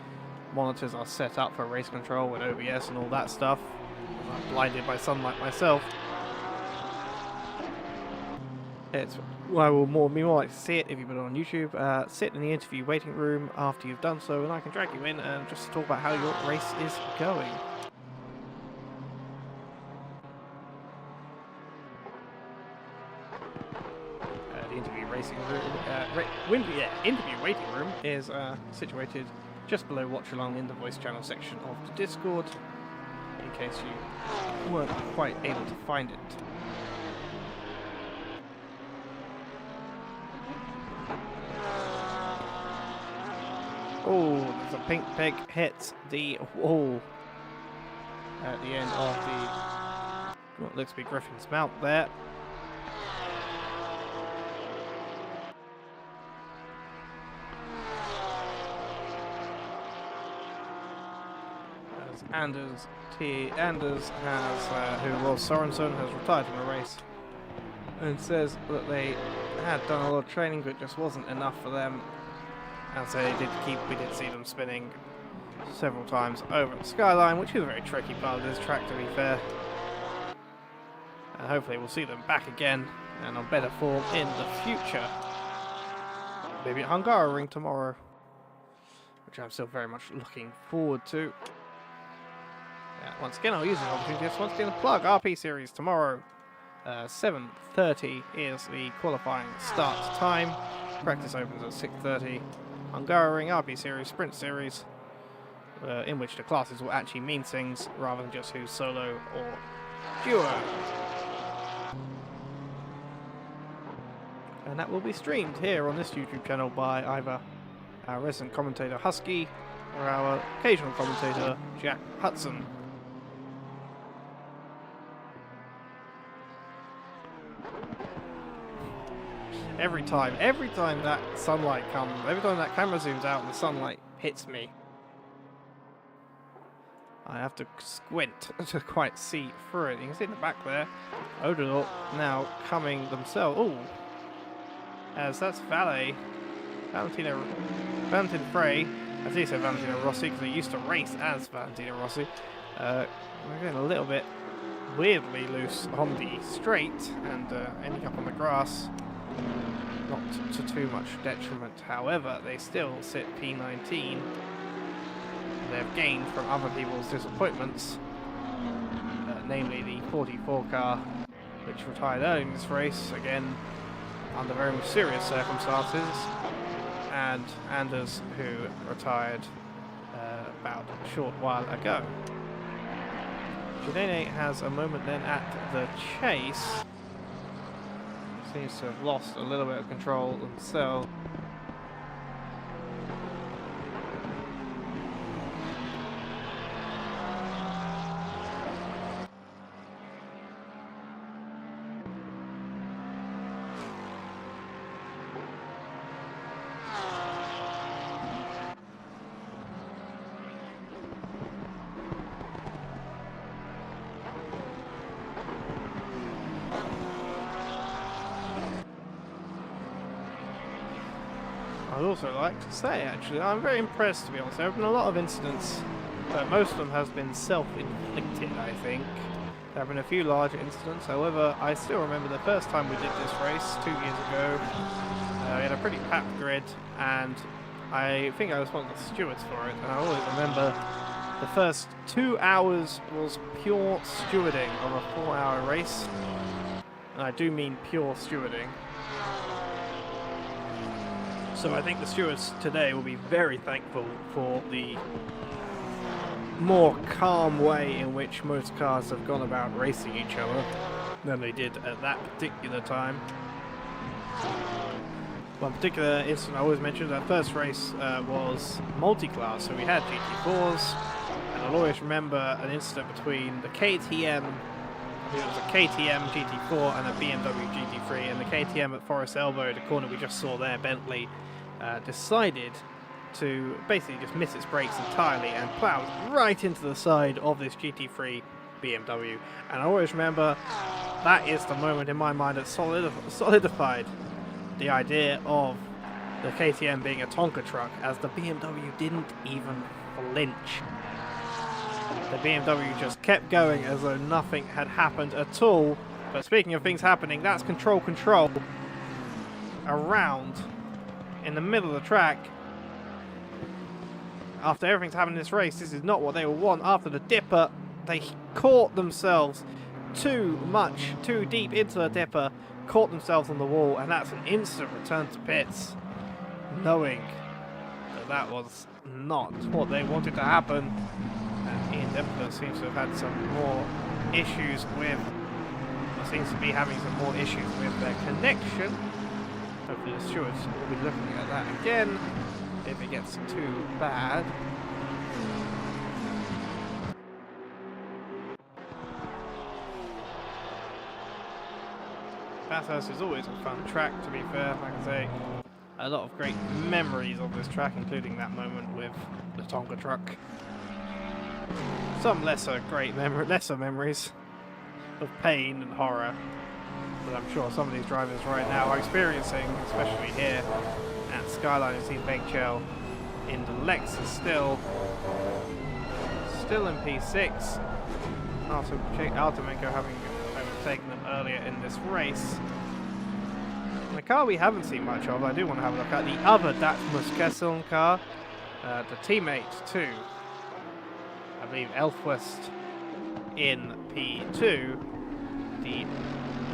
monitors are set up for race control with OBS and all that stuff, I'm blinded by sunlight myself. I will more like to see it if you put it on YouTube. Sit in the interview waiting room after you've done so, and I can drag you in and just talk about how your race is going. The interview waiting room is situated just below Watch Along in the voice channel section of the Discord, in case you weren't quite able to find it. Oh, there's a Pink Pig hits the wall at the end of the what looks to be Griffin's Mount there. Anders has, who was Sorensen, has retired from the race and says that they had done a lot of training but just wasn't enough for them, and so we did see them spinning several times over the skyline, which is a very tricky part of this track, to be fair, and hopefully we'll see them back again and on better form in the future, maybe at Hungaroring tomorrow, which I'm still very much looking forward to. Once again, I'll use the opportunity just once again to plug RP Series tomorrow. 7:30 is the qualifying start time. Practice opens at 6:30. Hungaroring RP Series Sprint Series, in which the classes will actually mean things rather than just who's solo or duo. And that will be streamed here on this YouTube channel by either our resident commentator Husky or our occasional commentator Jack Hudson. Every time that sunlight comes, every time that camera zooms out and the sunlight hits me, I have to squint to quite see through it. You can see in the back there, Odor now coming themselves. Oh, as that's Valentino Frey. I do say Valentino Rossi because he used to race as Valentino Rossi. We're getting a little bit weirdly loose on the straight and ending up on the grass. Not to too much detriment, however, they still sit P19. They've gained from other people's disappointments, namely the 44 car, which retired early in this race, again under very mysterious circumstances, and Anders, who retired about a short while ago. Giordane has a moment then at the chase. Seems to have lost a little bit of control themselves. I'd also like to say, actually, I'm very impressed, to be honest. There have been a lot of incidents, but most of them have been self-inflicted, I think. There have been a few larger incidents, however, I still remember the first time we did this race 2 years ago. We had a pretty packed grid, and I think I was one of the stewards for it, and I always remember the first 2 hours was pure stewarding of a 4-hour race. And I do mean pure stewarding. So I think the stewards today will be very thankful for the more calm way in which most cars have gone about racing each other than they did at that particular time. One particular incident I always mention, that first race was multi-class, so we had GT4s, and I'll always remember an incident between the KTM, I think it was a KTM GT4 and a BMW GT3, and the KTM at Forest Elbow, the corner we just saw there, Bentley, decided to basically just miss its brakes entirely and ploughed right into the side of this GT3 BMW. And I always remember that is the moment in my mind that solidified the idea of the KTM being a Tonka truck, as the BMW didn't even flinch. The BMW just kept going as though nothing had happened at all. But speaking of things happening, that's control around in the middle of the track. After everything's happened in this race, this is not what they will want. After the dipper, they caught themselves too deep into the dipper, caught themselves on the wall, and that's an instant return to pits, knowing that that was not what they wanted to happen. And Ian Dempler seems to have had some more issues with, seems to be having some more issues with their connection. Hopefully the stewards will be looking at that again if it gets too bad. Bathurst is always a fun track, to be fair. Like I say, a lot of great memories of this track, including that moment with the Tonka truck. Some lesser memories of pain and horror that I'm sure some of these drivers right now are experiencing, especially here at Skyline. You've seen Bengchel in the Lexus still in P6 after Artemenko having overtaken them earlier in this race. And a car we haven't seen much of, I do want to have a look at the other Datmus Kessel car, the teammate to, I believe, Elfwest in P2, the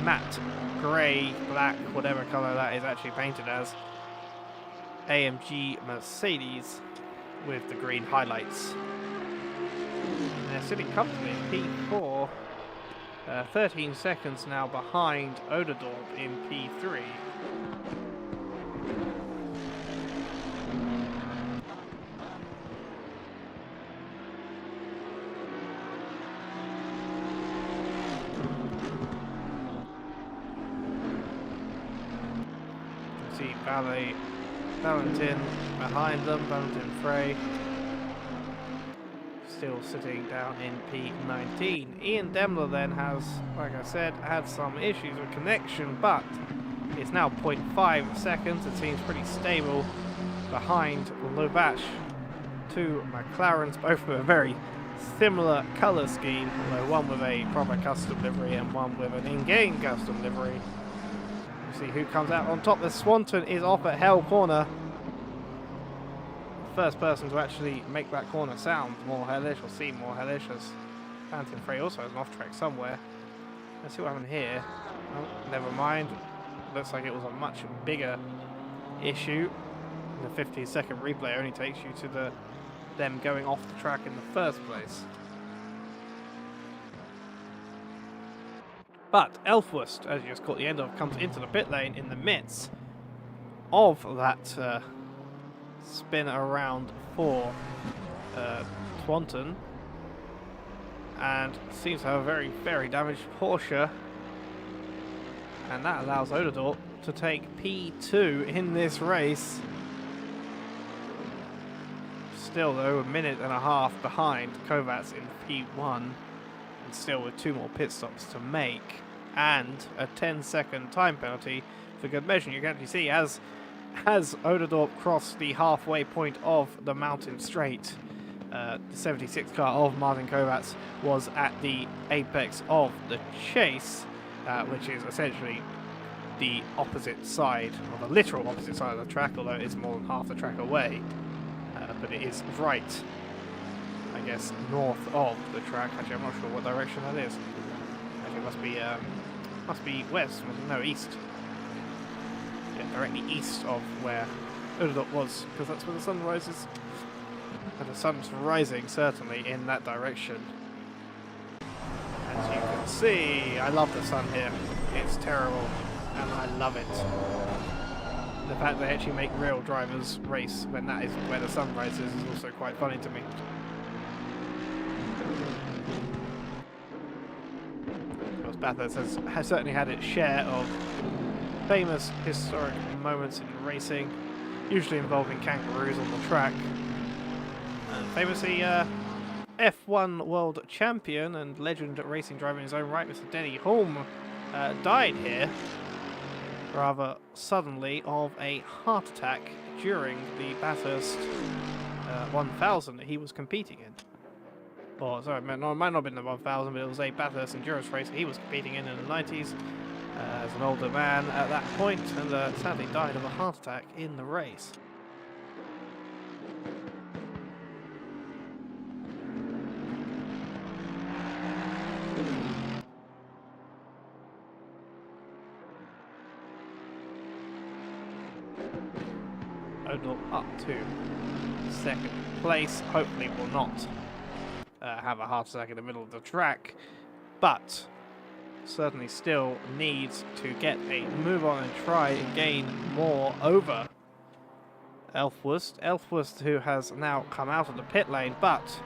matte grey, black, whatever colour that is actually painted as, AMG Mercedes with the green highlights. And they're sitting comfortably in P4, 13 seconds now behind Oderdorp in P3. See Valentin behind them, Valentin Frey. still sitting down in P19. Ian Demler then has, like I said, had some issues with connection, but it's now 0.5 seconds. It seems pretty stable behind Lobash. Two McLarens, both with a very similar colour scheme, although one with a proper custom livery and one with an in-game custom livery. We'll see who comes out on top. The Swanton is off at Hell Corner. First person to actually make that corner sound more hellish or seem more hellish, as Phantom Frey also has an off track somewhere. Let's see what happened here. Oh, never mind. Looks like it was a much bigger issue. The 15-second replay only takes you to them going off the track in the first place. But Elfwurst, as you just caught the end of, comes into the pit lane in the midst of that spin around for Swanton, and seems to have a very, very damaged Porsche, and that allows Oderdorp to take P2 in this race. Still though, 1.5 minutes behind Kovacs in P1, and still with 2 more pit stops to make, and a 10-second time penalty for good measure. You can actually see as Oderdorp crossed the halfway point of the mountain straight, the 76 car of Martin Kovacs was at the apex of the chase, which is essentially the opposite side, or the literal opposite side of the track, although it's more than half the track away. But it is right, I guess, north of the track. Actually, I'm not sure what direction that is. Actually, it must be west, no, east. Yeah, directly east of where Oderdorp was, because that's where the sun rises. And the sun's rising, certainly, in that direction. As you can see, I love the sun here. It's terrible, and I love it. The fact they actually make real drivers race when that is where the sun rises is also quite funny to me. Of course, Bathurst has certainly had its share of famous historic moments in racing, usually involving kangaroos on the track. And famously, F1 world champion and legend racing driver in his own right, Mr. Denny Hulme, died here rather suddenly of a heart attack during the Bathurst 1000 that he was competing in. Or, sorry, it might not have been the 1000, but it was a Bathurst endurance race he was competing in the 90s as an older man at that point, and sadly died of a heart attack in the race. Oderdorp up to second place. Hopefully will not have a heart attack in the middle of the track, but certainly still needs to get a move on and try and gain more over Elfwurst. Elfwurst, who has now come out of the pit lane, but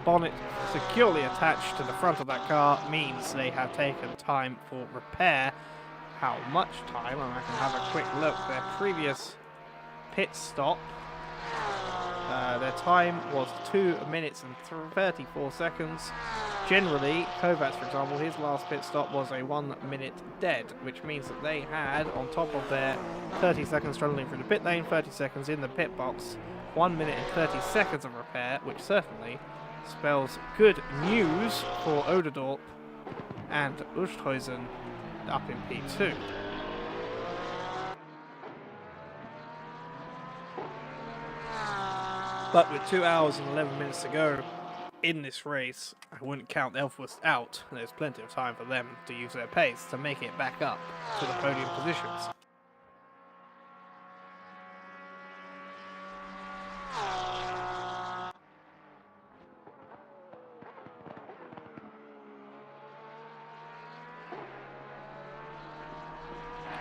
bonnet securely attached to the front of that car means they have taken time for repair. How much time? I can have a quick look. Their previous pit stop, their time was 2 minutes and 34 seconds. Generally, Kovacs, for example, his last pit stop was a 1 minute dead, which means that they had, on top of their 30 seconds trundling through the pit lane, 30 seconds in the pit box, 1 minute and 30 seconds of repair, which certainly spells good news for Oderdorp and Oosthuizen up in P2. But with 2 hours and 11 minutes to go in this race, I wouldn't count Elfwurst out. There's plenty of time for them to use their pace to make it back up to the podium positions.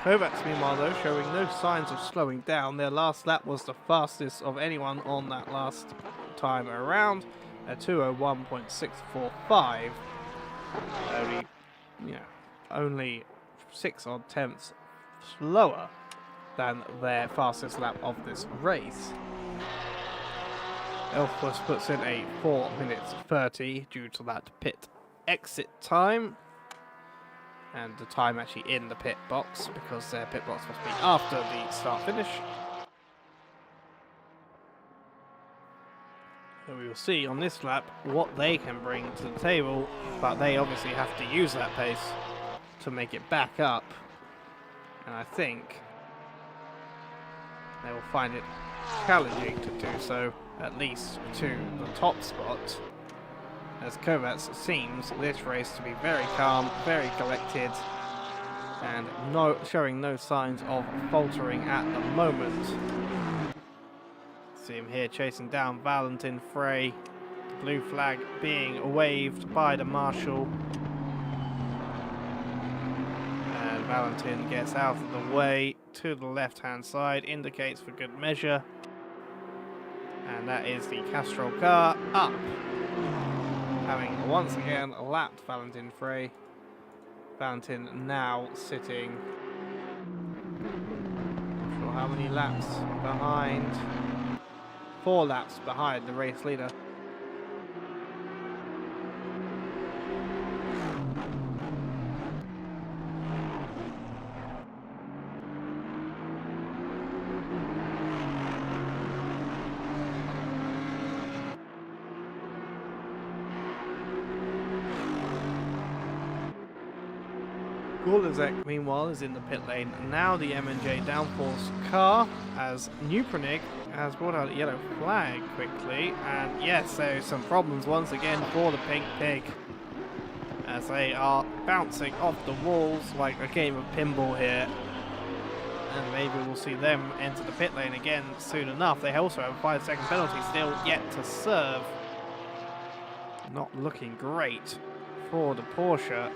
Kovacs, meanwhile, though, showing no signs of slowing down. Their last lap was the fastest of anyone on that last time around, at 2:01.645. Only 6 odd tenths slower than their fastest lap of this race. Elffuss puts in a 4 minutes 30 due to that pit exit time. And the time actually in the pit box, because their pit box must be after the start finish. So we will see on this lap what they can bring to the table, but they obviously have to use that pace to make it back up. And I think they will find it challenging to do so, at least to the top spot, as Kovacs seems this race to be very calm, very collected, and showing no signs of faltering at the moment. See him here chasing down Valentin Frey, the blue flag being waved by the marshal. And Valentin gets out of the way to the left-hand side, indicates for good measure. And that is the Castrol car up, having once again lapped Valentin Frey. Valentin now sitting, not sure how many laps behind, 4 laps behind the race leader. Gulazek, meanwhile, is in the pit lane. Now the M&J downforce car, as Nupronic has brought out a yellow flag quickly. And yes, there are some problems once again for the Pink Pig, as they are bouncing off the walls like a game of pinball here. And maybe we'll see them enter the pit lane again soon enough. They also have a 5-second penalty still yet to serve. Not looking great for the Porsche,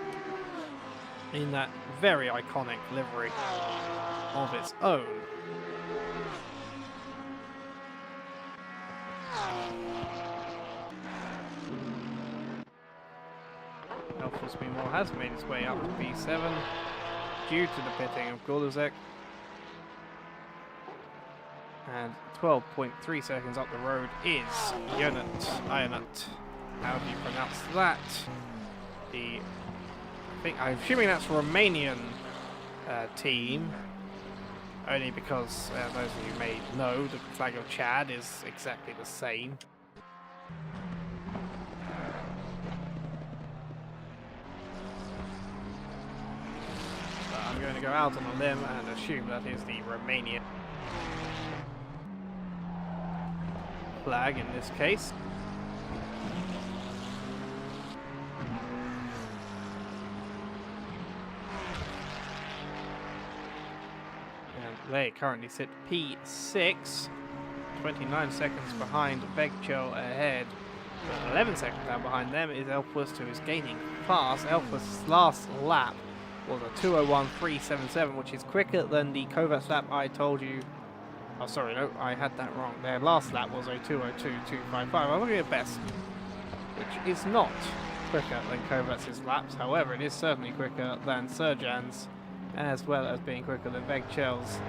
in that very iconic livery of its own. Elffuss, meanwhile, has made its way up to P7 due to the pitting of Gulazek. And 12.3 seconds up the road is Ionut. How do you pronounce that? I'm assuming that's a Romanian team, only because those of you may know the flag of Chad is exactly the same. But I'm going to go out on a limb and assume that is the Romanian flag in this case. They currently sit P6, 29 seconds behind Begchel ahead. 11 seconds down behind them is Elffuss, who is gaining fast. Elffuss' last lap was a 2:01.377, which is quicker than the Kovacs lap I told you. Oh, sorry, no, I had that wrong. Their last lap was a 2:02.255. I'm looking at best, which is not quicker than Kovacs' laps. However, it is certainly quicker than Serjan's, as well as being quicker than Begchel's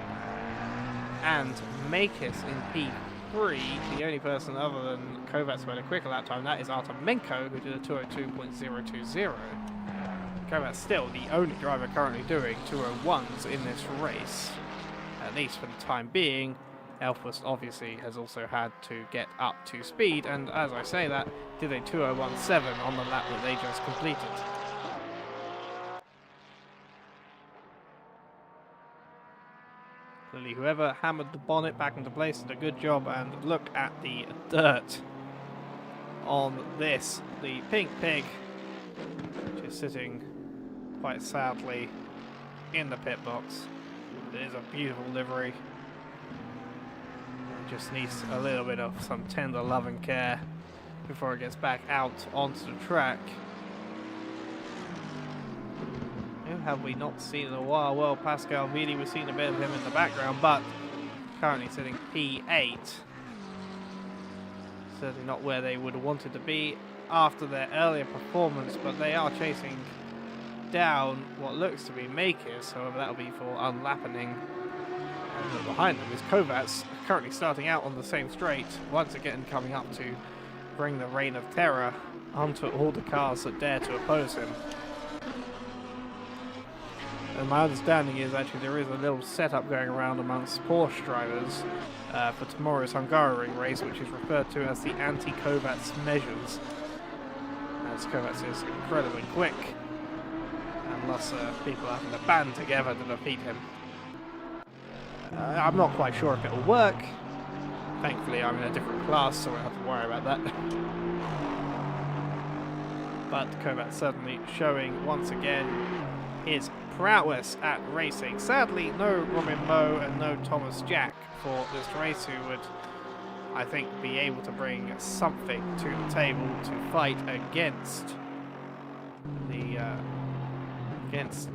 and Makis in P3. The only person other than Kovacs who had a quicker lap time, that is Artemenko, who did a 2:02.020. Kovacs still the only driver currently doing 2:01s in this race, at least for the time being. Elffuss obviously has also had to get up to speed, and as I say that, did a 2:01.7 on the lap that they just completed. Clearly, whoever hammered the bonnet back into place did a good job, and look at the dirt on this. The Pink Pig, which is sitting quite sadly in the pit box. It is a beautiful livery. It just needs a little bit of some tender love and care before it gets back out onto the track. Who have we not seen in a while? Well, Pascal Vidi, we've seen a bit of him in the background, but currently sitting P8. Certainly not where they would have wanted to be after their earlier performance, but they are chasing down what looks to be Makis, however that'll be for unlapping, And behind them is Kovacs, currently starting out on the same straight, once again coming up to bring the reign of terror onto all the cars that dare to oppose him. And my understanding is actually there is a little setup going around amongst Porsche drivers for tomorrow's Hungaroring race, which is referred to as the anti-Kovacs measures. As Kovacs is incredibly quick, and lots of people having to band together to defeat him. I'm not quite sure if it'll work. Thankfully, I'm in a different class, so I don't have to worry about that. But Kovacs certainly showing once again his prowess at racing. Sadly, no Robin Moe and no Thomas Jack for this race, who would, I think, be able to bring something to the table to fight against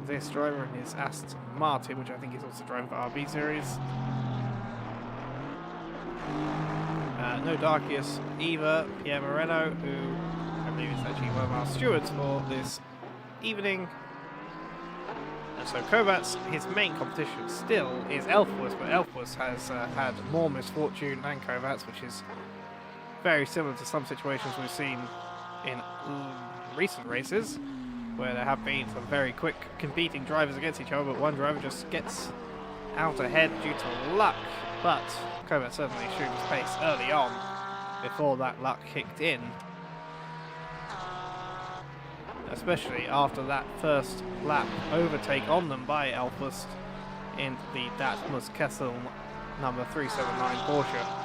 this driver and his Aston Martin, which I think is also driving for RB Series. No Darkius either. Pierre Moreno, who I believe is actually one of our stewards for this evening. And so Kovacs, his main competition still is Elfwus, but Elfwus has had more misfortune than Kovacs, which is very similar to some situations we've seen in recent races, where there have been some very quick competing drivers against each other, but one driver just gets out ahead due to luck. But Kovacs certainly showed his pace early on before that luck kicked in, especially after that first lap overtake on them by Elfwus in the Datmus Kessel number 379 Porsche.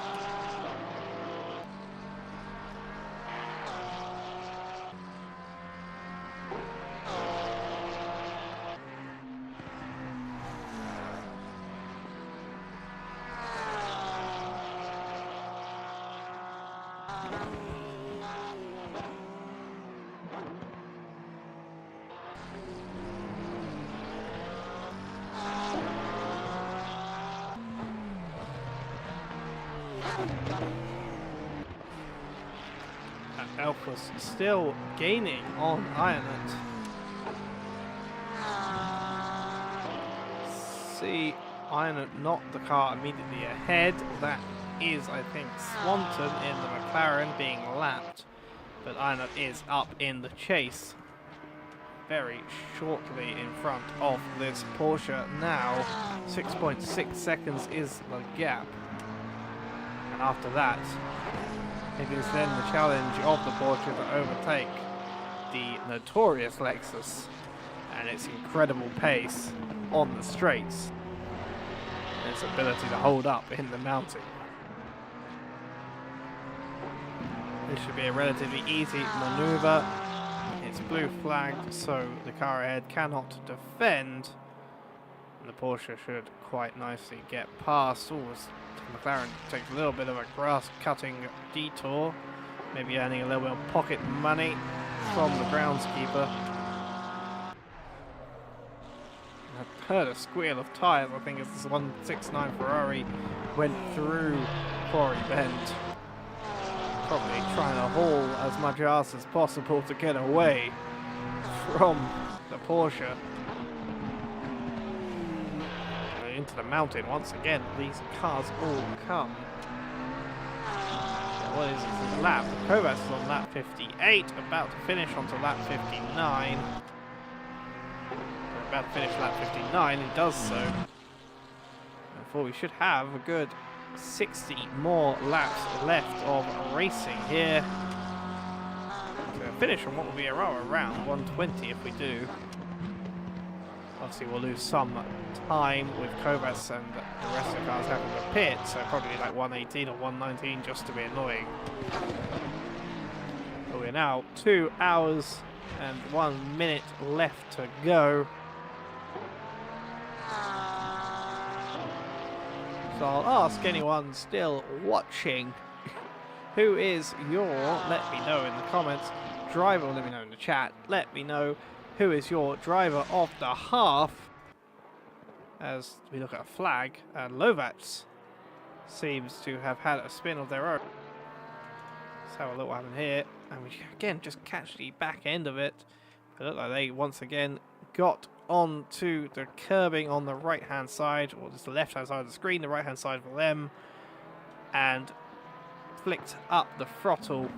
Elfwus still gaining on Ironett. See Ironett knock the car immediately ahead. That is, I think, Swanton in the McLaren being lapped, but Ironett is up in the chase very shortly in front of this Porsche now. 6.6 seconds is the gap, and after that it is then the challenge of the Porsche to overtake the notorious Lexus and its incredible pace on the straights and its ability to hold up in the mounting. This should be a relatively easy maneuver. It's blue flagged, so the car ahead cannot defend, and the Porsche should quite nicely get past. McLaren takes a little bit of a grass-cutting detour, maybe earning a little bit of pocket money from the groundskeeper. I heard a squeal of tyres, I think, as this 169 Ferrari went through Quarry Bend. Probably trying to haul as much ass as possible to get away from the Porsche. Into the mountain once again. These cars all come. What is this lap? Kovacs is on lap 58, about to finish onto lap 59. About to finish lap 59, it does so. Therefore, we should have a good 60 more laps left of racing here to finish on what will be around 120 if we do. Obviously, we'll lose some time with Kovacs and the rest of the cars having to pit, so probably like 118 or 119 just to be annoying. But we're now 2 hours and 1 minute left to go. So I'll ask anyone still watching, who is your, let me know in the comments, driver, or let me know in the chat, let me know who is your driver of the half, as we look at a flag, and Lovac seems to have had a spin of their own. Let's have a look what happened here, and we again just catch the back end of it. It looked like they once again got onto the curbing on the right-hand side, or just the left-hand side of the screen, the right-hand side for them, and flicked up the throttle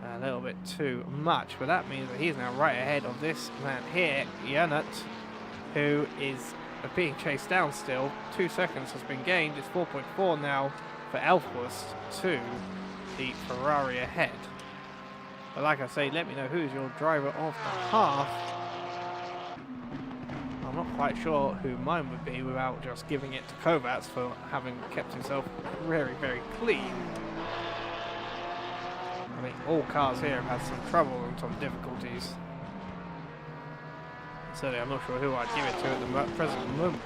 a little bit too much. But that means that he's now right ahead of this man here, Janut, who is being chased down still. 2 seconds has been gained. It's 4.4 now for Elfwurst to the Ferrari ahead. But like I say, let me know who's your driver of the half. I'm not quite sure who mine would be without just giving it to Kovacs for having kept himself very, very clean. I think all cars here have had some trouble and some difficulties. Certainly, I'm not sure who I'd give it to at the present moment.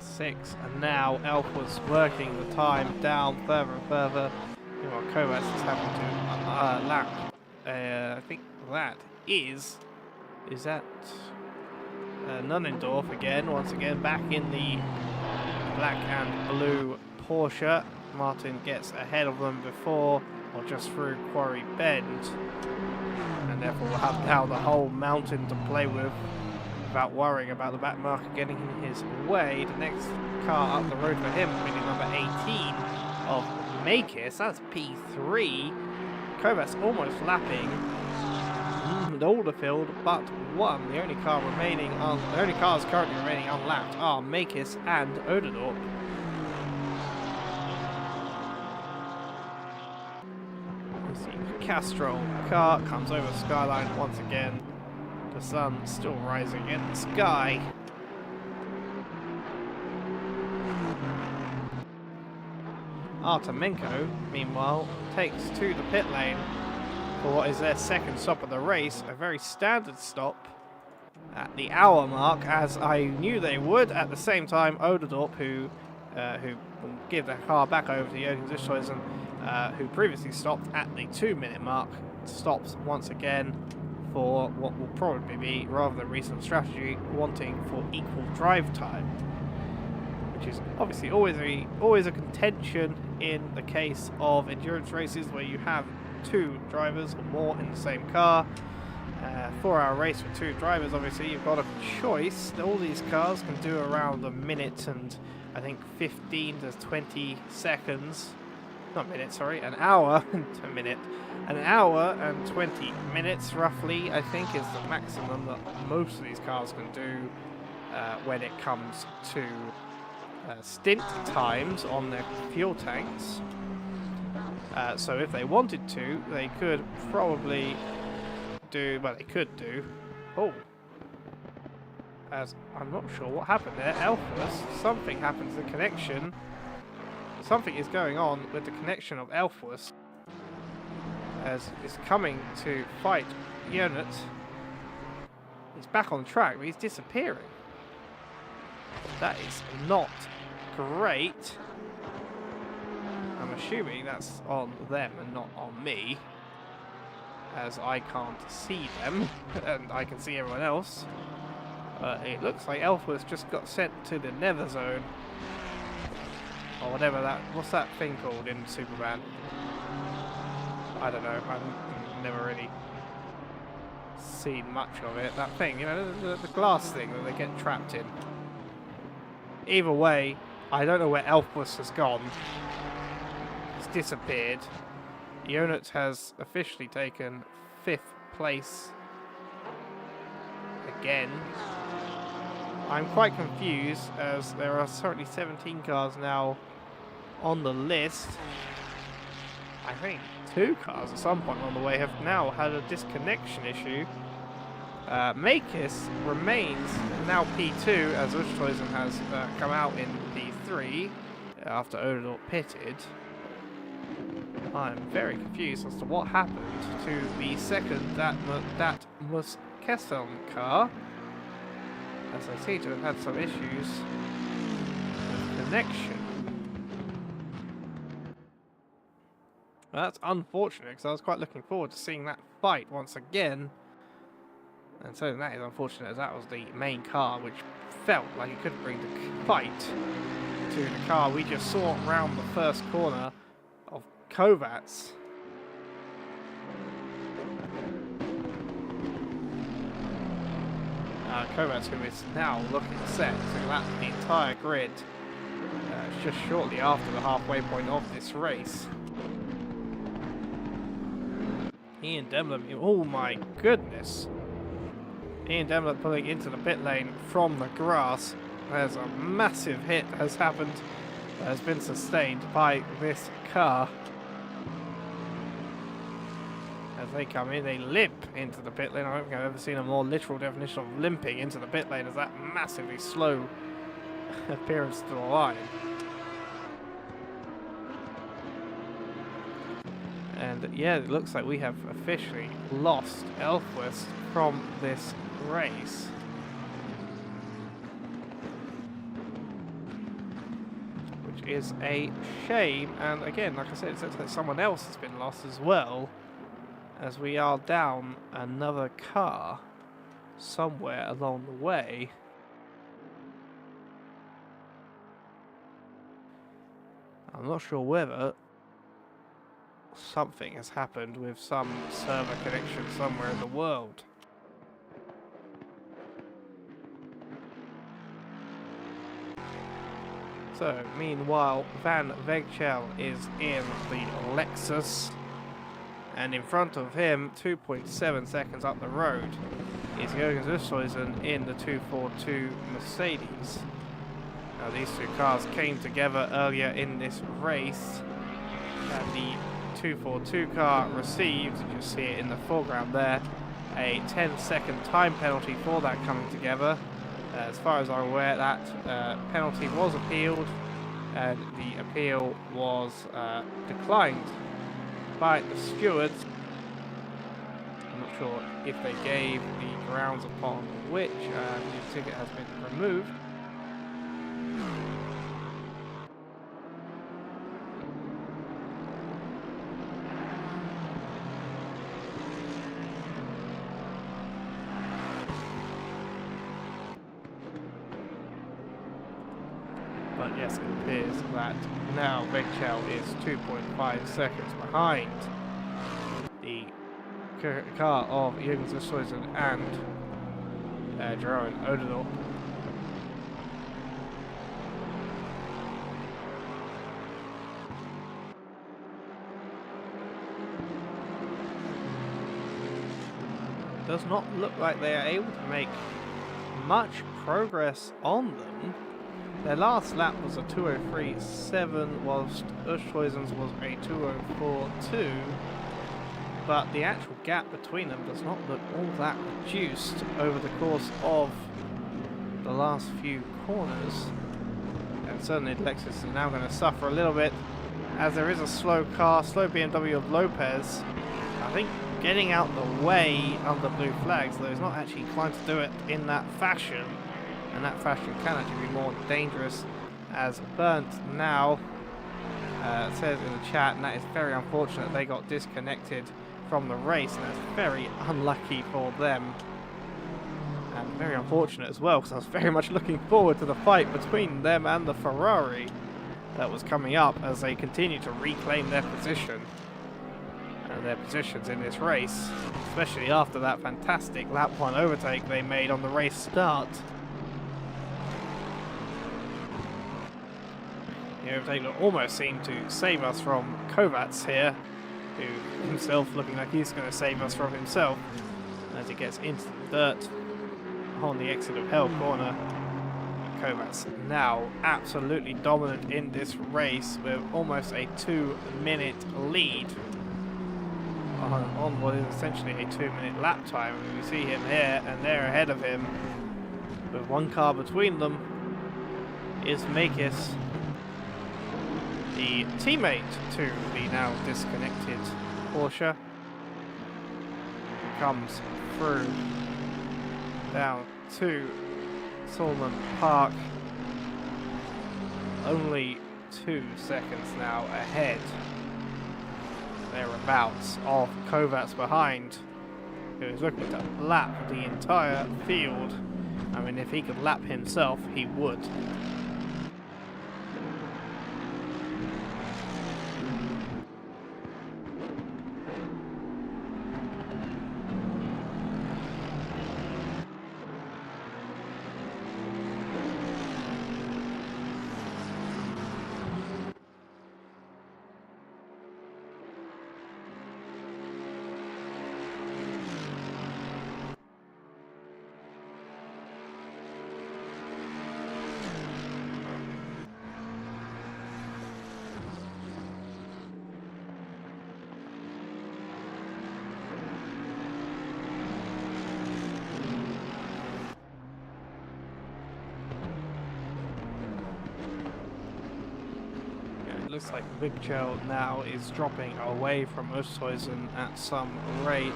.6, and now Elfwurst working the time down further and further. Meanwhile, Kovacs is having to lap. I think that is that Nunnendorf again, once again back in the black and blue Porsche. Martin gets ahead of them before or just through Quarry Bend, and therefore we'll have now the whole mountain to play with without worrying about the back marker getting in his way. The next car up the road for him will be number 18 of Makis. That's P3. Kovacs almost lapping Alderfield, but one. The only cars currently remaining unlapped are Makis and Odendorp. Castrol car comes over Skyline once again. The sun still rising in the sky. Artemenko, meanwhile, takes to the pit lane for what is their second stop of the race. A very standard stop at the hour mark, as I knew they would. At the same time, Odendorp, who will give the car back over to Jürgen Zichthuizen, who previously stopped at the 2-minute mark, stops once again for what will probably be, rather than recent strategy, wanting for equal drive time, which is obviously always a contention in the case of endurance races where you have 2 drivers or more in the same car. 4-hour race with 2 drivers, obviously you've got a choice. All these cars can do around a minute and I think 15 to 20 seconds. Not minutes, sorry, an hour and a minute. An hour and 20 minutes, roughly, I think, is the maximum that most of these cars can do when it comes to stint times on their fuel tanks. So if they wanted to, they could probably do, well, they could do, as I'm not sure what happened there. Elfwurst, something happened to the connection. Something is going on with the connection of Elfwurst, as it's coming to fight Janut. He's back on track, but he's disappearing. That is not great. I'm assuming that's on them and not on me, as I can't see them, and I can see everyone else. It looks like Elfwurst just got sent to the Nether Zone, or whatever that, what's that thing called in Superman? I don't know, I've never really seen much of it. That thing, you know, the glass thing that they get trapped in. Either way, I don't know where Elfwurst has gone. He's disappeared. Janut has officially taken 5th place again. I'm quite confused, as there are certainly 17 cars now on the list. I think 2 cars at some point on the way have now had a disconnection issue. Makis remains now P2, as Zichthuizen has come out in P3 after Odendorp pitted. I'm very confused as to what happened to the second that Muskesson car, as I seem to have had some issues with connection. That's unfortunate, because I was quite looking forward to seeing that fight once again. And so that is unfortunate, as that was the main car, which felt like it could bring the fight to the car we just saw round the first corner of Kovacs. Kovacs, who is now looking set to lap the entire grid just shortly after the halfway point of this race. Ian Demlett, oh my goodness. Ian Demlett pulling into the pit lane from the grass. There's a massive hit that has happened, that has been sustained by this car. As they come in, they limp into the pit lane. I don't think I've ever seen a more literal definition of limping into the pit lane as that massively slow appearance to the line. And yeah, it looks like we have officially lost Elfwest from this race. Which is a shame, and again, like I said, it looks like someone else has been lost as well, as we are down another car somewhere along the way. I'm not sure whether something has happened with some server connection somewhere in the world. So, meanwhile, Van Vegchel is in the Lexus, and in front of him, 2.7 seconds up the road, is Jürgen Zusshuizen in the 242 Mercedes. Now, these two cars came together earlier in this race, and the 242 car received, you can see it in the foreground there, a 10-second time penalty for that coming together. As far as I'm aware, that penalty was appealed, and the appeal was declined by the stewards. I'm not sure if they gave the grounds upon which the ticket has been removed. But yes, it appears that now Vegchel is 2.5 seconds behind the car of Jürgen Zusshuizen and Jeroen Odendaal. Does not look like they are able to make much progress on them. Their last lap was a 2:03.7, whilst Zusshuizen's was a 2:04.2, but the actual gap between them does not look all that reduced over the course of the last few corners. And certainly the Lexus is now going to suffer a little bit, as there is a slow car, slow BMW of Lopez, I think getting out the way under blue flags, though he's not actually inclined to do it in that fashion. And that fashion can actually be more dangerous, as Burnt now says in the chat, and that is very unfortunate. They got disconnected from the race, and that's very unlucky for them. And very unfortunate as well, because I was very much looking forward to the fight between them and the Ferrari that was coming up as they continue to reclaim their position. And their positions in this race, especially after that fantastic lap 1 overtake they made on the race start. They almost seem to save us from Kovacs here, who himself looking like he's going to save us from himself as he gets into the dirt on the exit of Hell Corner. Kovacs now absolutely dominant in this race with almost a 2-minute lead on what is essentially a 2-minute lap time. And we see him here, and they're ahead of him with one car between them is Makis, the teammate to the now disconnected Porsche. Comes through down to Salman Park, only 2 seconds now ahead thereabouts of Kovacs behind, who is looking to lap the entire field. I mean, if he could lap himself, he would. Looks like Vigchel now is dropping away from Oosthuizen at some rate.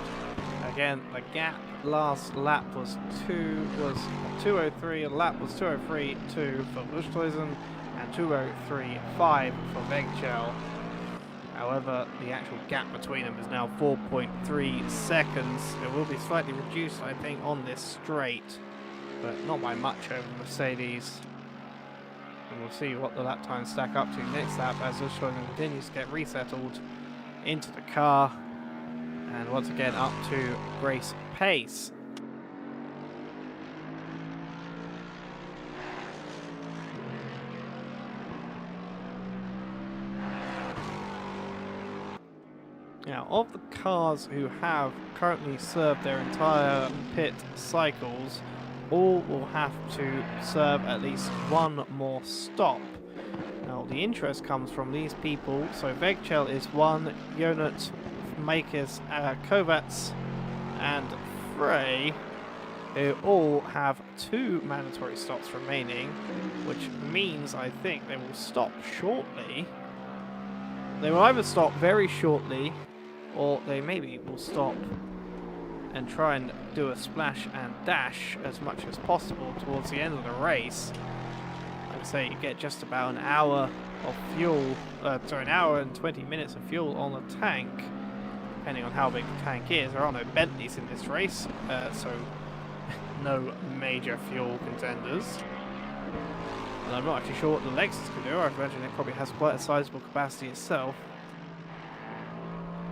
Again, the gap last lap was 2:03, a lap was 2:03.2 for Oosthuizen and 2:03.5 for Vigchel. However, the actual gap between them is now 4.3 seconds. It will be slightly reduced, I think, on this straight, but not by much over Mercedes. And we'll see what the lap times stack up to next lap as Oosthuizen continues to get resettled into the car. And once again up to race pace. Now, of the cars who have currently served their entire pit cycles, all will have to serve at least one more stop. Now, the interest comes from these people. So Vigchel is one, Jonut, Makers, Kovacs, and Frey, who all have 2 mandatory stops remaining, which means I think they will stop shortly. They will either stop very shortly, or they maybe will stop and try and do a splash and dash as much as possible towards the end of the race. Like I say, you get just about an hour of fuel, an hour and 20 minutes of fuel on the tank, depending on how big the tank is. There are no Bentleys in this race, so no major fuel contenders. And I'm not actually sure what the Lexus can do. I imagine it probably has quite a sizable capacity itself.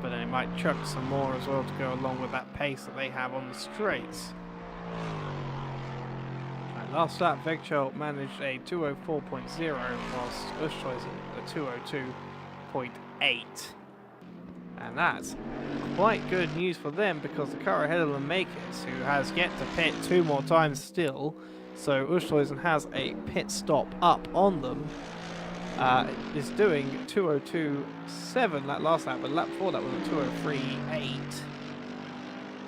But then it might chuck some more as well to go along with that pace that they have on the straights. Right, last lap, Vigchel managed a 2:04.0 whilst Oosthuizen a 2:02.8. And that's quite good news for them, because the car ahead of them, Makers, who has yet to pit 2 more times still, so Oosthuizen has a pit stop up on them. Is doing 2:02.7 that last lap, but lap before that was a 2:03.8.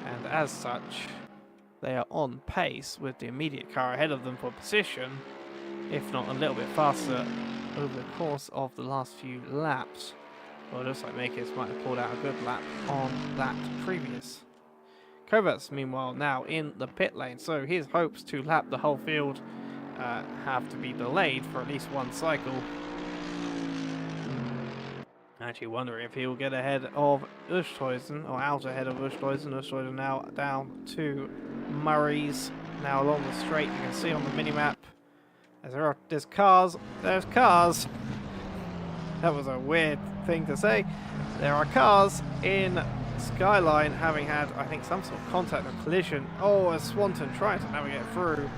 And as such, they are on pace with the immediate car ahead of them for position, if not a little bit faster over the course of the last few laps. Well, it looks like Makers might have pulled out a good lap on that previous. Kovacs, meanwhile, now in the pit lane, so his hopes to lap the whole field have to be delayed for at least one cycle. Actually wondering if he will get ahead of Oosthuizen, or out ahead of Oosthuizen. Oosthuizen now down to Murray's, now along the straight. You can see on the minimap as there's cars. There's cars. That was a weird thing to say. There are cars in Skyline, having had, I think, some sort of contact or collision. Oh, as Swanton trying to navigate through,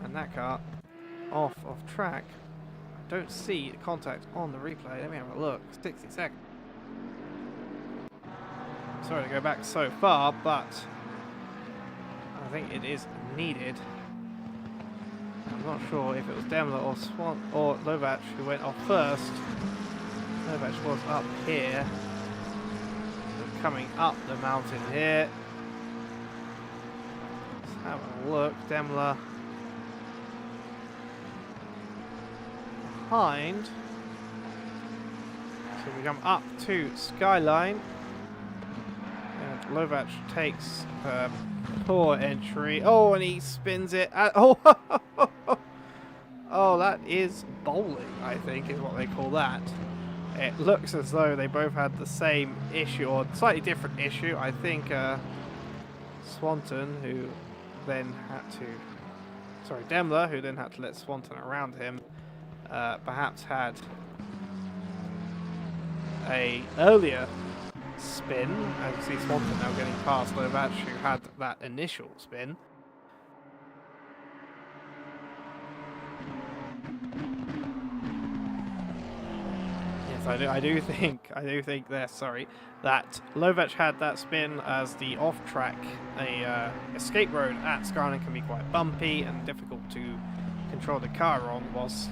and that car off of track. Don't see contact on the replay. Let me have a look. 60 seconds. Sorry to go back so far, but I think it is needed. I'm not sure if it was Demler or Swan or Lovac who went off first. Lovac was up here. So coming up the mountain here. Let's have a look. Demler behind. So we come up to Skyline. And Lovac takes a poor entry. Oh, and he spins it. Oh, oh, that is bowling, I think, is what they call that. It looks as though they both had the same issue, or slightly different issue. I think Swanton, who then had to... Sorry, Demler, who then had to let Swanton around him, perhaps had a earlier spin. As you see Swanton now getting past Lovac, who had that initial spin. I do think that Lovac had that spin as the off-track, escape road at Skyline can be quite bumpy and difficult to control the car on, whilst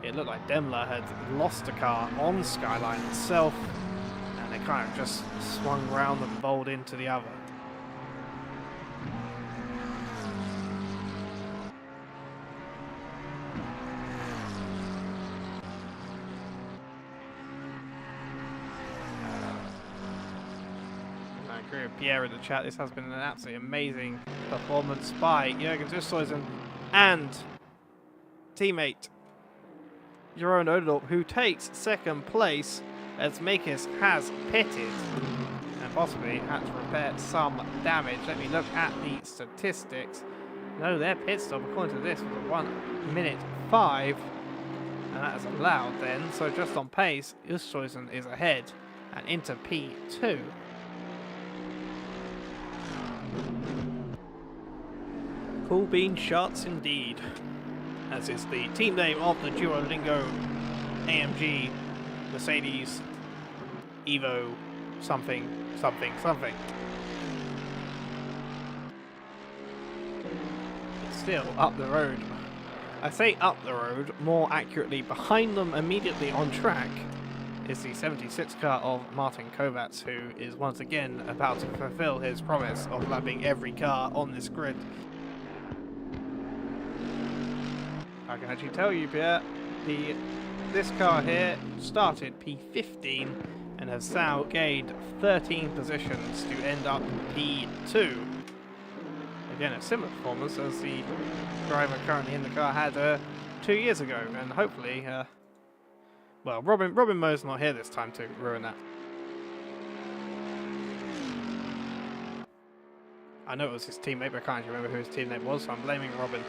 it looked like Demler had lost the car on Skyline itself, and they kind of just swung round and bowled into the other. Pierre in the chat, this has been an absolutely amazing performance by Jürgen Züsthuizen and teammate Jeroen Odendorp, who takes second place as Makis has pitted and possibly had to repair some damage. Let me look at the statistics. No, their pit stop, according to this, was at 1 minute 5, and that is allowed then. So just on pace, Züsthuizen is ahead and into P2. Cool bean shots indeed, as is the team name of the Duolingo AMG Mercedes Evo something something something. It's still up the road. I say up the road, more accurately behind them immediately on track is the 76 car of Martin Kovacs, who is once again about to fulfill his promise of lapping every car on this grid. I can actually tell you, Pierre, this car here started P15 and has now gained 13 positions to end up P2. Again, a similar performance as the driver currently in the car had 2 years ago, and hopefully, well, Robin Moe's not here this time to ruin that. I know it was his teammate, but I can't remember who his teammate was, so I'm blaming Robin.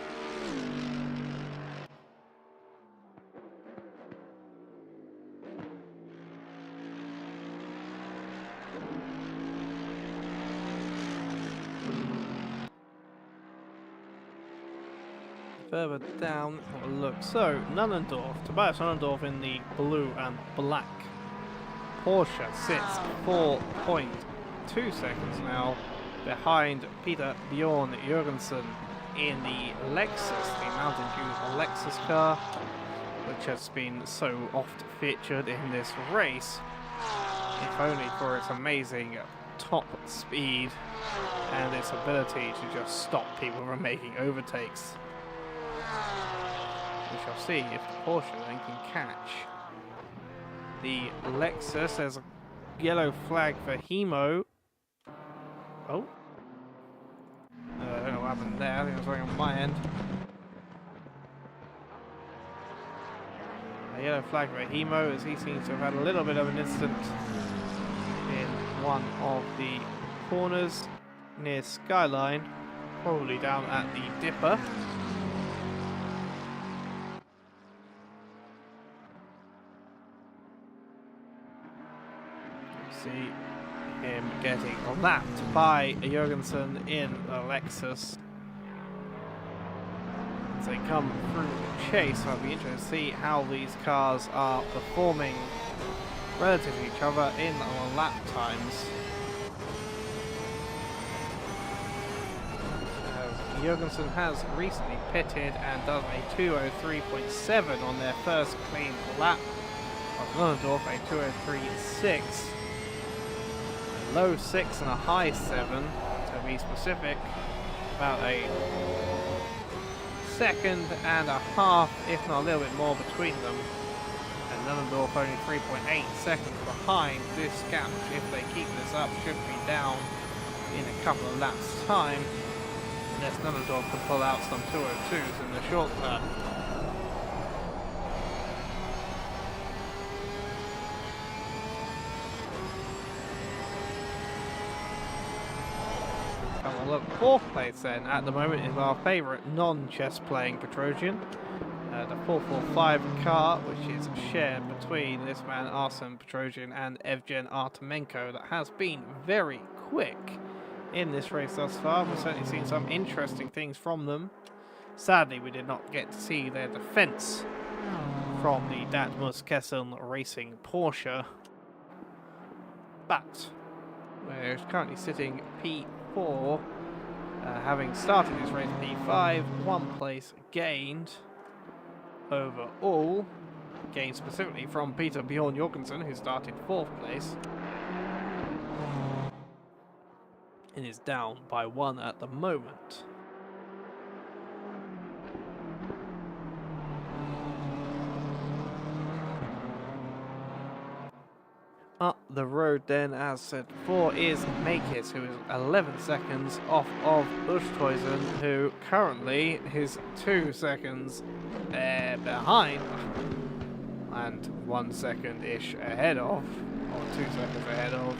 Further down, have a look. So, Tobias Nullendorf in the blue and black Porsche sits 4.2 seconds now behind Peter Bjorn Jørgensen in the Lexus, the Mountain Dew Lexus car, which has been so oft featured in this race, if only for its amazing top speed and its ability to just stop people from making overtakes. We shall see if the Porsche then can catch the Lexus. There's a yellow flag for Hemo. Oh. I don't know what happened there. I think it was something on my end. A yellow flag for Hemo, as he seems to have had a little bit of an incident in one of the corners near Skyline, probably down at the Dipper. See him getting lapped by Jørgensen in the Lexus as they come through the chase. I'll be interested to see how these cars are performing relative to each other in lap times. Jørgensen has recently pitted and does a 2:03.7 on their first clean lap. Nullendorf a 2:03.6. Low 6 and a high 7, to be specific, about a second and a half, if not a little bit more, between them. And Nullendorf only 3.8 seconds behind. This gap, if they keep this up, should be down in a couple of laps' time, unless Nullendorf can pull out some 2:02s in the short term. Come on, look, 4th place then at the moment is our favourite non-chess playing Petrosian. The 445 car, which is shared between this man Arsene Petrosian and Evgen Artemenko, that has been very quick in this race thus far. We've certainly seen some interesting things from them. Sadly, we did not get to see their defence from the Datmus Kessel Racing Porsche. But we're currently sitting P4, having started this race P5, 1 place gained overall, gained specifically from Peter Bjorn Jorgensen, who started 4th place and is down by 1 at the moment. Up the road then, as said before, is Makis, who is 11 seconds off of Buschhuisen, who currently is 2 seconds behind and 1 second-ish ahead of, or 2 seconds ahead of,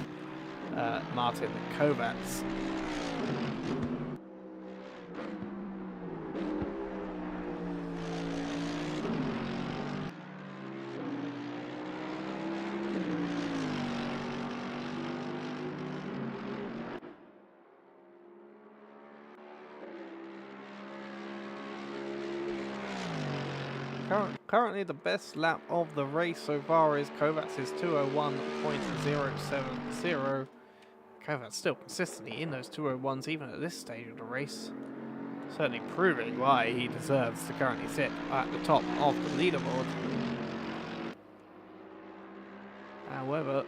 Martin Kovacs. Currently the best lap of the race so far is Kovacs' 201.070. Kovacs still consistently in those 201s even at this stage of the race. Certainly proving why he deserves to currently sit at the top of the leaderboard. However,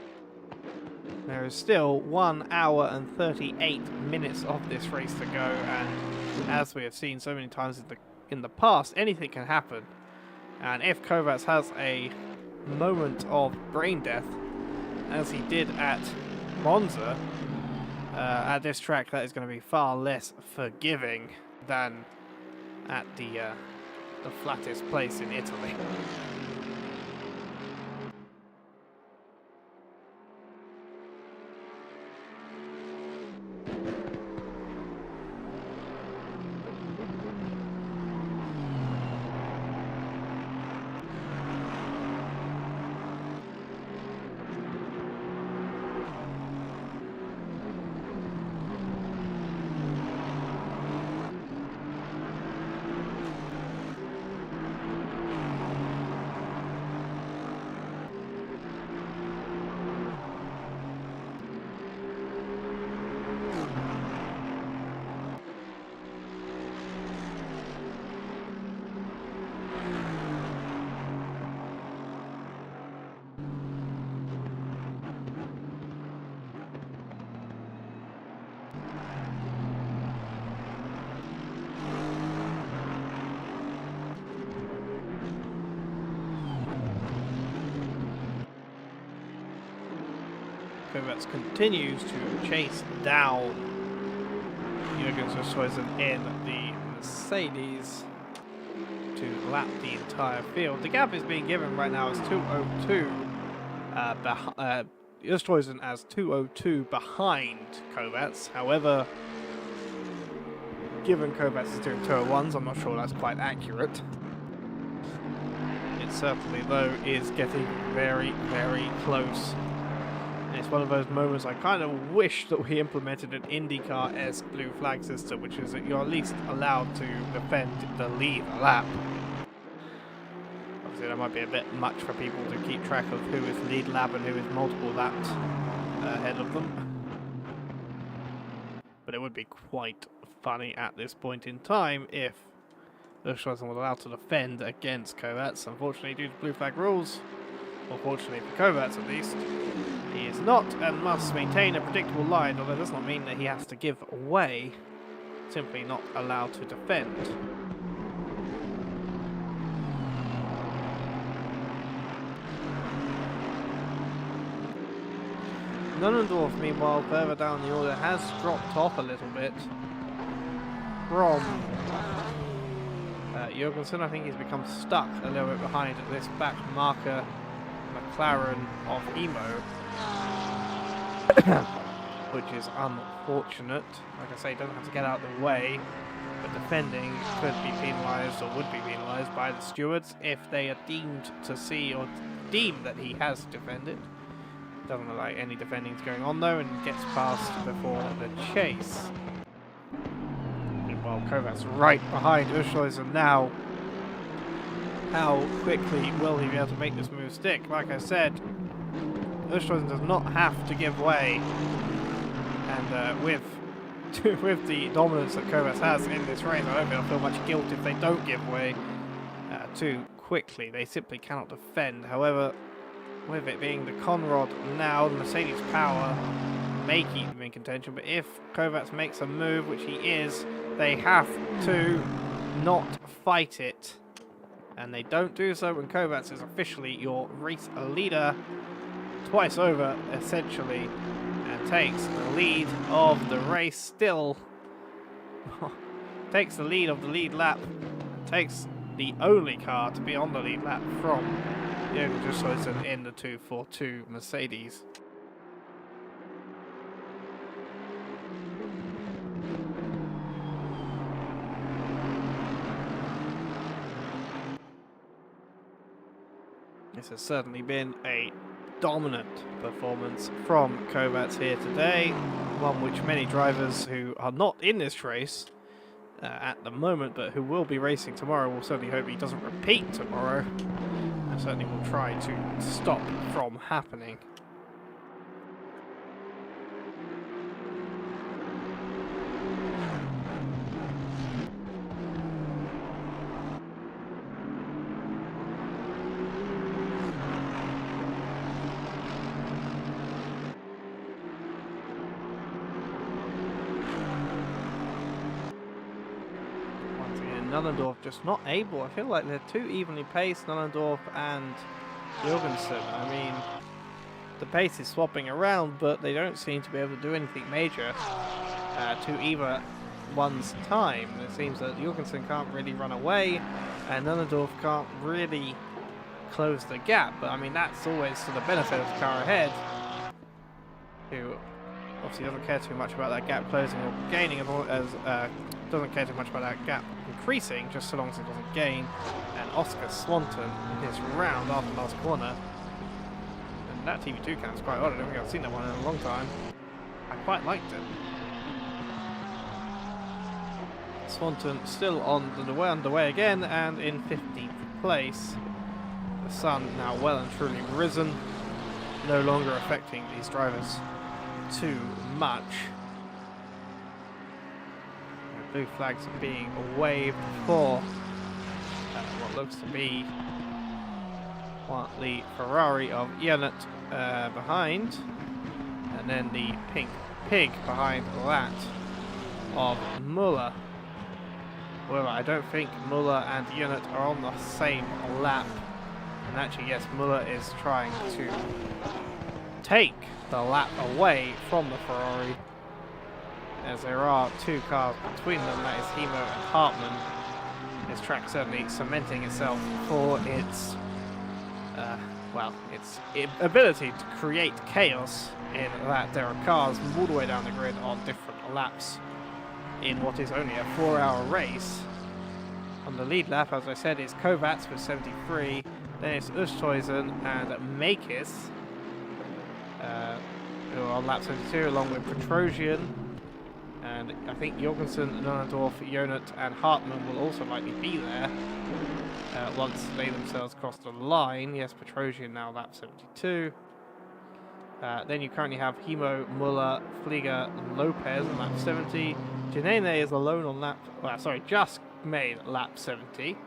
there is still 1 hour and 38 minutes of this race to go, and as we have seen so many times in the past, anything can happen. And if Kovacs has a moment of brain death, as he did at Monza, at this track, that is going to be far less forgiving than at the flattest place in Italy. Kovacs continues to chase down Jürgen Buschhuisen in the Mercedes to lap the entire field. The gap is being given right now as 2:02. Buschhuisen as 2:02 behind Kovacs. However, given Kovacs is doing 2:01s, I'm not sure that's quite accurate. It certainly, though, is getting very, very close. It's one of those moments I kind of wish that we implemented an IndyCar-esque blue flag system, which is that you're at least allowed to defend the lead a lap. Obviously that might be a bit much for people to keep track of who is lead lap and who is multiple laps ahead of them. But it would be quite funny at this point in time if Buschhuisen was allowed to defend against Kovacs. Unfortunately, due to blue flag rules, or fortunately for Kovacs at least, he is not and must maintain a predictable line, although it does not mean that he has to give away, simply not allowed to defend. Nonnendorf, meanwhile, further down the order, has dropped off a little bit from Jorgensen. I think he's become stuck a little bit behind at this back marker McLaren of Emo. which is unfortunate. Like I say, doesn't have to get out of the way, but defending could be penalised or would be penalised by the stewards if they are deemed to see or deem that he has defended. Doesn't look like any defending's going on though, and gets past before the chase. Meanwhile, Kovacs right behind Ushloisen now. How quickly will he be able to make this move stick? Like I said, Ushloisen does not have to give way, and with the dominance that Kovacs has in this race, I don't think they'll feel much guilt if they don't give way too quickly. They simply cannot defend. However, with it being the Conrod now, the Mercedes power may keep them in contention, but if Kovacs makes a move, which he is, they have to not fight it. And they don't do so when Kovacs is officially your race leader twice over, essentially, and takes the lead of the race still. Takes the lead of the lead lap, and takes the only car to be on the lead lap from Jürgen Ushloisen in the 242 Mercedes. This has certainly been a dominant performance from Kovacs here today, one which many drivers who are not in this race at the moment, but who will be racing tomorrow, will certainly hope he doesn't repeat tomorrow, and certainly will try to stop from happening. Nullendorf just not able. I feel like they're too evenly paced, Nullendorf and Jorgensen. I mean, the pace is swapping around, but they don't seem to be able to do anything major to either one's time. It seems that Jorgensen can't really run away, and Nullendorf can't really close the gap. But I mean, that's always to the benefit of the car ahead, who obviously doesn't care too much about that gap closing or gaining, as doesn't care too much about that gap increasing, just so long as it doesn't gain. And Oscar Swanton in his round after last corner. And that TV2 cam is quite odd. I don't think I've seen that one in a long time. I quite liked it. Swanton still on the way underway again, and in 15th place. The sun now well and truly risen, no longer affecting these drivers too much. Blue flags are being waved for what looks to be the Ferrari of Janot behind, and then the pink pig behind that of Muller. However, I don't think Muller and Janot are on the same lap, and actually yes, Muller is trying to take the lap away from the Ferrari, as there are two cars between them, that is Hemo and Hartmann. This track certainly cementing itself for its its ability to create chaos, in that there are cars all the way down the grid on different laps in what is only a 4-hour race. On the lead lap, as I said, is Kovacs with 73, then it's Ushloisen and Makis, who are on lap 72, along with Petrosian. And I think Jorgensen, Nullendorf, Janot and Hartmann will also likely be there once they themselves cross the line. Yes, Petrosian now lap 72. Then you currently have Hemo, Muller, Flieger, Lopez on lap 70. Janene is alone on lap... just made lap 70.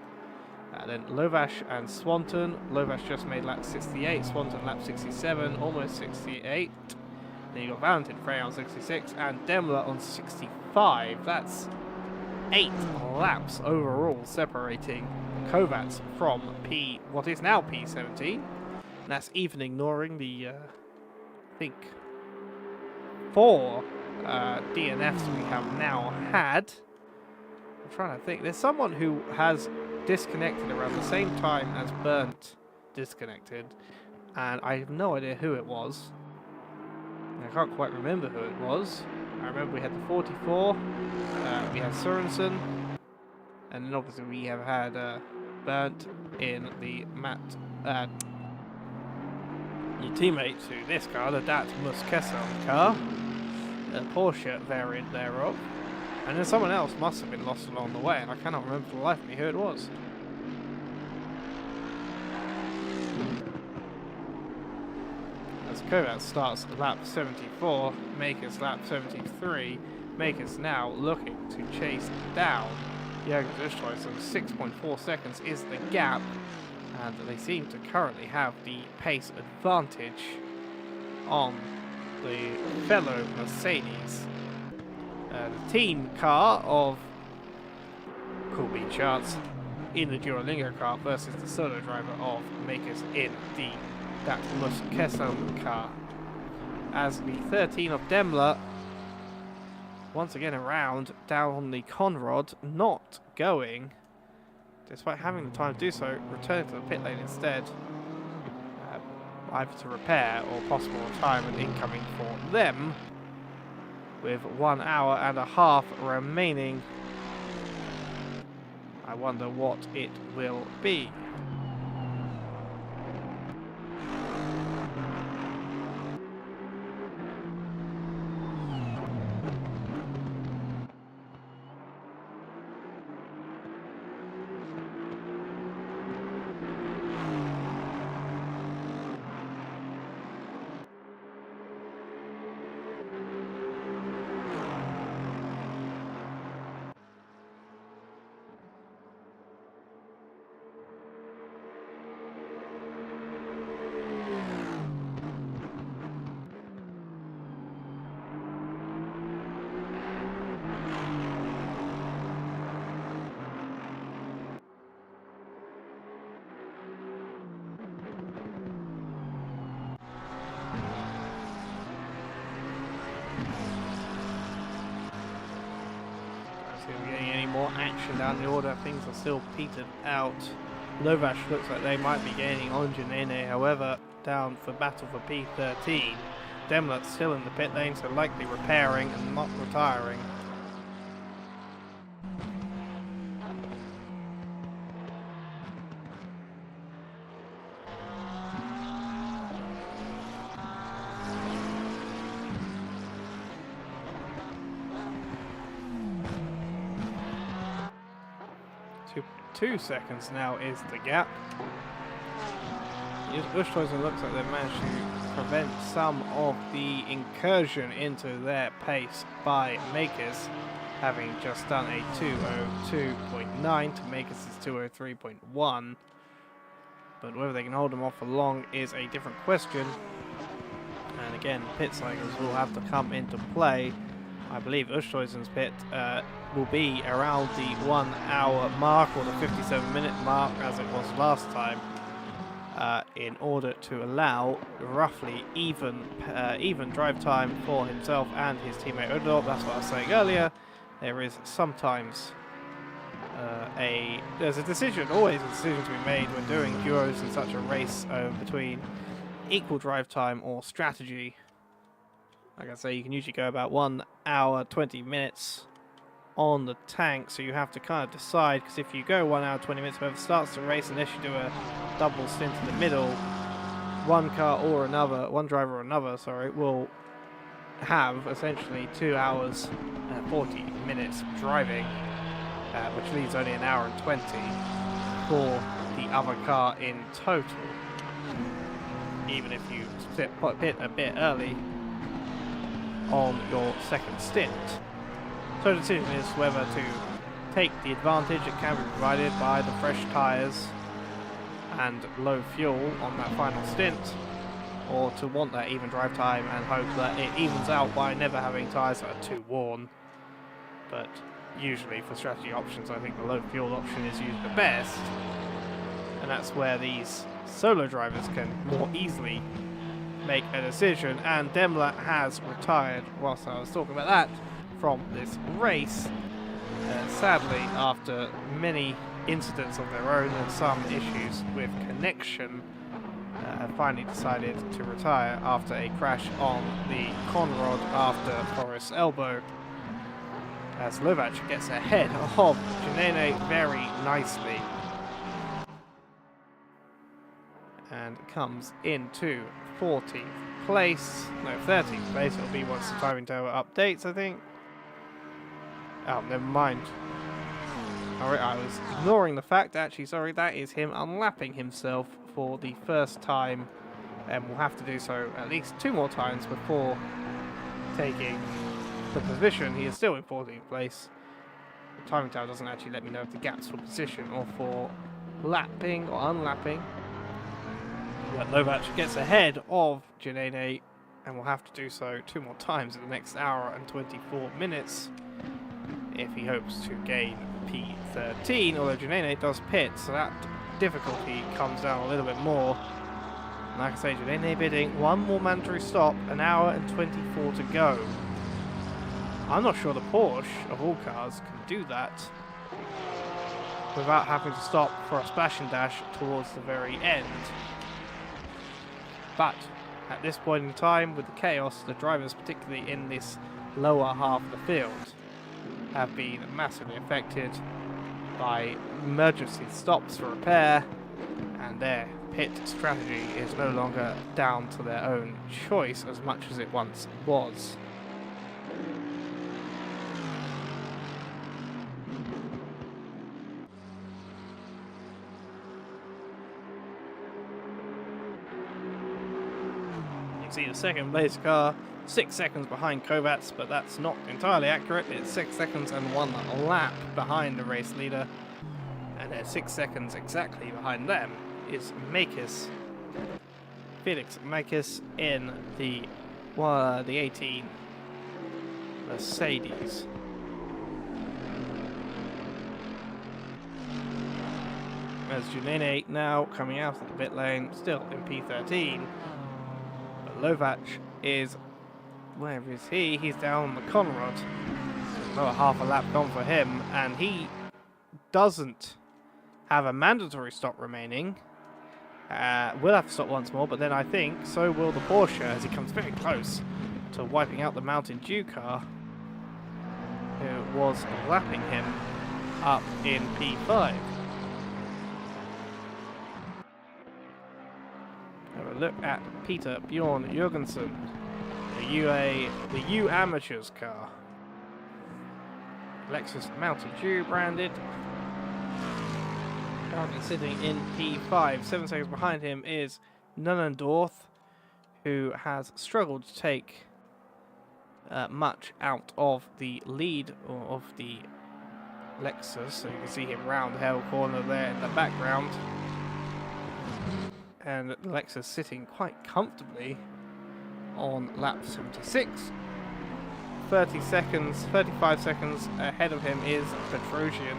Then Lovash and Swanton. Lovash just made lap 68. Swanton lap 67, almost 68. Then you've got Valentin Frey on 66 and Demler on 65. That's 8 laps overall separating Kovacs from what is now P17. And that's even ignoring the, I think, 4 DNFs we have now had. I'm trying to think. There's someone who has disconnected around the same time as Burnt disconnected, and I have no idea who it was. I can't quite remember who it was. I remember we had the 44, we had Sorensen, and then obviously we have had Bernd in the your teammate to this car, the Dat Muskesson car, a Porsche variant thereof. And then someone else must have been lost along the way, and I cannot remember for the life of me who it was. As Kovac starts lap 74, Makers lap 73, Makers now looking to chase down Jürgen Österreich. So 6.4 seconds is the gap, and they seem to currently have the pace advantage on the fellow Mercedes. The team car of Cool Bean Charts in the Duolingo car versus the solo driver of Makers in the Dat Muskesson car. As the 13 of Daimler once again around down the Conrod, not going, despite having the time to do so, returning to the pit lane instead, either to repair or possible retirement incoming for them, with 1 hour and a half remaining. I wonder what it will be. More action down the order, things are still petered out. Lovash looks like they might be gaining on Janene, however, down for battle for P13. Demlet still in the pit lane, so likely repairing and not retiring. Two seconds now is the gap. Oosthuizen looks like they've managed to prevent some of the incursion into their pace by Makers, having just done a 2:02.9 to Makers' 2:03.1. But whether they can hold them off for long is a different question. And again, pit cycles will have to come into play. I believe Oosthuizen's pit will be around the 1 hour mark or the 57-minute mark as it was last time, in order to allow roughly even drive time for himself and his teammate Odor. That's what I was saying earlier. There is sometimes there's a decision, always a decision to be made when doing duos in such a race between equal drive time or strategy. Like I say, you can usually go about 1 hour 20 minutes on the tank, so you have to kind of decide, because if you go 1 hour 20 minutes, whoever starts the race, unless you do a double stint in the middle, one driver or another, sorry, will have essentially 2 hours 40 minutes driving, which leaves only 1 hour and 20 for the other car in total, even if you pit a bit early on your second stint. So the decision is whether to take the advantage that can be provided by the fresh tyres and low fuel on that final stint, or to want that even drive time and hope that it evens out by never having tyres that are too worn. But usually for strategy options, I think the low fuel option is usually the best, and that's where these solo drivers can more easily make a decision. And Daimler has retired, whilst I was talking about that, from this race, sadly, after many incidents of their own and some issues with connection, have finally decided to retire after a crash on the Conrod after Forrest's elbow, as Lovac gets ahead of Janene very nicely and comes into 14th place. No, 13th place it'll be once the timing tower updates, I think. Oh, never mind. Alright, I was ignoring the fact, actually, sorry, that is him unlapping himself for the first time, and will have to do so at least 2 more times before taking the position. He is still in 14th place. The timing tower doesn't actually let me know if the gap's for position or for lapping or unlapping. But Lovac gets ahead of Janene and will have to do so 2 more times in the next hour and 24 minutes if he hopes to gain P13, although Janene does pit, so that difficulty comes down a little bit more. And like I say, Janene bidding 1 more mandatory stop, an hour and 24 to go. I'm not sure the Porsche, of all cars, can do that without having to stop for a splash and dash towards the very end. But at this point in time, with the chaos, the drivers, particularly in this lower half of the field, have been massively affected by emergency stops for repair, and their pit strategy is no longer down to their own choice as much as it once was. See the second place car 6 seconds behind Kovacs, but that's not entirely accurate. It's 6 seconds and 1 lap behind the race leader, and then 6 seconds exactly behind them is Makis, Felix Makis, in the 18 Mercedes. As Janene now coming out of the pit lane, still in P13. Lovac is, where is he? He's down on the Conrod. Another half a lap gone for him, and he doesn't have a mandatory stop remaining. Will have to stop once more, but then I think so will the Porsche as he comes very close to wiping out the Mountain Dew car, who was lapping him up in P5. Have a look at Peter Bjorn Jurgensen, the U Amateurs car. Lexus Mountain Dew branded. Currently sitting in P5. 7 seconds behind him is Nunnendorf, who has struggled to take much out of the lead of the Lexus. So you can see him round the hill corner there in the background. And the Lexus sitting quite comfortably on lap 76. 35 seconds ahead of him is Petrosian.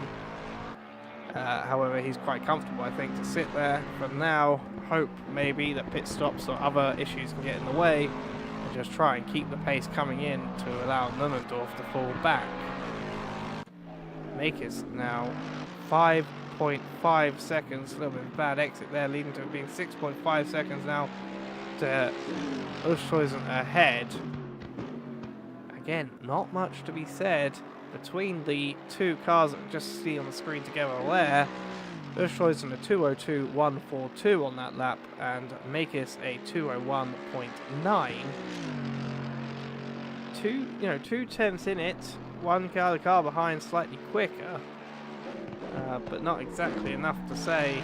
However, he's quite comfortable, I think, to sit there for now. Hope maybe that pit stops or other issues can get in the way, and just try and keep the pace coming in to allow Nunnendorf to fall back. Makis now 5.5 seconds, a little bit of a bad exit there, leading to it being 6.5 seconds now to Oosthuizen ahead. Again, not much to be said between the two cars that we just see on the screen together there. Oosthuizen a 2:02.142 on that lap, and Makis a 2:01.9. Two tenths in it. The car behind slightly quicker. But not exactly enough to say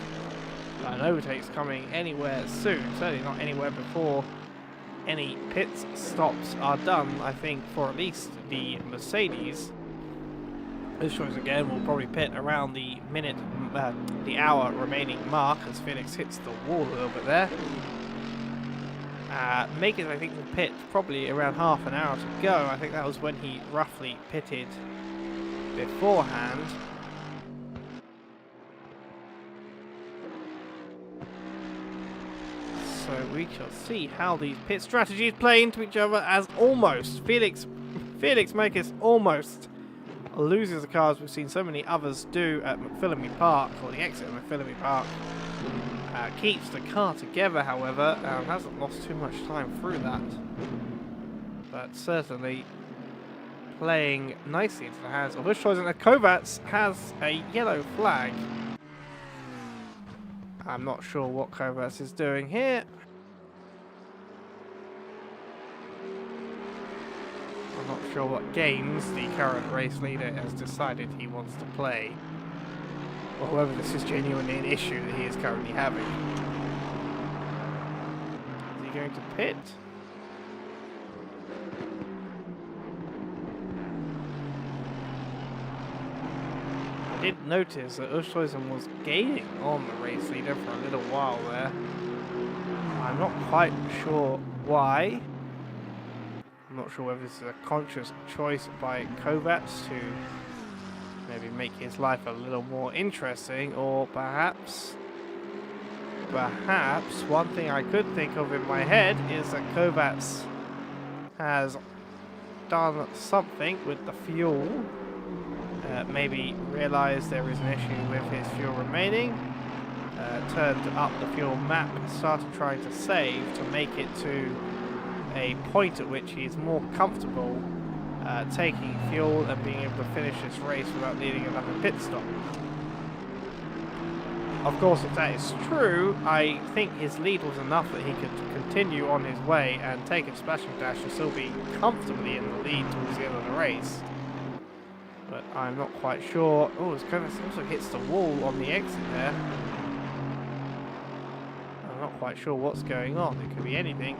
an overtake's coming anywhere soon. Certainly not anywhere before any pit stops are done, I think, for at least the Mercedes. This shows again will probably pit around the the hour remaining mark as Felix hits the wall a little bit there. Makis, I think, will pit probably around half an hour to go. I think that was when he roughly pitted beforehand. So we shall see how these pit strategies play into each other, as almost Felix Makis almost loses the cars we've seen so many others do at McPhillamy Park, or the exit of McPhillamy Park. Keeps the car together, however, and hasn't lost too much time through that. But certainly playing nicely into the hands of Ushtoisen. And Kovacs has a yellow flag. I'm not sure what Kovacs is doing here. I'm not sure what games the current race leader has decided he wants to play, or whether this is genuinely an issue that he is currently having. Is he going to pit? I did notice that Ushtoisen was gaining on the race leader for a little while there. I'm not quite sure why. I'm not sure whether this is a conscious choice by Kovacs to maybe make his life a little more interesting, or perhaps one thing I could think of in my head is that Kovacs has done something with the fuel. Maybe realised there is an issue with his fuel remaining, turned up the fuel map, started trying to save to make it to a point at which he is more comfortable taking fuel and being able to finish this race without needing another pit stop. Of course, if that is true, I think his lead was enough that he could continue on his way and take a splashing dash and still be comfortably in the lead towards the end of the race. But I'm not quite sure. Oh, as Kovacs also hits the wall on the exit there. I'm not quite sure what's going on. It could be anything.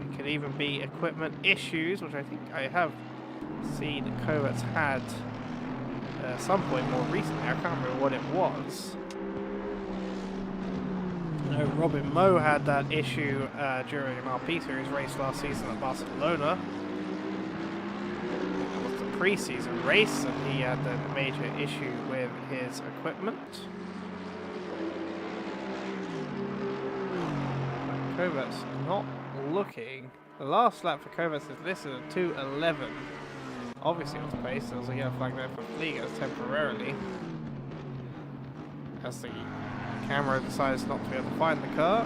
It could even be equipment issues, which I think I have seen Kovacs had at some point more recently. I can't remember what it was. I know Robin Moe had that issue during an RP Series race last season at Barcelona. It was the pre-season race, and he had a major issue with his equipment. Kovacs not looking. The last lap for Kovacs is listed at 2:11. Obviously off pace. There was a yellow flag there for Fliegers temporarily, as the camera decides not to be able to find the car.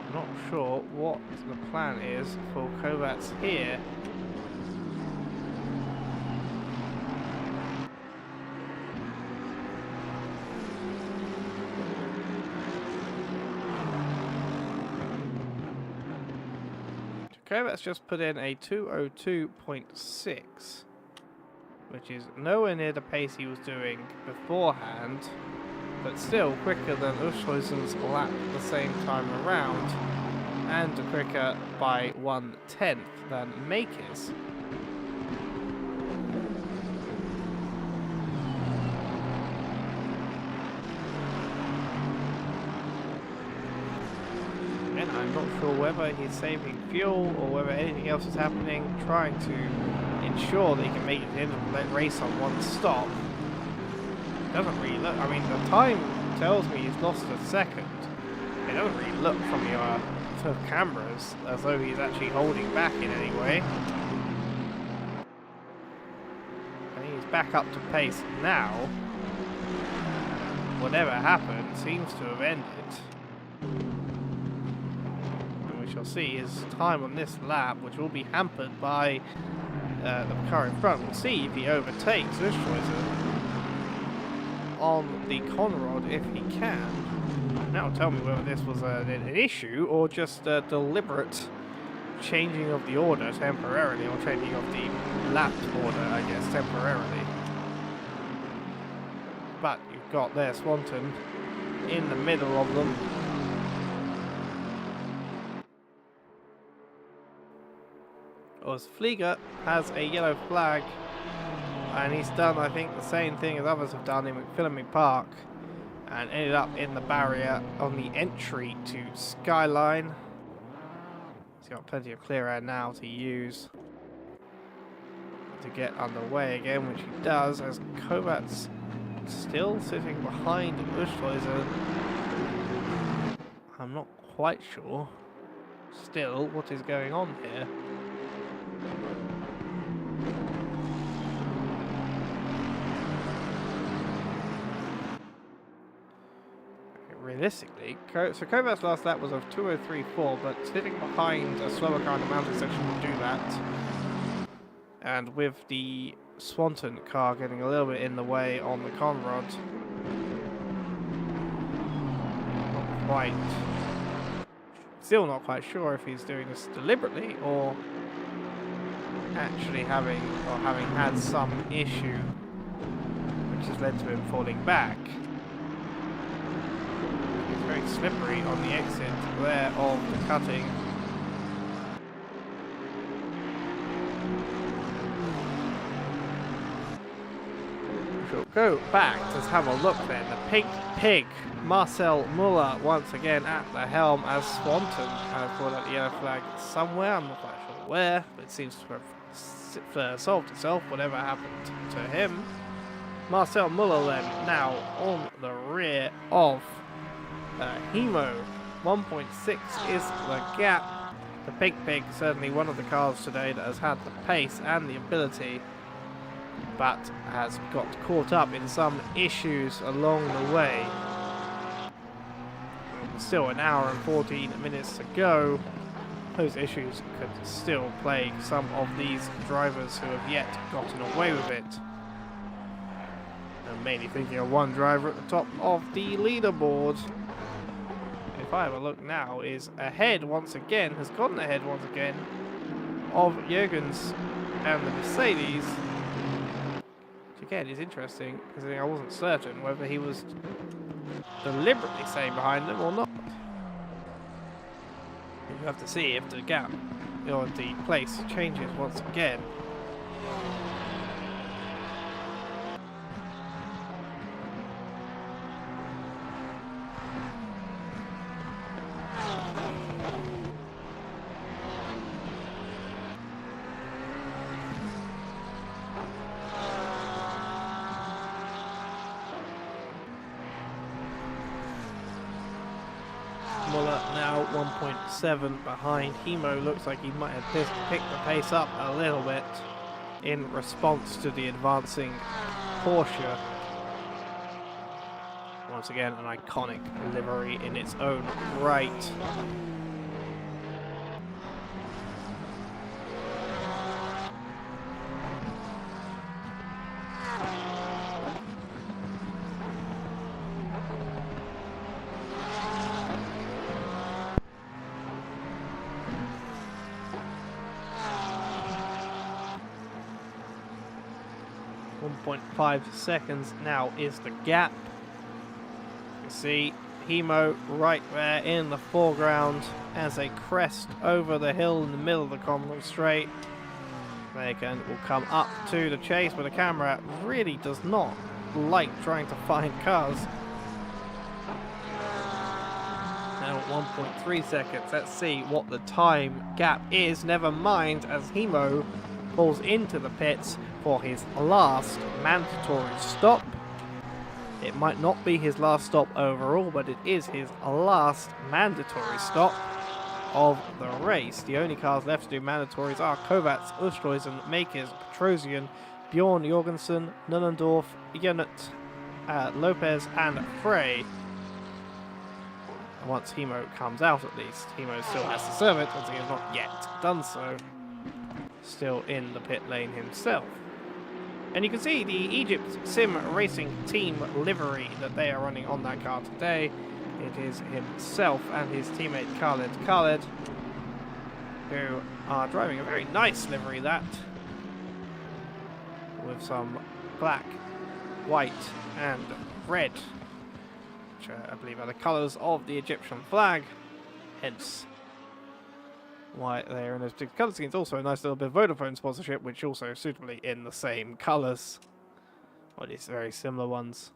I'm not sure what the plan is for Kovacs here. Kovacs just put in a 2:02.6, which is nowhere near the pace he was doing beforehand, but still quicker than Ushtoisen's lap the same time around, and quicker by 1/10 than Make's. I'm not sure whether he's saving fuel or whether anything else is happening, trying to ensure that he can make it to the end of the race on one stop. It doesn't really look, I mean, the time tells me he's lost a second. It doesn't really look from your cameras as though he's actually holding back in any way. I think he's back up to pace now. Whatever happened seems to have ended. Shall see his time on this lap, which will be hampered by the car in front. We'll see if he overtakes Ushtoisen on the Conrod if he can. Now tell me whether this was an issue or just a deliberate changing of the order temporarily, or changing of the lap order, I guess, temporarily. But you've got there Swanton in the middle of them. As Flieger has a yellow flag, and he's done, I think, the same thing as others have done in McPhillamy Park, and ended up in the barrier on the entry to Skyline. He's got plenty of clear air now to use to get underway again, which he does, as Kovacs still sitting behind Ushtoisen. I'm not quite sure still what is going on here. realistically, so Kovacs' last lap was of 2:03.4, but sitting behind a slower car in the mountain section will do that. And with the Swanton car getting a little bit in the way on the Conrod, still not quite sure if he's doing this deliberately or actually having had some issue which has led to him falling back. It's very slippery on the exit there of the cutting. We'll go back to have a look then. The Pink Pig, Marcel Muller once again at the helm as Swanton has brought out the yellow flag somewhere. I'm not quite sure where, but it seems to have solved itself, whatever happened to him. Marcel Muller then now on the rear of Hemo. 1.6 is the gap. The Pink Pig, certainly one of the cars today that has had the pace and the ability, but has got caught up in some issues along the way. Still an hour and 14 minutes to go. Those issues could still plague some of these drivers who have yet gotten away with it. I'm mainly thinking of one driver at the top of the leaderboard. If I have a look now, is ahead once again, has gotten ahead once again of Jürgens and the Mercedes. Again, it's interesting because I wasn't certain whether he was deliberately staying behind them or not. You have to see if the gap or the place changes once again. Muller now 1.7 behind. Hemo looks like he might have picked the pace up a little bit in response to the advancing Porsche. Once again, an iconic livery in its own right. .5 seconds now is the gap. You can see Hemo right there in the foreground as they crest over the hill in the middle of the Conroy Straight. They will come up to the chase, but the camera really does not like trying to find cars. Now 1.3 seconds. Let's see what the time gap is. Never mind as Hemo pulls into the pits for his last mandatory stop. It might not be his last stop overall, but it is his last mandatory stop of the race. The only cars left to do mandatories are Kovacs, Oosthuizen, Makers, Petrosian, Bjorn Jorgensen, Nullendorf, Janut, Lopez and Frey. Once Hemo comes out at least. Hemo still has to serve it as he has not yet done so. Still in the pit lane himself. And you can see the Egypt Sim Racing Team livery that they are running on that car today. It is himself and his teammate Khaled, who are driving a very nice livery, that, with some black, white and red, which I believe are the colours of the Egyptian flag, hence why they're in those particular colour schemes. Also a nice little bit of Vodafone sponsorship, which also suitably in the same colours, or at least very similar ones.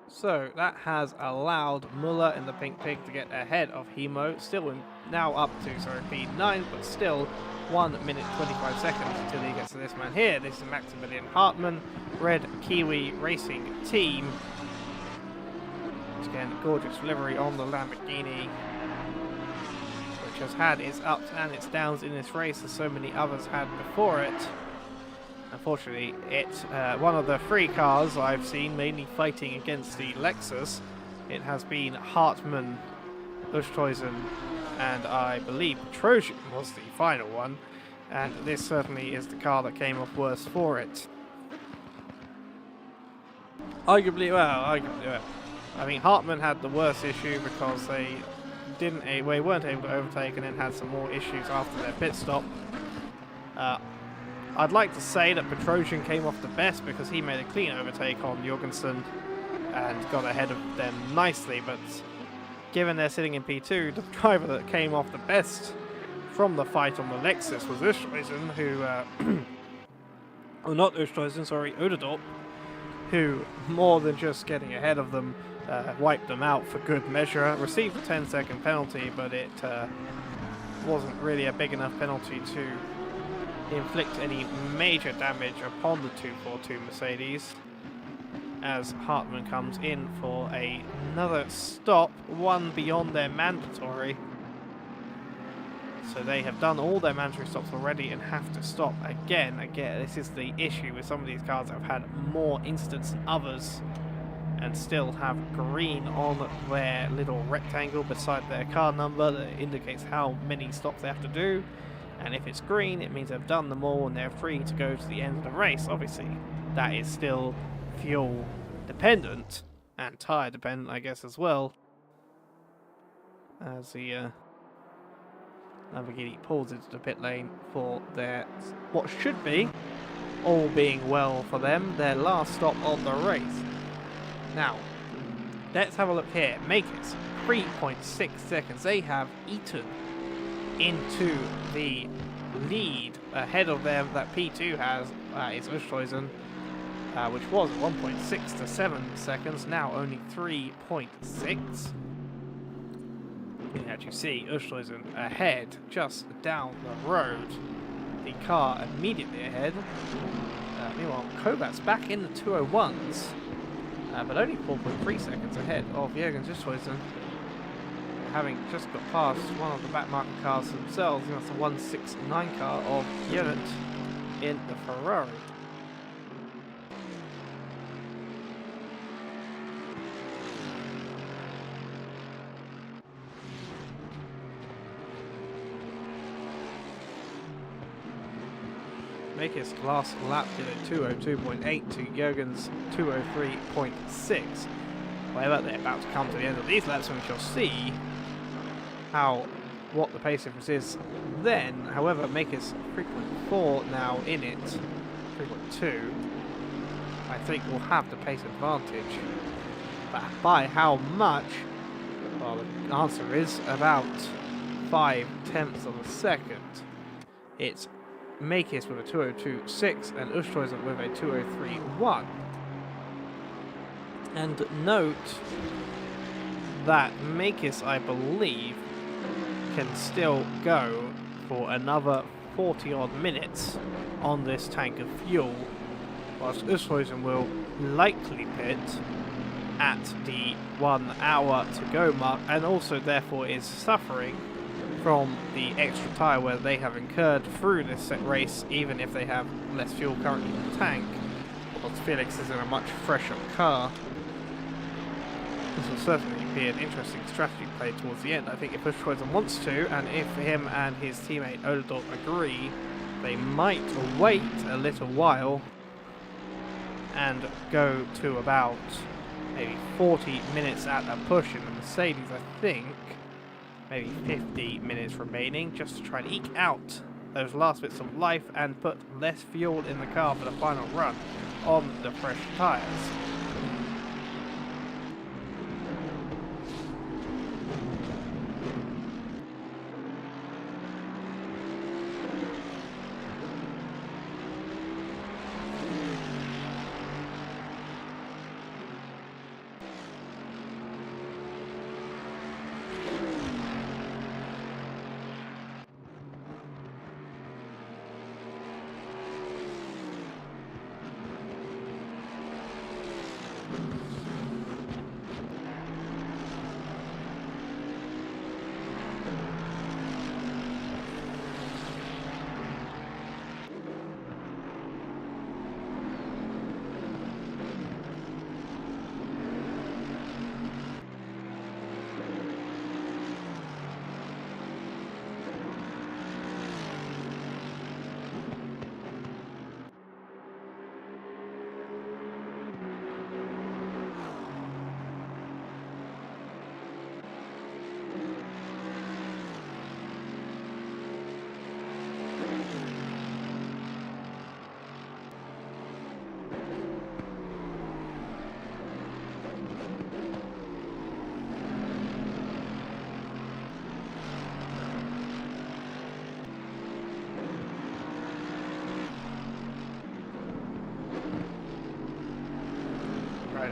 So that has allowed Muller in the Pink Pig to get ahead of Hemo, still now up to P9, but still 1 minute 25 seconds until he gets to this man here. This is Maximilian Hartmann, Red Kiwi Racing Team. Again, gorgeous livery on the Lamborghini, which has had its ups and its downs in this race, as so many others had before it. And unfortunately, one of the 3 cars I've seen mainly fighting against the Lexus. It has been Hartmann, Oosthuizen, and I believe Trojan was the final one. And this certainly is the car that came off worst for it. Arguably, well. I mean, Hartmann had the worst issue because they weren't able to overtake and then had some more issues after their pit stop. I'd like to say that Petrosian came off the best because he made a clean overtake on Jorgensen and got ahead of them nicely, but given they're sitting in P2, the driver that came off the best from the fight on the Lexus was Oosthuizen, who oh, not Oosthuizen, sorry, Odedorp, who, more than just getting ahead of them, wiped them out for good measure. Received a 10-second penalty, but it wasn't really a big enough penalty to inflict any major damage upon the 242 Mercedes, as Hartmann comes in for another stop, one beyond their mandatory. So they have done all their mandatory stops already and have to stop again. This is the issue with some of these cars that have had more incidents than others and still have green on their little rectangle beside their car number that indicates how many stops they have to do. And if it's green, it means they've done them all and they're free to go to the end of the race. Obviously, that is still fuel dependent and tyre dependent, I guess, as well. As the Lamborghini pulls into the pit lane for their, what should be, all being well for them, their last stop of the race. Now, let's have a look here. Makers, 3.6 seconds. They have eaten into the lead ahead of them that P2 has. Is Oosthuizen, which was 1.6 to 7 seconds, now only 3.6. You can actually see Oosthuizen ahead, just down the road. The car immediately ahead. Meanwhile, Kovacs back in the 201s, but only 4.3 seconds ahead of Jürgen Oosthuizen, having just got past one of the back market cars themselves. That's the 169 car of Jürgen in the Ferrari. Makis last lap did a 202.8 to Jürgen's 203.6. However, they're about to come to the end of these laps and we shall see what the pace difference is then. However, Makis 3.4 now in it, 3.2, I think will have the pace advantage. But by how much? Well, the answer is about 0.5 of a second. It's Makis with a 202.6 and Oosthuizen with a 203.1. And note that Makis, I believe, can still go for another 40 odd minutes on this tank of fuel, whilst Oosthuizen will likely pit at the 1 hour to go mark, and also therefore is suffering from the extra tyre wear they have incurred through this set race, even if they have less fuel currently in the tank, whilst Felix is in a much fresher car. This will certainly be an interesting strategy play towards the end. I think if Oosthuizen wants to, and if him and his teammate Odedorp agree, they might wait a little while and go to about maybe 40 minutes at a push in the Mercedes, I think. Maybe 50 minutes remaining, just to try and eke out those last bits of life and put less fuel in the car for the final run on the fresh tyres.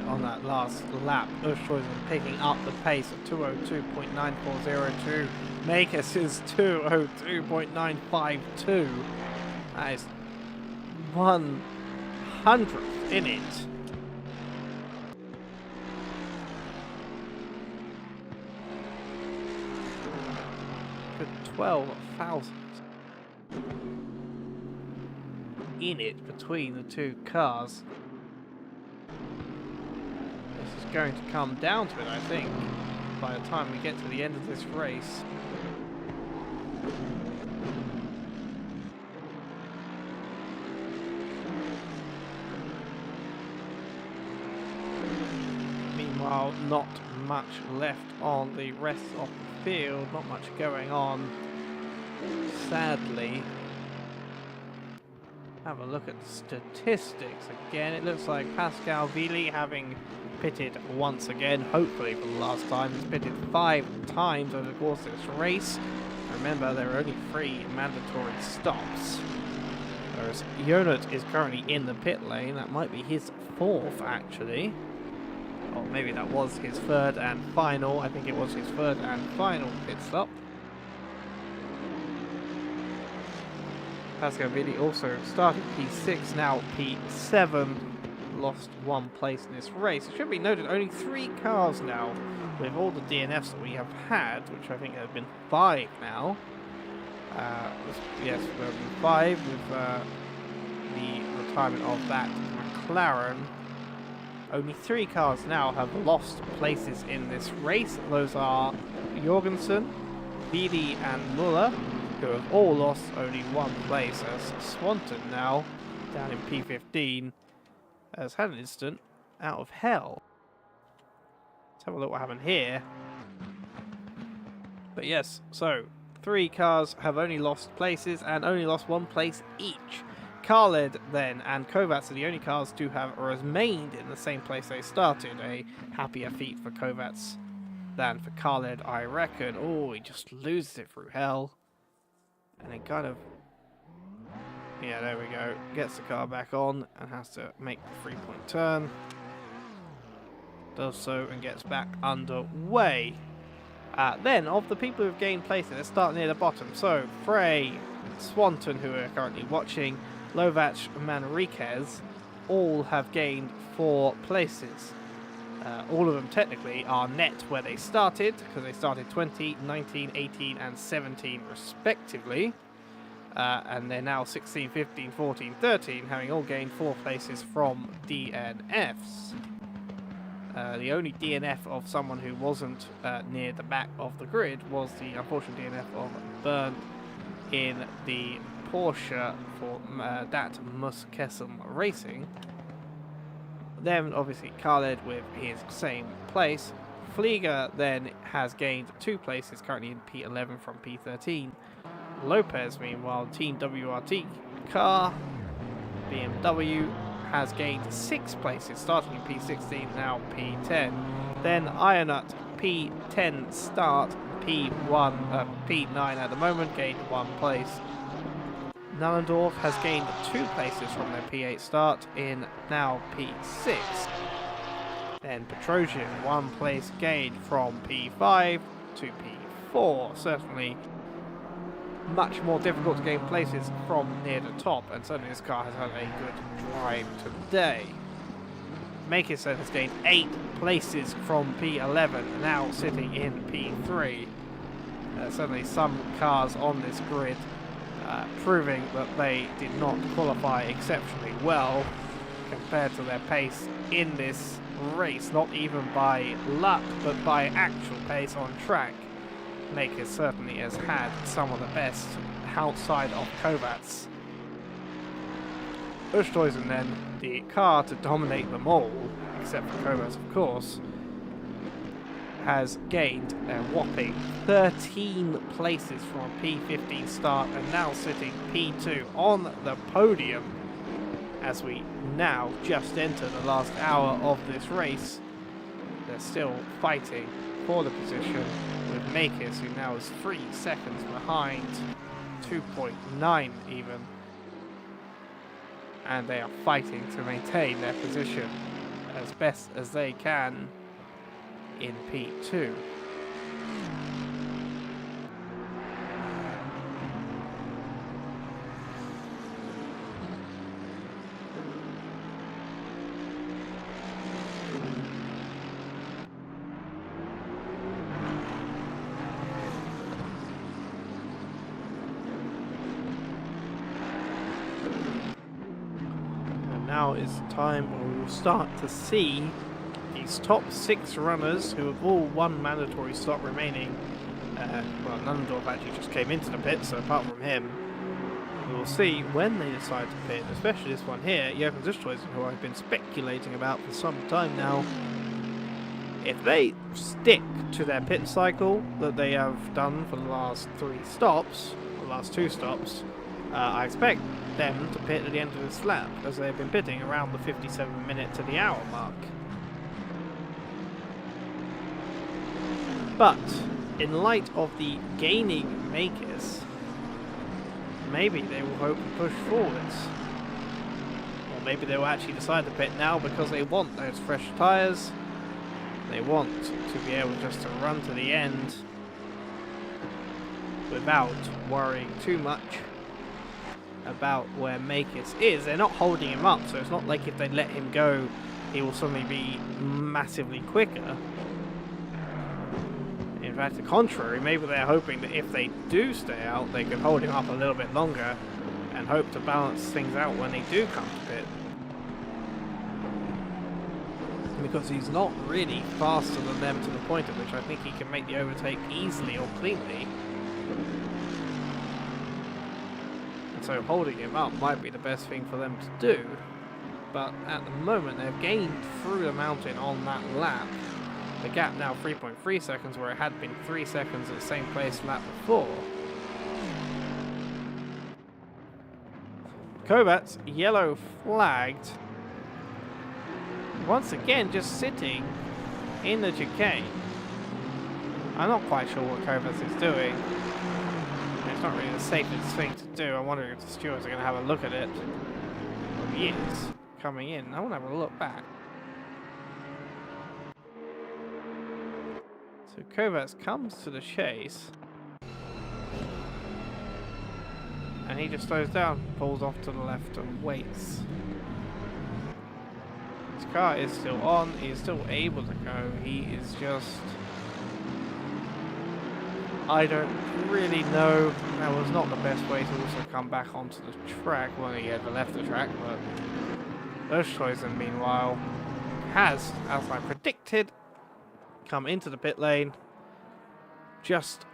on that last lap. Oosthuizen picking up the pace at 202.9402. Makers is 202.952. That is 100th in it. Good 12,000 in it between the two cars. This is going to come down to it, I think, by the time we get to the end of this race. Meanwhile, not much left on the rest of the field, not much going on, sadly. Have a look at the statistics again. It looks like Pascal Vili, having pitted once again, hopefully for the last time, has pitted 5 times over the course of this race. Remember, there are only 3 mandatory stops. Whereas Jonut is currently in the pit lane. That might be his 4th, actually. Or maybe that was his 3rd and final. I think it was his 3rd and final pit stop. Pascal Vili also started P6, now P7. Lost 1 place in this race. It should be noted, only 3 cars now, with all the DNFs that we have had, which I think have been 5 now. Yes, there have been 5 with the retirement of that McLaren. Only 3 cars now have lost places in this race. Those are Jorgensen, Vili and Muller, who have all lost only 1 place, as Swanton now, down in P15, has had an incident out of hell. Let's have a look what happened here. But yes, so 3 cars have only lost places and only lost 1 place each. Khaled then and Kovacs are the only cars to have remained in the same place they started. A happier feat for Kovacs than for Khaled, I reckon. Oh, he just loses it through hell. And then kind of, yeah, there we go. Gets the car back on and has to make the 3-point turn. Does so and gets back underway. Then, of the people who have gained places, let's start near the bottom. So, Frey, Swanton, who are currently watching, Lovac, Manriquez, all have gained 4 places. All of them technically are net where they started, because they started 20, 19, 18 and 17 respectively. And they're now 16, 15, 14, 13, having all gained 4 places from DNFs. The only DNF of someone who wasn't near the back of the grid was the unfortunate DNF of Bern in the Porsche for Dat Muskesum Racing. Then obviously Khaled with his same place. Flieger then has gained 2 places, currently in P11 from P13. Lopez, meanwhile, Team WRT car, BMW, has gained 6 places, starting in P16, now P10. Then Ionut, P10 start, P9 at the moment, gained 1 place. Nullendorf has gained 2 places from their P8 start in now P6. Then Petrosian, 1 place gained from P5 to P4. Certainly much more difficult to gain places from near the top, and certainly this car has had a good drive today. Makison has gained 8 places from P11, now sitting in P3. Certainly some cars on this grid proving that they did not qualify exceptionally well compared to their pace in this race, not even by luck but by actual pace on track. Makers certainly has had some of the best outside of Kovacs. Oosthuizen then, the car to dominate them all, except for Kovacs of course, has gained a whopping 13 places from a P15 start and now sitting P2 on the podium as we now just enter the last hour of this race. They're still fighting for the position with Makis, who now is 3 seconds behind, 2.9 even, and they are fighting to maintain their position. as best as they can in P2. Now is the time where we will start to see these top 6 runners who have all one mandatory slot remaining. Well, Nundorf actually just came into the pit, so apart from him, we will see when they decide to pit, especially this one here, Jürgen Zustreisen, who I've been speculating about for some time now. If they stick to their pit cycle that they have done for the last 3 stops, or the last 2 stops, I expect them to pit at the end of this lap, as they've been pitting around the 57-minute to the hour mark. But, in light of the gaining makers, maybe they will hope to push forwards. Or maybe they will actually decide to pit now because they want those fresh tyres. They want to be able just to run to the end without worrying too much about where Makis is. They're not holding him up, so it's not like if they let him go he will suddenly be massively quicker. In fact, the contrary, maybe they're hoping that if they do stay out they can hold him up a little bit longer and hope to balance things out when they do come to pit. Because he's not really faster than them to the point at which I think he can make the overtake easily or cleanly. So holding him up might be the best thing for them to do, but at the moment they've gained through the mountain on that lap. The gap now 3.3 seconds where it had been 3 seconds at the same place lap before. Kovacs yellow flagged, once again just sitting in the chicane. I'm not quite sure what Kovacs is doing. It's not really the safest thing to do. I wonder if the stewards are going to have a look at it. Well, he is coming in. I want to have a look back. So Kovacs comes to the chase. And he just slows down, pulls off to the left and waits. His car is still on. He is still able to go. He is just... I don't really know. That was not the best way to also come back onto the track. Well, he had left the track, but Oosthuizen, meanwhile, has, as I predicted, come into the pit lane just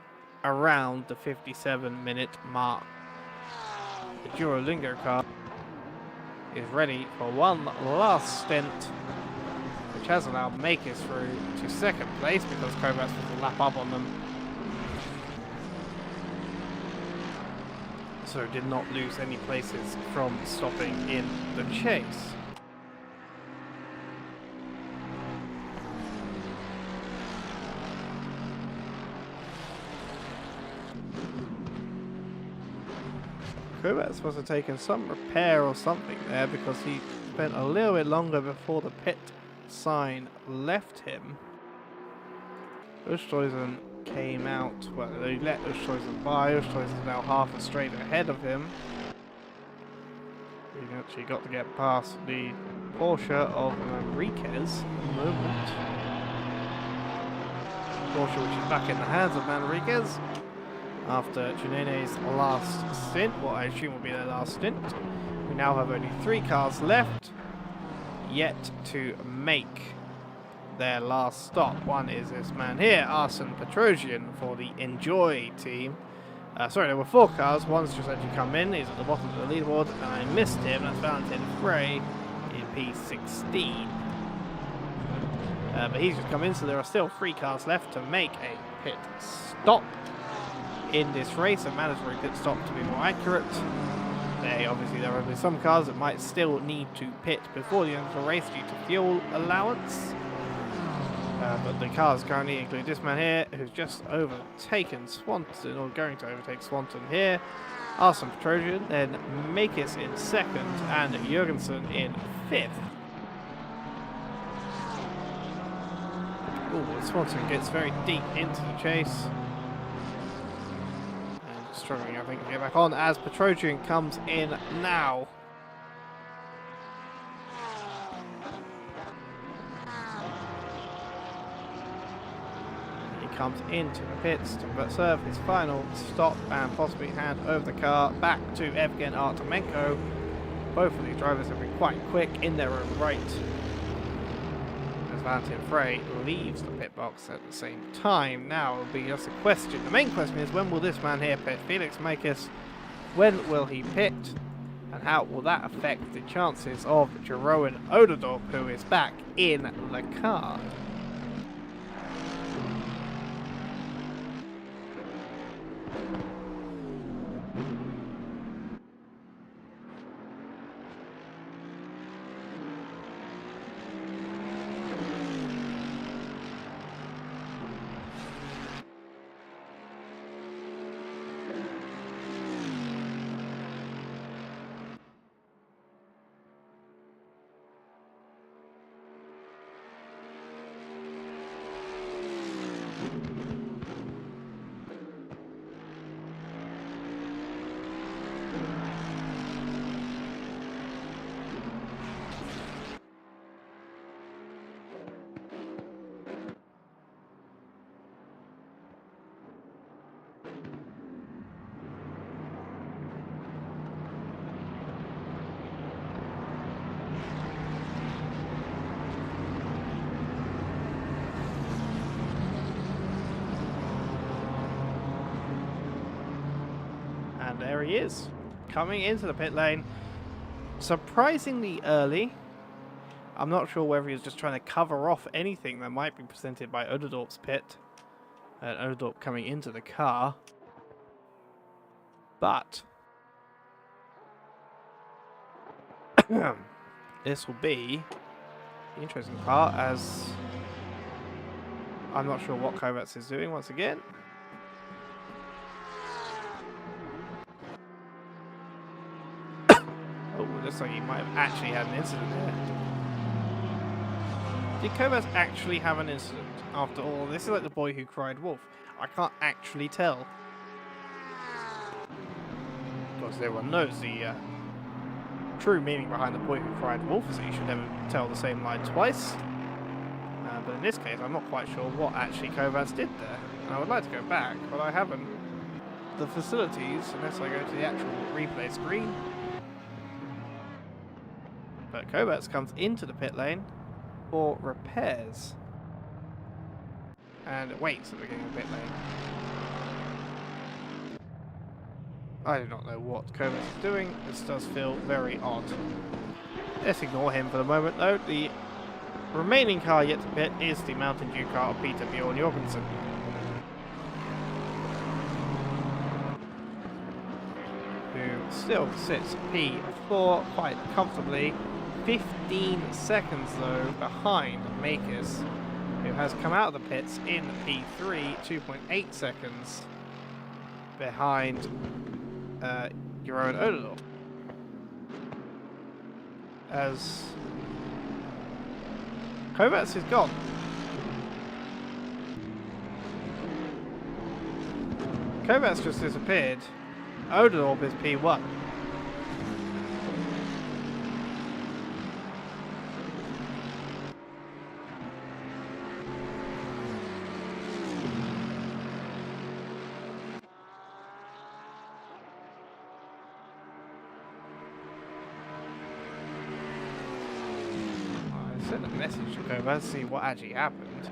around the 57-minute mark. The Duolingo car is ready for one last stint, which has allowed Makis through to second place because Kovacs was a lap up on them. So did not lose any places from stopping in the chase. Kovacs must have taken some repair or something there because he spent a little bit longer before the pit sign left him. Oosthuizen came out, well, they let Oosthuizen by. Oosthuizen is now half a straight ahead of him. He actually got to get past the Porsche of Manriquez at the moment. Porsche which is back in the hands of Manriquez after Ginene's last stint, what I assume will be their last stint. We now have only 3 cars left yet to make their last stop. One is this man here, Arsene Petrosian, for the Enjoy team. Sorry, there were 4 cars. One's just actually come in. He's at the bottom of the leaderboard, and I missed him. That's Valentin Frey in P16. But he's just come in, so there are still 3 cars left to make a pit stop in this race, a mandatory pit stop to be more accurate. Obviously there will be some cars that might still need to pit before the end of the race due to fuel allowance. But the cars currently include this man here, who's just overtaken Swanton, or going to overtake Swanton here. Arsene Petrosian, then Makis in 2nd, and Jurgensen in 5th. Ooh, Swanson gets very deep into the chase. And struggling, I think, to get back on as Petrosian comes in now. He comes into the pits to serve his final stop and possibly hand over the car back to Evgen Artemenko. Both of these drivers have been quite quick in their own right. As Valentin Frey leaves the pit box at the same time. Now will be just a question. The main question is, when will this man here pit? Felix Makis, when will he pit? And how will that affect the chances of Jeroen Oderdorp, who is back in the car? And there he is, coming into the pit lane, surprisingly early. I'm not sure whether he's just trying to cover off anything that might be presented by Oderdorp's pit, and Oderdorp coming into the car. But this will be the interesting part, as I'm not sure what Kovacs is doing once again. Looks like he might have actually had an incident there. Did Kovacs actually have an incident? After all, this is like the boy who cried wolf. I can't actually tell. Of course, everyone knows the true meaning behind the boy who cried wolf, so you should never tell the same line twice. But in this case, I'm not quite sure what actually Kovacs did there. And I would like to go back, but I haven't. The facilities, unless I go to the actual replay screen. But Kovacs comes into the pit lane for repairs and waits at the beginning of the pit lane. I do not know what Kovacs is doing. This does feel very odd. Let's ignore him for the moment though. The remaining car yet to pit is the Mountain Dew car of Peter Bjorn Jorgensen, who still sits P4 quite comfortably. 15 seconds though behind Makis, who has come out of the pits in P3, 2.8 seconds behind Jeroen Oderdorp. As Kovacs is gone. Kovacs just disappeared. Oderdorp is P1. Send a message to Kovacs to see what actually happened.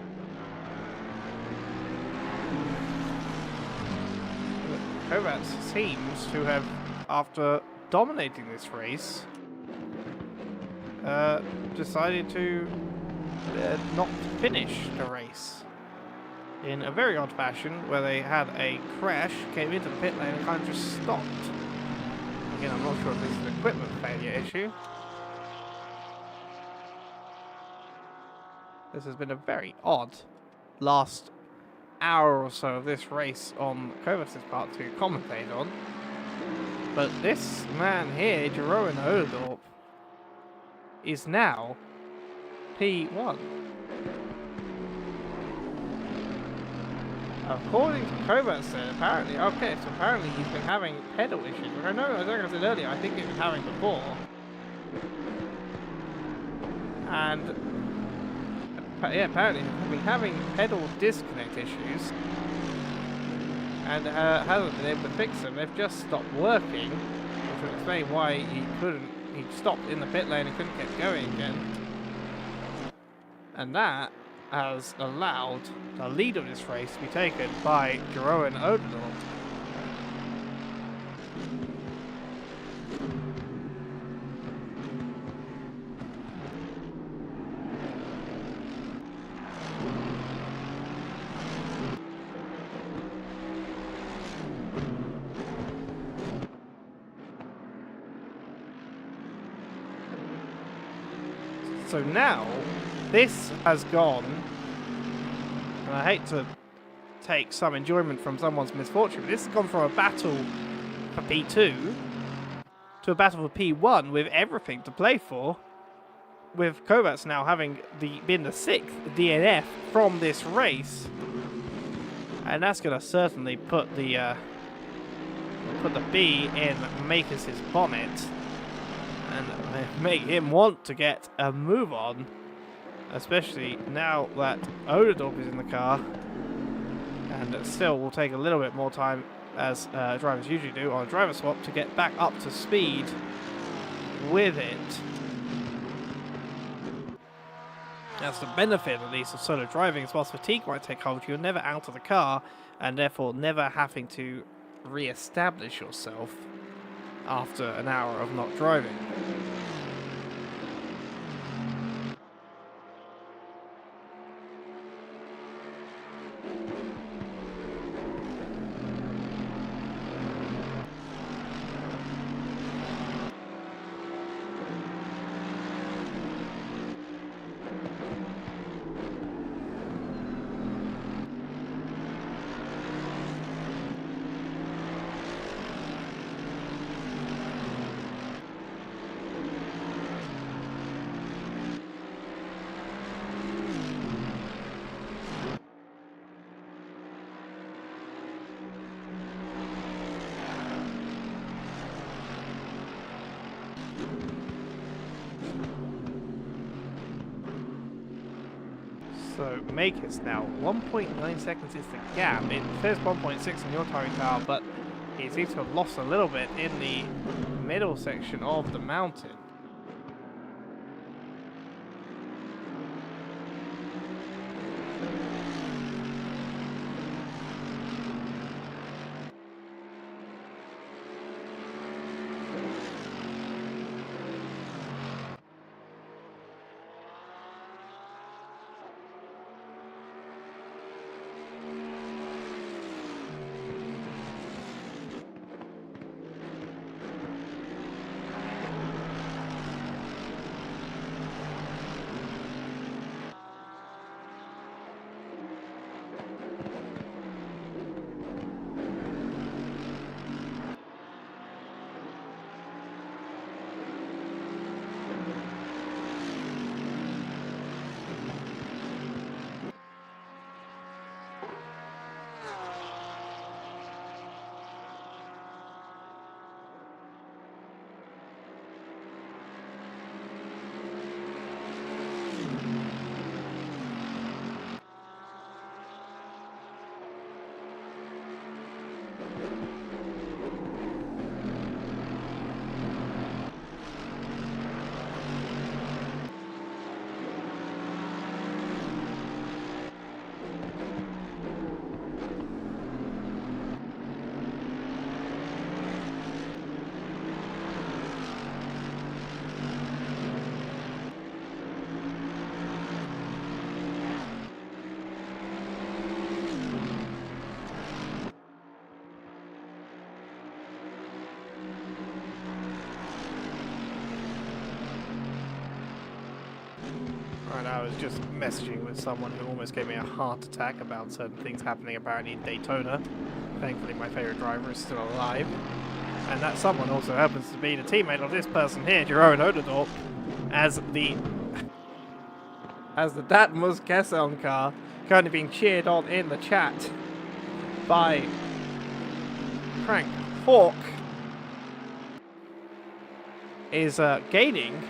Kovacs seems to have, after dominating this race, decided to not finish the race in a very odd fashion, where they had a crash, came into the pit lane and kind of just stopped. Again, I'm not sure if this is an equipment failure issue. This has been a very odd last hour or so of this race on Kovacs' part to commentate on. But this man here, Jeroen Oderdorp, is now P1. According to Kovac said, apparently, okay, so apparently he's been having pedal issues. Which I know, like I said earlier, I think he's been having before. And yeah, apparently he's been having pedal disconnect issues. And hasn't been able to fix them. They've just stopped working, which would explain why he stopped in the pit lane and couldn't get going again. And that has allowed the lead of this race to be taken by Jeroen Odendaal. So now, this has gone, and I hate to take some enjoyment from someone's misfortune, but this has gone from a battle for P2 to a battle for P1 with everything to play for, with Kovac now having been the 6th DNF from this race, and that's going to certainly put the bee in Makers' bonnet and make him want to get a move on, especially now that Odendaal is in the car, and still will take a little bit more time, as drivers usually do, on a driver swap to get back up to speed with it. That's the benefit, at least, of solo driving, as whilst fatigue might take hold, you're never out of the car, and therefore never having to re-establish yourself after an hour of not driving. So Makers now, 1.9 seconds is the gap. It says 1.6 in your timing tower, but he seems to have lost a little bit in the middle section of the mountain. Right, I was just messaging with someone who almost gave me a heart attack about certain things happening apparently in Daytona. Thankfully my favourite driver is still alive. And that someone also happens to be the teammate of this person here, Jeroen Odendaal, as the Datmus Kesseln car currently being cheered on in the chat by Frank Hawk is gaining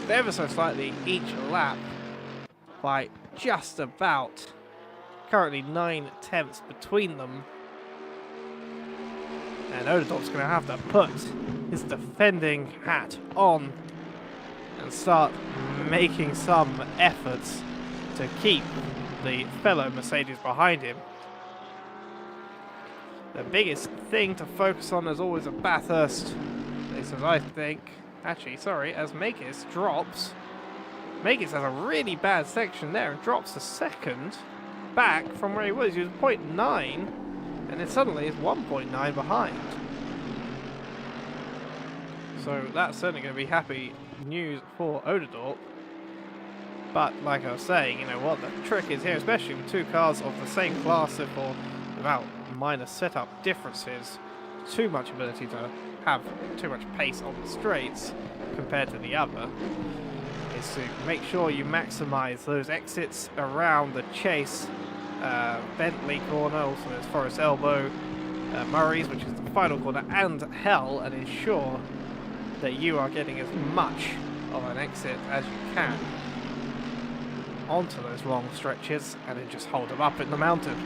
ever so slightly each lap by just about currently 9/10 between them. And Odadort's going to have to put his defending hat on and start making some efforts to keep the fellow Mercedes behind him. The biggest thing to focus on is always at Bathurst, this is, I think, actually, sorry, as Makis drops. Makis has a really bad section there and drops a second back from where he was. He was 0.9 and then suddenly is 1.9 behind. So that's certainly going to be happy news for Odadort. But like I was saying, you know what, the trick is here, especially with two cars of the same class, therefore without minor setup differences, too much ability to have too much pace on the straights compared to the other, is to make sure you maximize those exits around the Chase, Bentley corner, also there's Forest Elbow, Murray's, which is the final corner, and Hell, and ensure that you are getting as much of an exit as you can onto those long stretches, and then just hold them up in the mountain.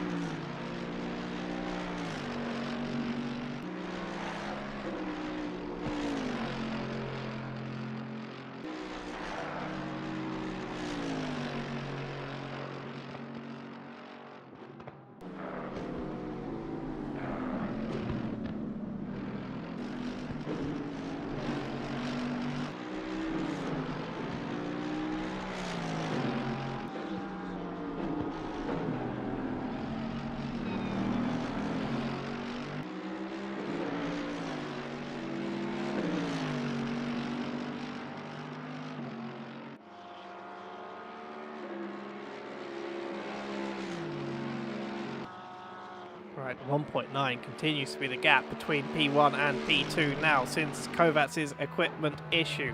Right, 1.9 continues to be the gap between P1 and P2 now since Kovacs' equipment issue.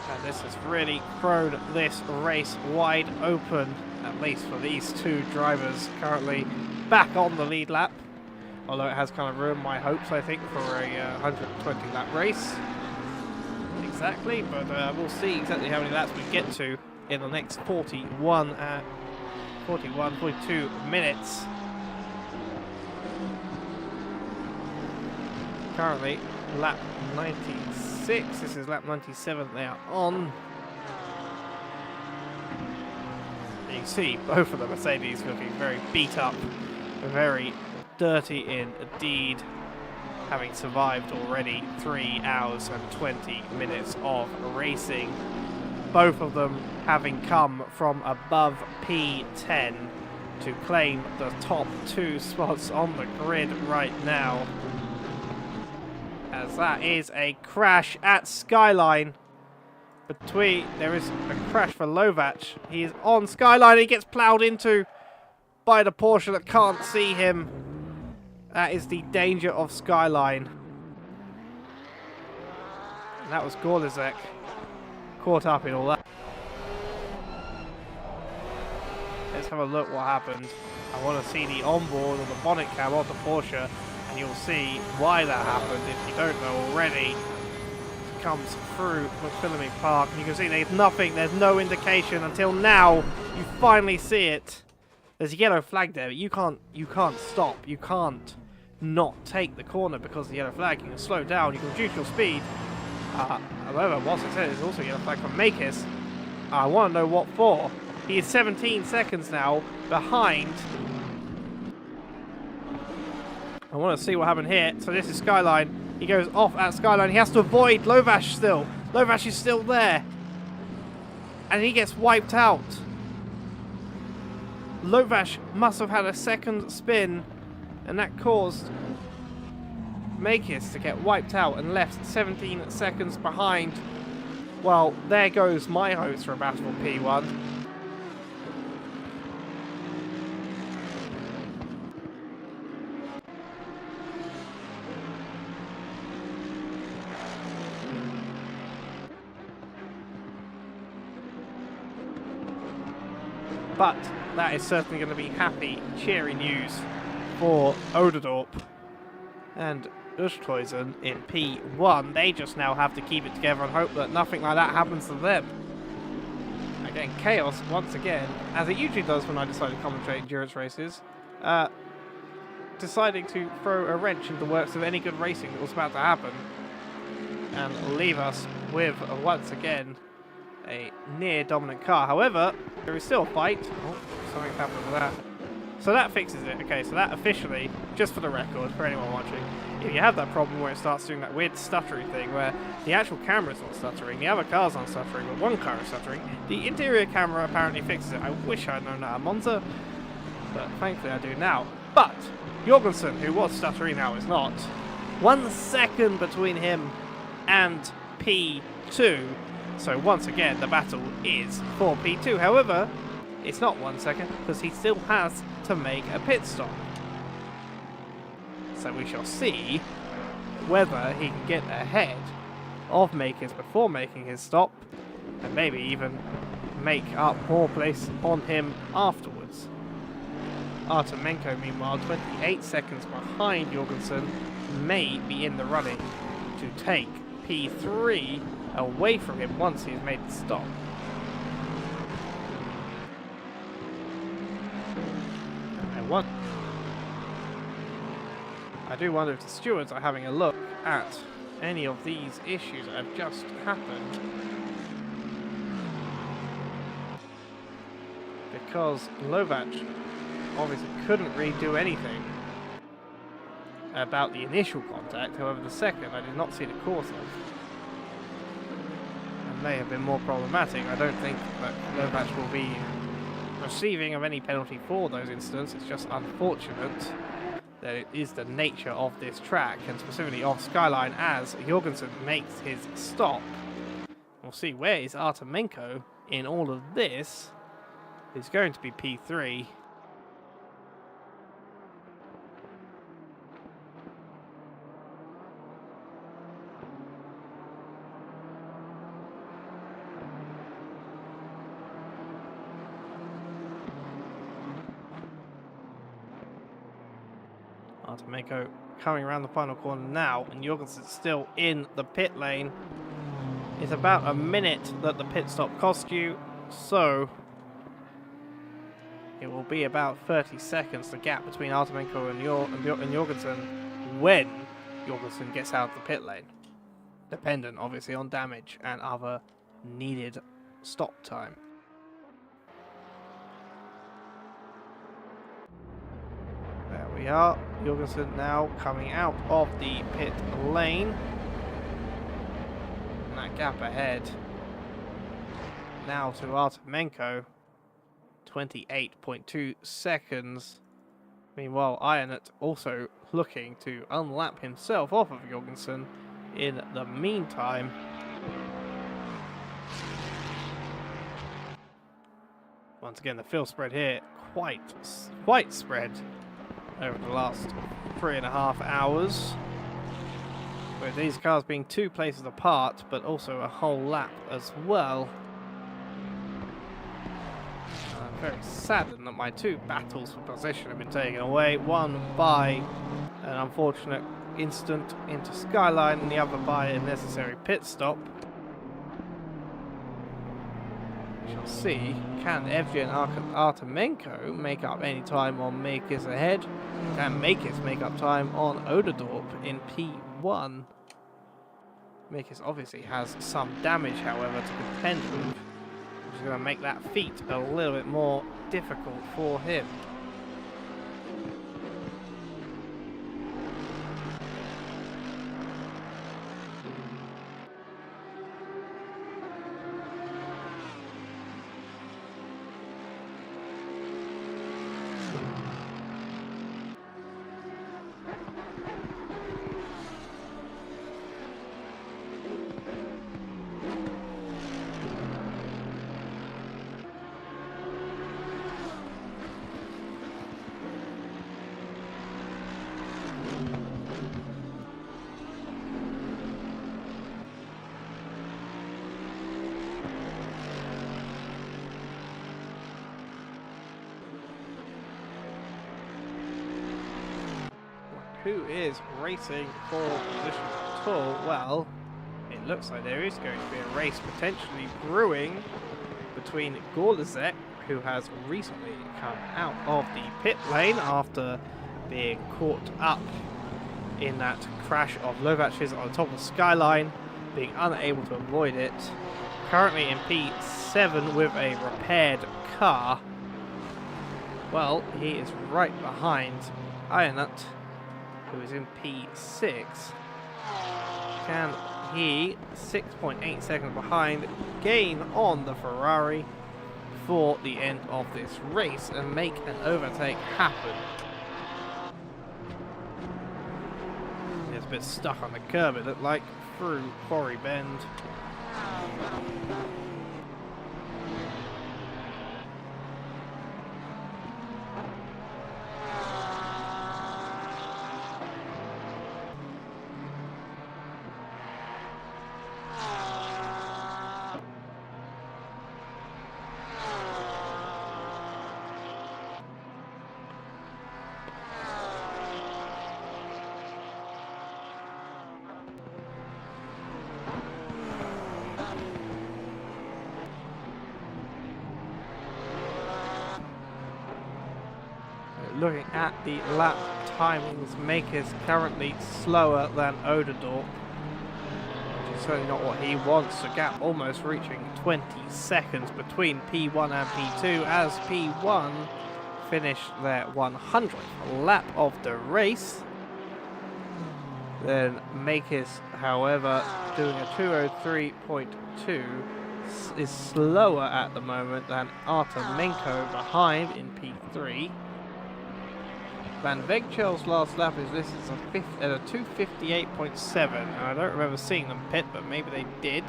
And this has really thrown this race wide open, at least for these two drivers currently back on the lead lap. Although it has kind of ruined my hopes, I think, for a 120 lap race. Exactly, but we'll see exactly how many laps we get to in the next 42 minutes. Currently lap 96, this is lap 97 they are on. You can see both of the Mercedes looking very beat up, very dirty indeed, having survived already 3 hours and 20 minutes of racing. Both of them having come from above P10 to claim the top 2 spots on the grid right now. As that is a crash at Skyline. There is a crash for Lovac. He is on Skyline. He gets ploughed into by the Porsche that can't see him. That is the danger of Skyline. And that was Gorlizek caught up in all that. Let's have a look what happened. I want to see the onboard or the bonnet cam of the Porsche, and you'll see why that happened if you don't know already. It comes through McPhillamy Park, and you can see there's nothing, there's no indication until now. You finally see it. There's a yellow flag there, but you can't stop. You can't not take the corner because of the yellow flag. You can slow down, you can reduce your speed. However, whilst I said there's also a yellow flag from Makis, I want to know what for. He is 17 seconds now behind. I want to see what happened here. So this is Skyline. He goes off at Skyline. He has to avoid Lovac still. Lovac is still there. And he gets wiped out. Lovac must have had a second spin, and that caused Makis to get wiped out and left 17 seconds behind. Well, there goes my hopes for a battle for P1. But that is certainly going to be happy, cheery news for Oderdorp and Ushtoisen in P1. They just now have to keep it together and hope that nothing like that happens to them. Again, chaos once again, as it usually does when I decide to commentate endurance races, deciding to throw a wrench into the works of any good racing that was about to happen and leave us with, once again, a near dominant car. However, there is still a fight. Oh, something's happened with that. So that fixes it. Okay, so that officially, just for the record, for anyone watching, if you have that problem where it starts doing that weird stuttery thing where the actual camera's not stuttering, the other car's not stuttering, but one car is stuttering, the interior camera apparently fixes it. I wish I'd known that at Monza, but thankfully I do now. But Jorgensen, who was stuttering, now is not. 1 second between him and P2. So once again, the battle is for P2. However, it's not 1 second because he still has to make a pit stop. So we shall see whether he can get ahead of Makers before making his stop and maybe even make up more place on him afterwards. Artemenko, meanwhile, 28 seconds behind Jorgensen, may be in the running to take P3 away from him once he's made the stop. I do wonder if the stewards are having a look at any of these issues that have just happened. Because Lovac obviously couldn't really do anything about the initial contact. However, the second I did not see the cause of. And may have been more problematic. I don't think that Lovac will be receiving of any penalty for those incidents. It's just unfortunate that it is the nature of this track, and specifically of Skyline, as Jorgensen makes his stop. We'll see, where is Artemenko in all of this? It's going to be P3. Artemenko coming around the final corner now, and Jorgensen's still in the pit lane. It's about a minute that the pit stop cost you, so it will be about 30 seconds, the gap between Artemenko and Jorgensen, when Jorgensen gets out of the pit lane. Dependent, obviously, on damage and other needed stop time. There we are. Jorgensen now coming out of the pit lane. And that gap ahead now to Artemenko. 28.2 seconds. Meanwhile, Ionet also looking to unlap himself off of Jorgensen in the meantime. Once again, the field spread here quite spread over the last 3.5 hours, with these cars being 2 places apart, but also a whole lap as well. I'm very saddened that my 2 battles for position have been taken away, one by an unfortunate incident into Skyline and the other by a necessary pit stop. We shall see, can Evgen Artemenko make up any time on Makers ahead? Can Makers make up time on Oderdorp in P1? Makers obviously has some damage, however, to contend with, which is going to make that feat a little bit more difficult for him. who is racing for position at all? Well, it looks like there is going to be a race potentially brewing between Gorlizek, who has recently come out of the pit lane after being caught up in that crash of Lovac's on the top of the skyline, being unable to avoid it. Currently in P7 with a repaired car. Well, he is right behind Ironut, who is in P6. Can he, 6.8 seconds behind, gain on the Ferrari before the end of this race and make an overtake happen? It's a bit stuck on the curb, it looked like, through Quarry Bend. Looking at the lap timings, Maker's currently slower than Oderdorp, which is certainly not what he wants. The gap almost reaching 20 seconds between P1 and P2 as P1 finished their 100th lap of the race. Then Maker's, however, doing a 2:03.2, is slower at the moment than Artemenko behind in P3. Van Vegchel's last lap is listed as a 2:58.7, and I don't remember seeing them pit, but maybe they did.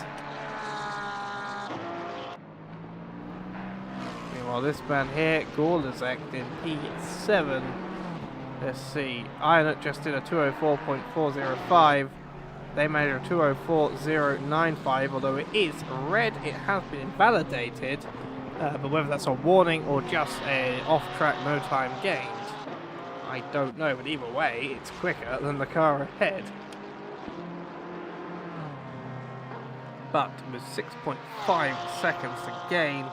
Meanwhile, this man here, Gorlizek, in P7. Let's see, Ironut just did a 2:04.405. They made a 2:04.095, although it is red, it has been invalidated, but whether that's a warning or just a off-track no time gained, I don't know, but either way, it's quicker than the car ahead. But with 6.5 seconds to gain,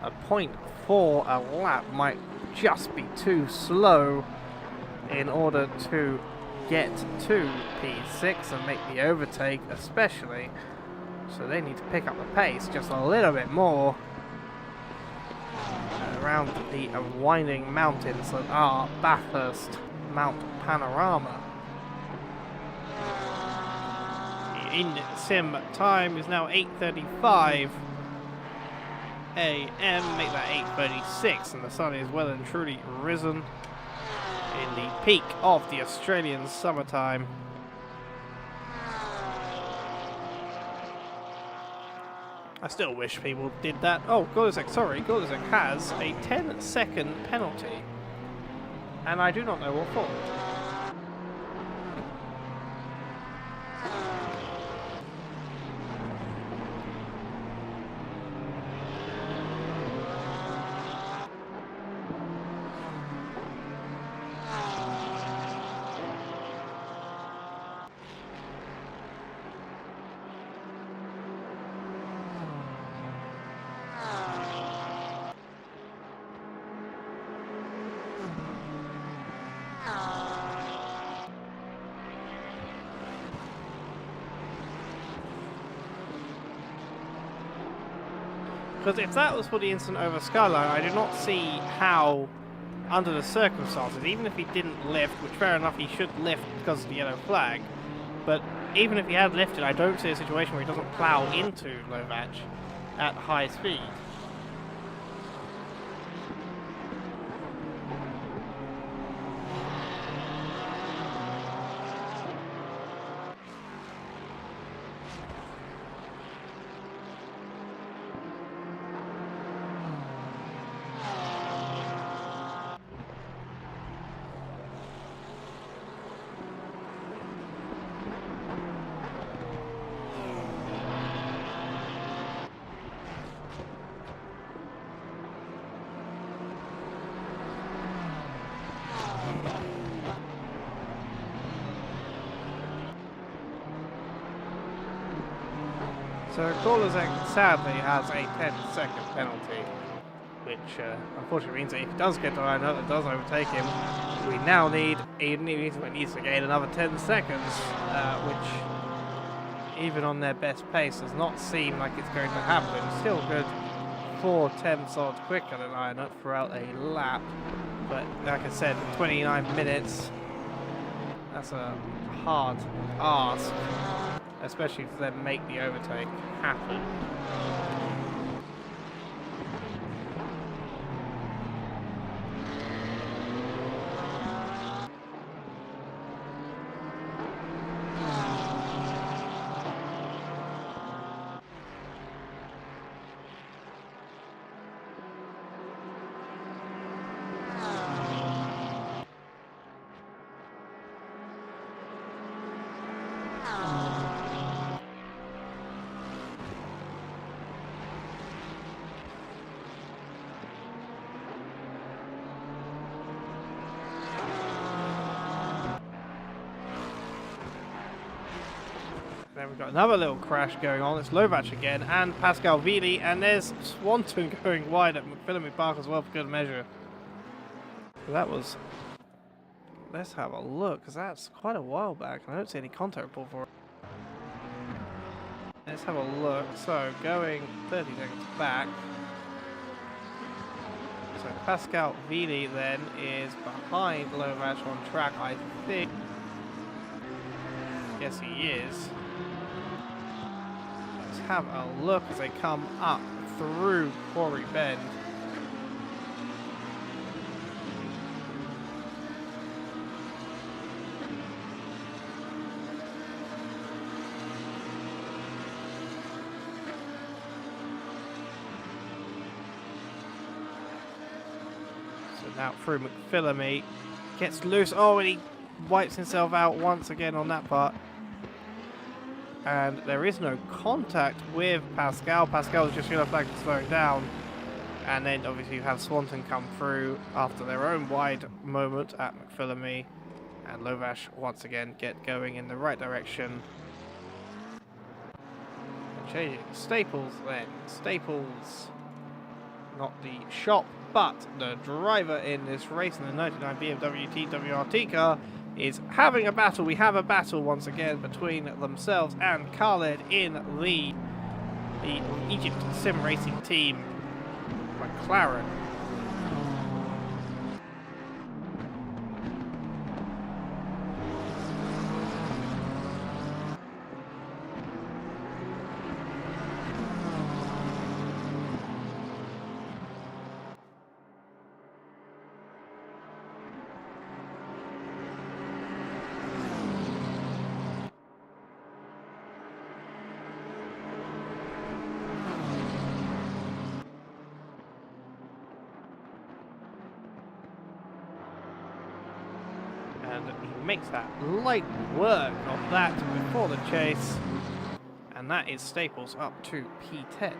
a 0.4 a lap might just be too slow in order to get to P6 and make the overtake especially. So they need to pick up the pace just a little bit more around the winding mountains that are Bathurst Mount Panorama. The in-sim time is now 8:35 AM, make that 8:36, and the sun is well and truly risen in the peak of the Australian summertime. I still wish people did that. Oh, Gorlizek, sorry, Gorlizek has a 10-second penalty, and I do not know what for. Because if that was for the incident over Skyline, I do not see how, under the circumstances, even if he didn't lift, which fair enough he should lift because of the yellow flag, but even if he had lifted, I don't see a situation where he doesn't plough into Lovac at high speed. So Gorlazek sadly has a 10-second penalty, which unfortunately means that if he does get to line up and does overtake him, we now need, he needs to gain another 10 seconds, which even on their best pace does not seem like it's going to happen. Still good 4/10 quicker than Ironut throughout a lap, but like I said, 29 minutes, that's a hard ask, especially for them to make the overtake happen. Then we've got another little crash going on. It's Lovac again and Pascal Vili, and there's Swanton going wide at McPhillamy Park as well for good measure. So that was... Let's have a look, because that's quite a while back. I don't see any contact report for it. Let's have a look. So, going 30 seconds back. So, Pascal Vili then is behind Lovac on track, I think. Yes, he is. Let's have a look as they come up through Quarry Bend. So now through McPhillamy, gets loose. Oh, and he wipes himself out once again on that part. And there is no contact with Pascal. Pascal is just yellow flag to slow down. And then obviously you have Swanton come through after their own wide moment at McPhillamy. And Lovac once again get going in the right direction. And changing Staples then. Staples, not the shop, but the driver in this race in the 99 BMW TWRT car, is having a battle. We have a battle once again between themselves and Khaled in the Egypt sim racing team McLaren. And he makes that light work of that before the chase. And that is Staples up to P10.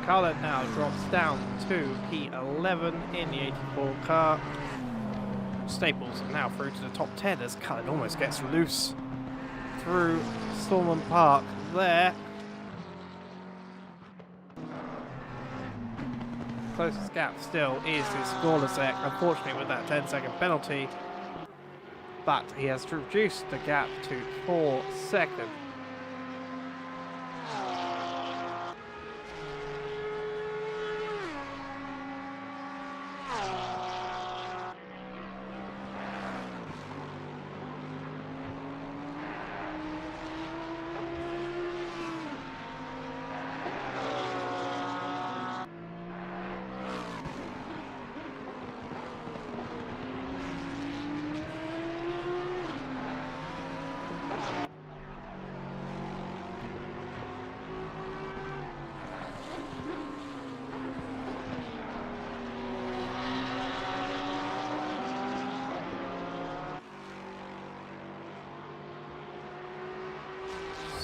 Khaled now drops down to P11 in the 84 car. Staples now through to the top 10 as Khaled almost gets loose through Stormont Park there. Closest gap still is to Skorlasek, unfortunately with that 10-second penalty. But he has reduced the gap to 4 seconds.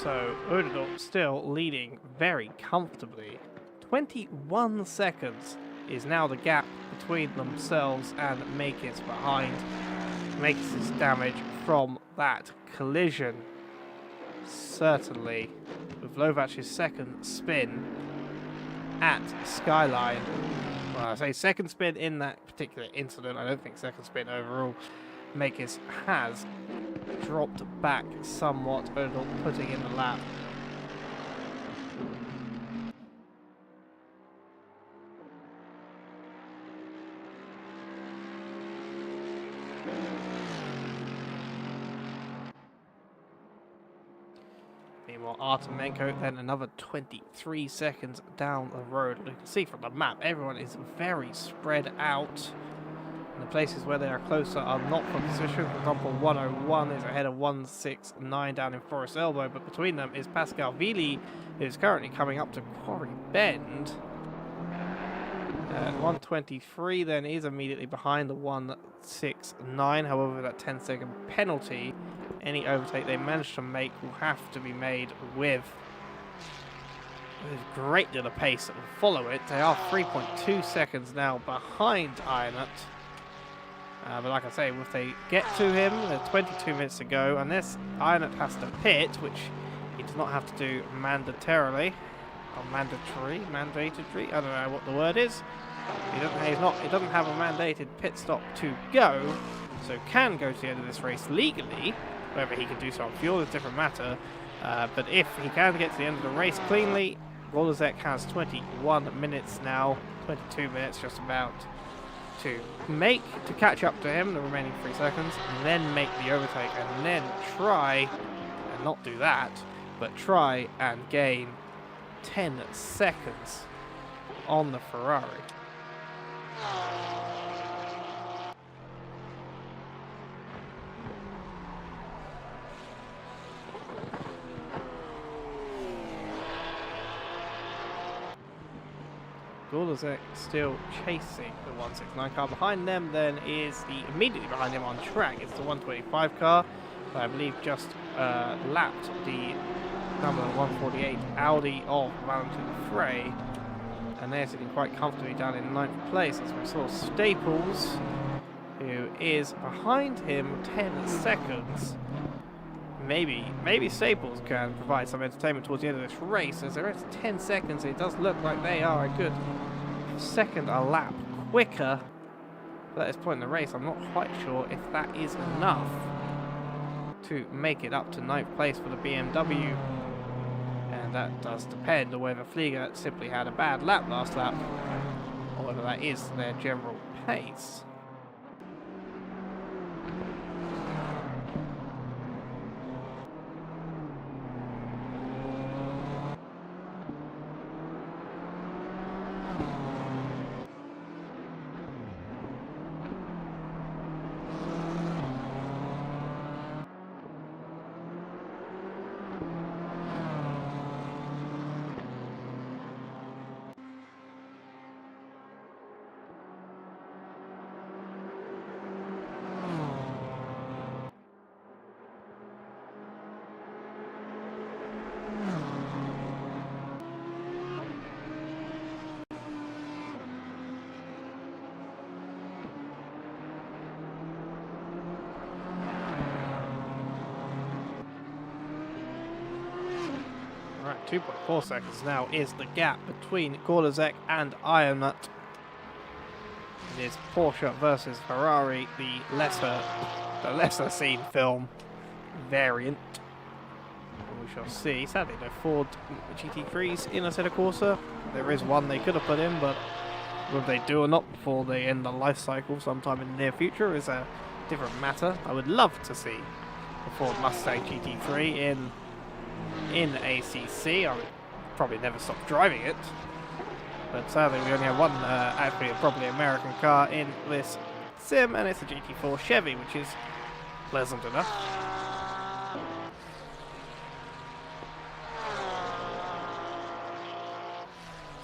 So Odador still leading very comfortably. 21 seconds is now the gap between themselves and Makis behind. Makis' damage from that collision. Certainly, with Lovac's second spin at Skyline. Well, I say second spin in that particular incident. I don't think second spin overall. Makis has dropped back somewhat, Odador putting in the lap. Meanwhile, Artemenko then another 23 seconds down the road. You can see from the map, everyone is very spread out. And the places where they are closer are not for position. For example, 101 is ahead of 169 down in Forest Elbow, but between them is Pascal Vili, who is currently coming up to Quarry Bend. 123 then is immediately behind the 169. However, that 10-second penalty, any overtake they manage to make will have to be made with a great deal of pace that will follow it. They are 3.2 seconds now behind Ironut. But like I say, if they get to him, there's 22 minutes to go, unless Ironut has to pit, which he does not have to do mandatorily, or mandatory, I don't know what the word is. He doesn't have a mandated pit stop to go, so can go to the end of this race legally. Whether he can do so on fuel is a different matter. But if he can get to the end of the race cleanly, Golazek has 21 minutes now, 22 minutes just about, to catch up to him, the remaining 3 seconds, and then make the overtake, and then try, and not do that, but try and gain 10 seconds on the Ferrari. Golazek still chasing the 169 car. Behind them then is immediately behind him on track. It's the 125 car. I believe just lapped the number 148 Audi of Valentin Frey. And they're sitting quite comfortably down in 9th place. As we saw Staples, who is behind him 10 seconds. Maybe Staples can provide some entertainment towards the end of this race, as there is 10 seconds. It does look like they are a good second a lap quicker. But at this point in the race, I'm not quite sure if that is enough to make it up to 9th place for the BMW. And that does depend on whether Flieger simply had a bad lap last lap, or whether that is their general pace. Right, 2.4 seconds now is the gap between Golazek and Ironut. It is Porsche versus Ferrari, the lesser seen film variant. We shall see. Sadly, no Ford GT3s in Assetto Corsa. There is one they could have put in, but whether they do or not before they end the life cycle sometime in the near future is a different matter. I would love to see the Ford Mustang GT3 in ACC. I would probably never stop driving it, but sadly we only have one actually probably American car in this sim, and it's a GT4 Chevy, which is pleasant enough.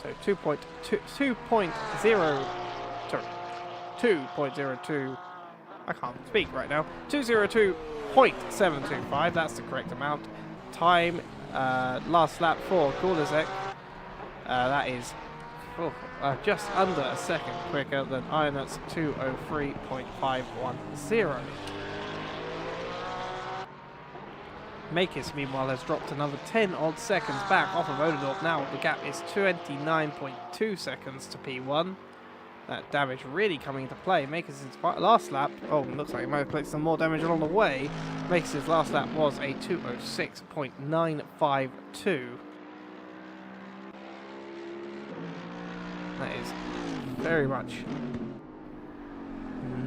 So 2.02, I can't speak right now, 202.725, that's the correct amount. Time last lap for Gorlizek. That is just under a second quicker than Ironut's 2:03.510. Makis, meanwhile, has dropped another 10 odd seconds back off of Odendorf. Now the gap is 29.2 seconds to P1. That damage really coming into play. Makis' last lap, looks like he might have collected some more damage along the way. Makis' last lap was a 2:06.952. That is very much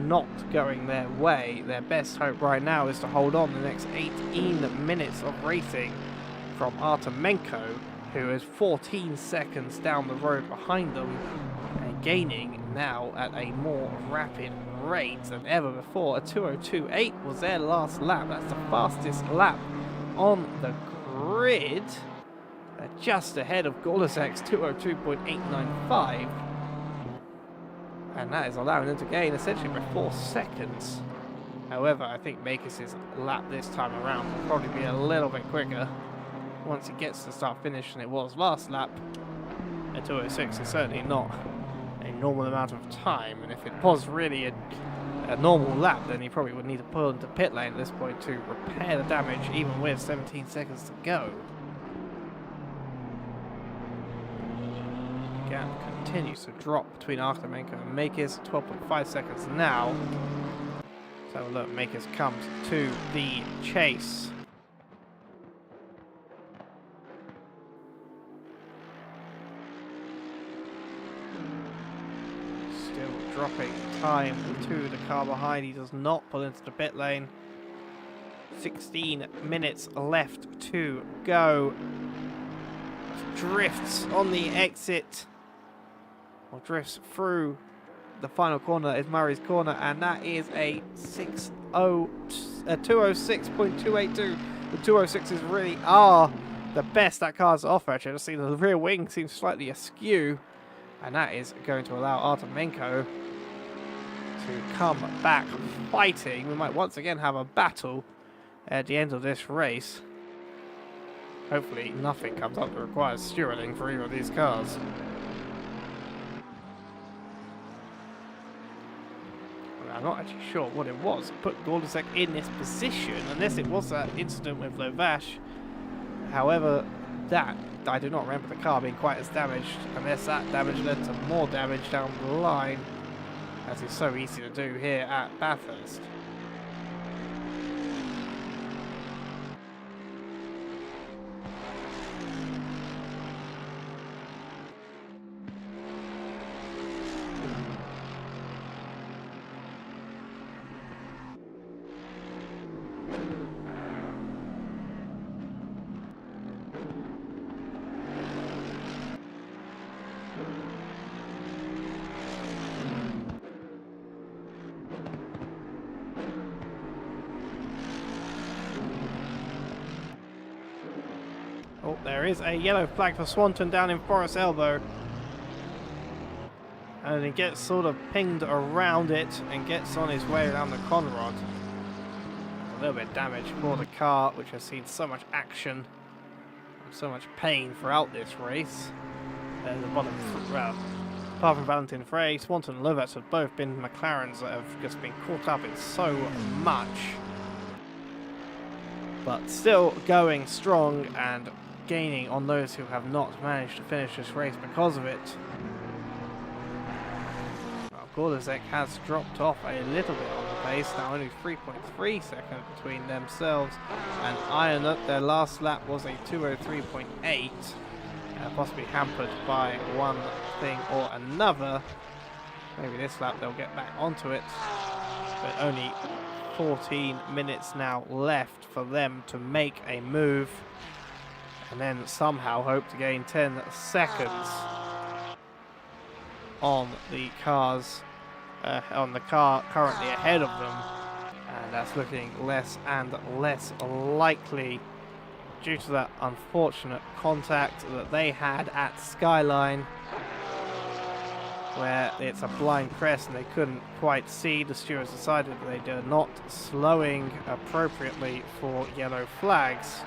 not going their way. Their best hope right now is to hold on the next 18 minutes of racing from Artemenko, who is 14 seconds down the road behind them and gaining now at a more rapid rate than ever before. A 2:02.8 was their last lap. That's the fastest lap on the grid. They're just ahead of Gorlizek's 2:02.895. And that is allowing them to gain essentially by 4 seconds. However, I think Makis' lap this time around will probably be a little bit quicker once he gets to start finish than it was last lap. A 2:06 is certainly not a normal amount of time, and if it was really a normal lap, then he probably would need to pull into pit lane at this point to repair the damage, even with 17 seconds to go. Gap continues to drop between Artemenko and Makis, 12.5 seconds now. So look, Makis comes to the chase. Still dropping time to the car behind. He does not pull into the pit lane. 16 minutes left to go. Drifts on the exit. Or drifts through the final corner is Murray's corner, and that is a 2:06.282. The 2:06s really are the best that car's offer. Actually, I just see the rear wing seems slightly askew, and that is going to allow Artemenko to come back fighting. We might once again have a battle at the end of this race. Hopefully nothing comes up that requires stewarding for either of these cars. I'm not actually sure what it was that put Gorlizek in this position, unless it was that incident with Lovash. However, that I do not remember the car being quite as damaged, unless that damage led to more damage down the line, as is so easy to do here at Bathurst. Oh, there is a yellow flag for Swanton down in Forest Elbow. And he gets sort of pinged around it and gets on his way around the conrod. A little bit of damage for the car, which has seen so much action and so much pain throughout this race. There's the bottom, well, apart from Valentin Frey, Swanton and Lovett have both been McLarens that have just been caught up in so much. But still going strong and gaining on those who have not managed to finish this race because of it. Well, Gorlizek has dropped off a little bit on the pace, now only 3.3 seconds between themselves and Ironut. Their last lap was a 2:03.8, possibly hampered by one thing or another. Maybe this lap they'll get back onto it, but only 14 minutes now left for them to make a move and then somehow hope to gain 10 seconds on the cars, on the car currently ahead of them, and that's looking less and less likely due to that unfortunate contact that they had at Skyline, where it's a blind crest and they couldn't quite see. The stewards decided that they were not slowing appropriately for yellow flags,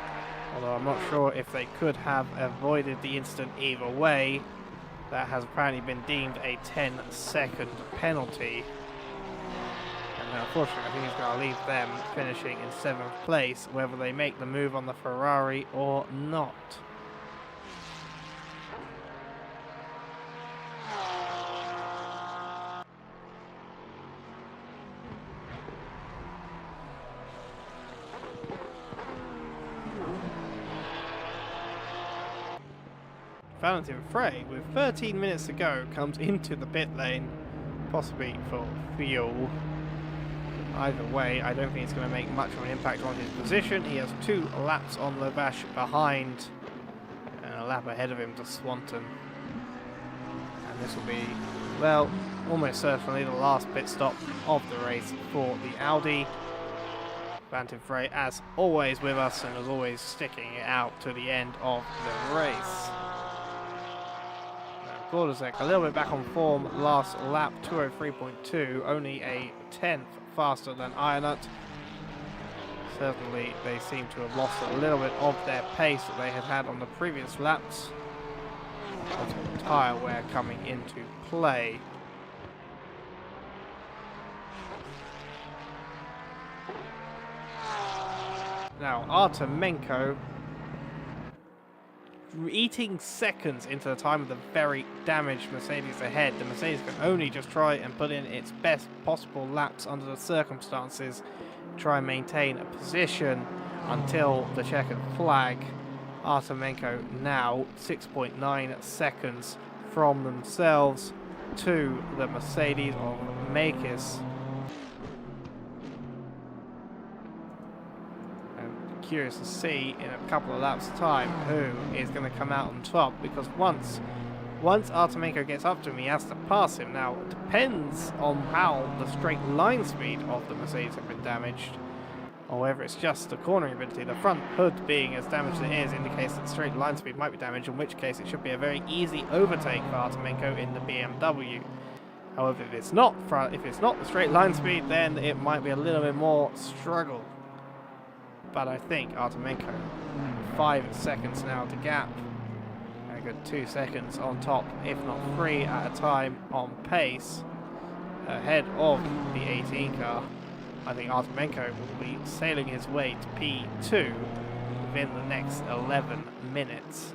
Although I'm not sure if they could have avoided the incident either way. That has apparently been deemed a 10-second penalty. And unfortunately, I think he's going to leave them finishing in 7th place, whether they make the move on the Ferrari or not. Valentin Frey, with 13 minutes to go, comes into the pit lane, possibly for fuel. Either way, I don't think it's going to make much of an impact on his position. He has 2 laps on Levash behind, and a lap ahead of him to Swanton. And this will be, well, almost certainly the last pit stop of the race for the Audi. Valentin Frey, as always, with us, and as always, sticking it out to the end of the race. Gordozek a little bit back on form last lap, 203.2, only a 10th faster than Ironut. Certainly they seem to have lost a little bit of their pace that they had had on the previous laps. Lots of tyre wear coming into play. Now Artemenko eating seconds into the time of the very damaged Mercedes ahead. The Mercedes can only just try and put in its best possible laps under the circumstances, try and maintain a position until the checkered flag. Artemenko now 6.9 seconds from themselves to the Mercedes of Makis. Curious to see in a couple of laps time who is going to come out on top, because once Artemenko gets up to him, he has to pass him. Now it depends on how the straight line speed of the Mercedes have been damaged, or whether it's just the cornering ability. The front hood being as damaged as it is indicates that the straight line speed might be damaged, in which case it should be a very easy overtake for Artemenko in the BMW. However, if it's not the straight line speed, then it might be a little bit more struggle. But I think Artemenko, 5 seconds now to gap. A good 2 seconds on top, if not 3 at a time on pace, ahead of the 18 car. I think Artemenko will be sailing his way to P2 within the next 11 minutes.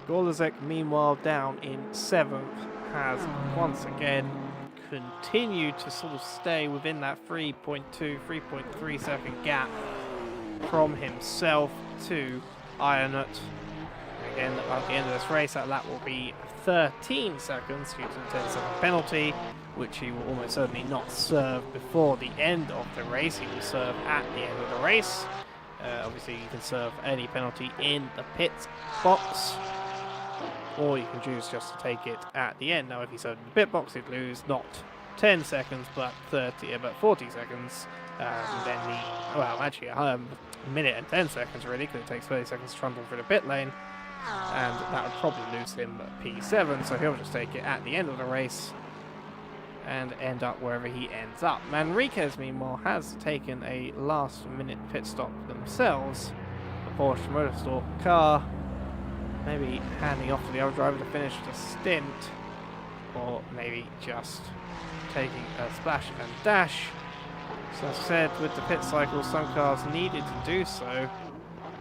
Gorlazek, meanwhile, down in 7th, has once again continued to sort of stay within that 3.2, 3.3 second gap from himself to Ironut. Again, at the end of this race, that lap will be 13 seconds due to the 10-second penalty, which he will almost certainly not serve before the end of the race. He will serve at the end of the race. Obviously, you can serve any penalty in the pit box, or you can choose just to take it at the end. Now, if he served in the pit box, he'd lose not 10 seconds, but 40 seconds. Then a minute and 10 seconds really, because it takes 30 seconds to trundle through the pit lane, and that would probably lose him P7. So he'll just take it at the end of the race and end up wherever he ends up. Manriquez, meanwhile, has taken a last-minute pit stop themselves. The Porsche Motorsport car, maybe handing off to the other driver to finish the stint, or maybe just taking a splash and dash. So as I said, with the pit cycle, some cars needed to do so.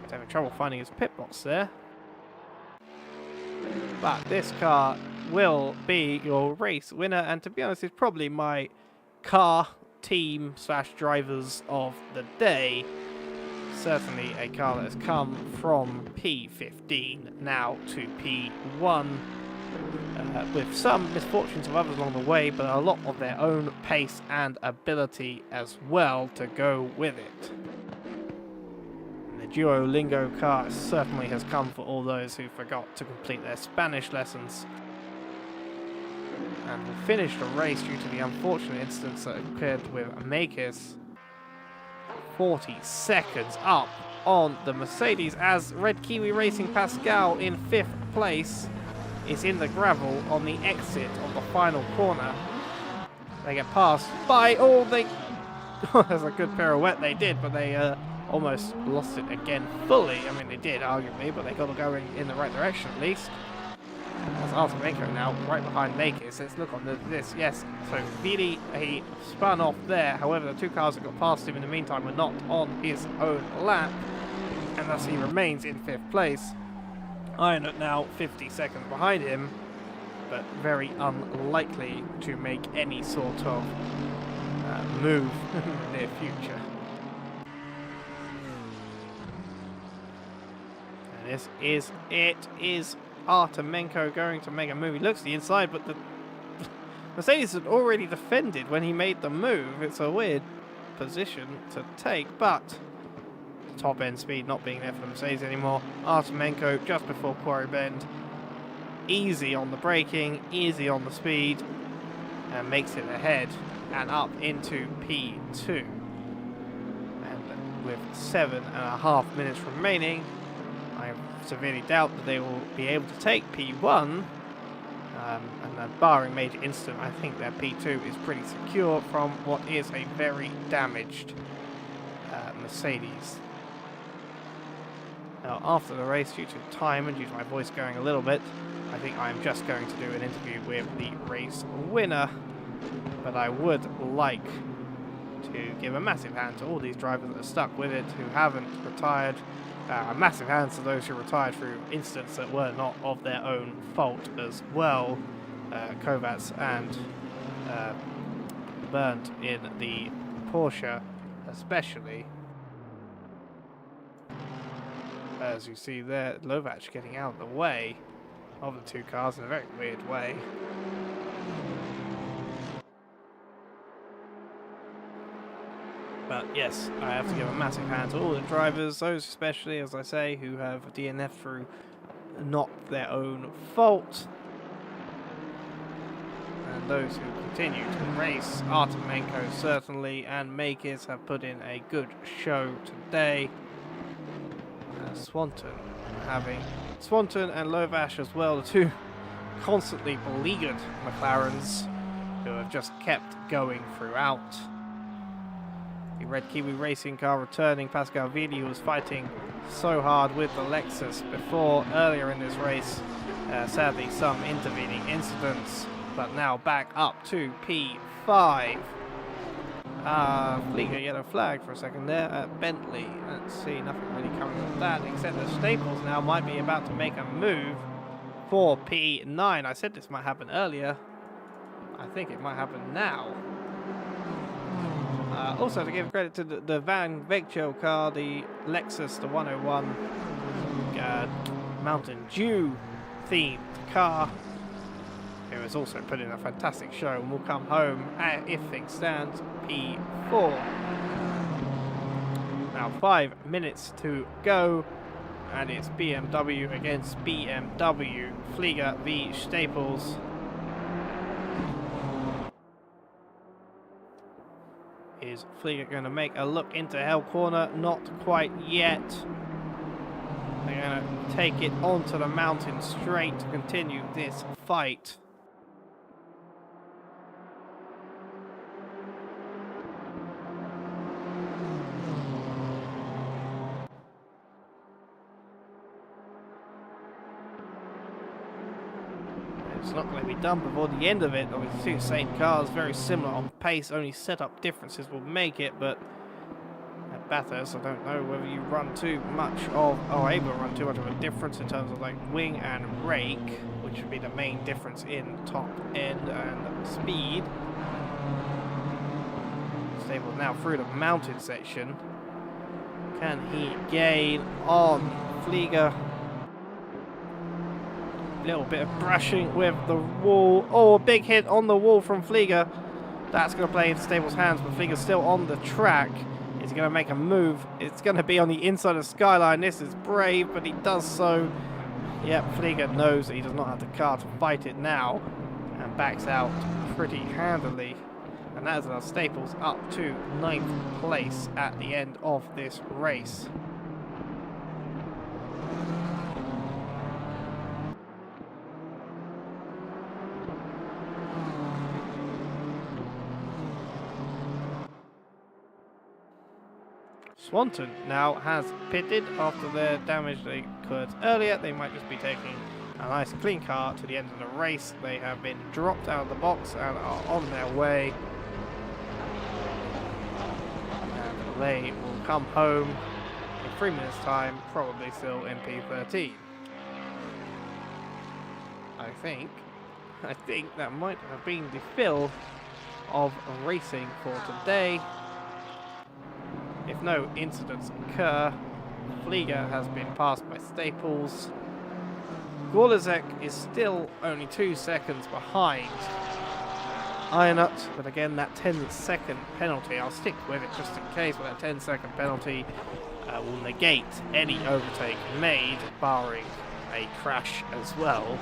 He's having trouble finding his pit box there. But this car will be your race winner, and to be honest, it's probably my car team / drivers of the day. Certainly a car that has come from P15 now to P1, with some misfortunes of others along the way, but a lot of their own pace and ability as well to go with it. And the Duolingo car certainly has come for all those who forgot to complete their Spanish lessons. And will finish the race due to the unfortunate incidents that occurred with Makis. 40 seconds up on the Mercedes, as Red Kiwi Racing Pascal in 5th place is in the gravel on the exit of the final corner. They get passed by, there's a good pirouette they did, but they almost lost it again fully. I mean, they did, arguably, but they got it going in the right direction at least. That's Artemenko now, right behind Nakis. Let's look on this. Yes, so Vili, he spun off there. However, the two cars that got past him in the meantime were not on his own lap, and thus he remains in 5th place. Iron now 50 seconds behind him, but very unlikely to make any sort of move in the near future. And this is it. Is Artemenko going to make a move? He looks to the inside, but the Mercedes had already defended when he made the move. It's a weird position to take, but top end speed not being there for the Mercedes anymore. Artemenko just before Quarry Bend, easy on the braking, easy on the speed, and makes it ahead and up into P2. And with 7.5 minutes remaining, I severely doubt that they will be able to take P1, and then barring major incident, I think their P2 is pretty secure from what is a very damaged Mercedes. Now, after the race, due to time and due to my voice going a little bit, I think I'm just going to do an interview with the race winner, but I would like to give a massive hand to all these drivers that are stuck with it, who haven't retired. A massive hand to those who retired through incidents that were not of their own fault as well. Kovacs and Burnt in the Porsche especially. As you see there, Lovac getting out of the way of the two cars in a very weird way. But yes, I have to give a massive hand to all the drivers, those especially, as I say, who have DNF through not their own fault. And those who continue to race. Artemenko certainly, and Makis have put in a good show today. Swanton and Lovash as well, the two constantly beleaguered McLarens who have just kept going throughout. The Red Kiwi Racing car returning, Pascal Vili, who was fighting so hard with the Lexus before, earlier in this race. Sadly, some intervening incidents, but now back up to P5. Flieger yellow flag for a second there at Bentley. Let's see, nothing really coming with that, except that Staples now might be about to make a move for P9. I said this might happen earlier. I think it might happen now. Also, to give credit to the Van Vecchio car, the Lexus, the 101 Mountain Dew themed car, who has also put in a fantastic show and will come home, if things stand, P4. Now 5 minutes to go, and it's BMW against BMW. Flieger v Staples. Is Flieger going to make a look into Hell Corner? Not quite yet. They're going to take it onto the mountain straight to continue this fight. It's not going to be done before the end of it. Obviously, two same cars, very similar on pace, only setup differences will make it, but at Bathurst, I don't know whether you run too much of, or able to run too much of a difference in terms of like wing and rake, which would be the main difference in top end and speed. Stable now through the mountain section. Can he gain on Flieger? Little bit of brushing with the wall. Oh, a big hit on the wall from Flieger. That's going to play into Stable's hands, but Flieger's still on the track. Is he going to make a move? It's going to be on the inside of Skyline. This is brave, but he does so. Yep, Flieger knows that he does not have the car to fight it now, and backs out pretty handily. And that is our Staples up to 9th place at the end of this race. Swanton now has pitted after their damage they occurred earlier. They might just be taking a nice clean car to the end of the race. They have been dropped out of the box and are on their way. And they will come home in 3 minutes' time, probably still in P13. I think that might have been the fill of racing for today. If no incidents occur, Flieger has been passed by Staples. Gorlazek is still only 2 seconds behind Ironut, but again that 10-second penalty, I'll stick with it just in case, but that 10-second penalty will negate any overtake made, barring a crash as well.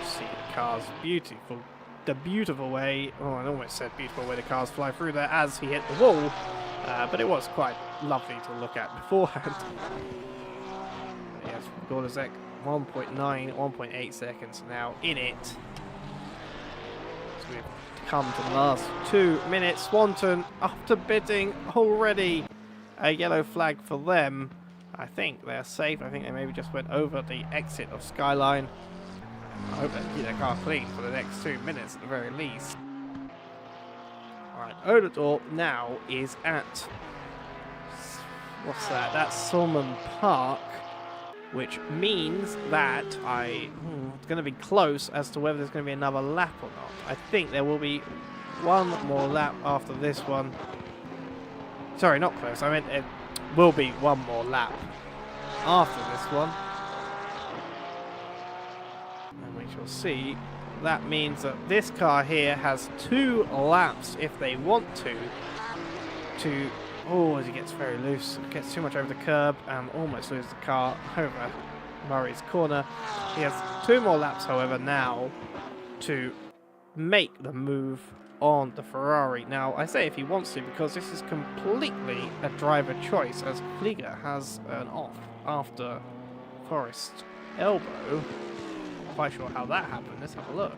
See the cars the beautiful way, oh I almost said beautiful way the cars fly through there as he hit the wall, but it was quite lovely to look at beforehand. Yes, Gorlazek 1.9, 1.8 seconds now in it. So we've come to the last 2 minutes. Swanton, after bidding already, a yellow flag for them. I think they're safe. I think they maybe just went over the exit of Skyline. I hope they keep their car clean for the next 2 minutes at the very least. Alright, Odador now is at, what's that? That's Sulman Park, which means that it's going to be close as to whether there's going to be another lap or not. I think there will be one more lap after this one. Sorry, not close. I meant it will be one more lap after this one. And we shall see. That means that this car here has 2 laps if they want to. Oh, as he gets very loose, gets too much over the curb and almost loses the car over Murray's corner. He has 2 more laps, however, now to make the move on the Ferrari. Now, I say if he wants to because this is completely a driver choice, as Flieger has an off after Forrest's elbow. Not quite sure how that happened. Let's have a look.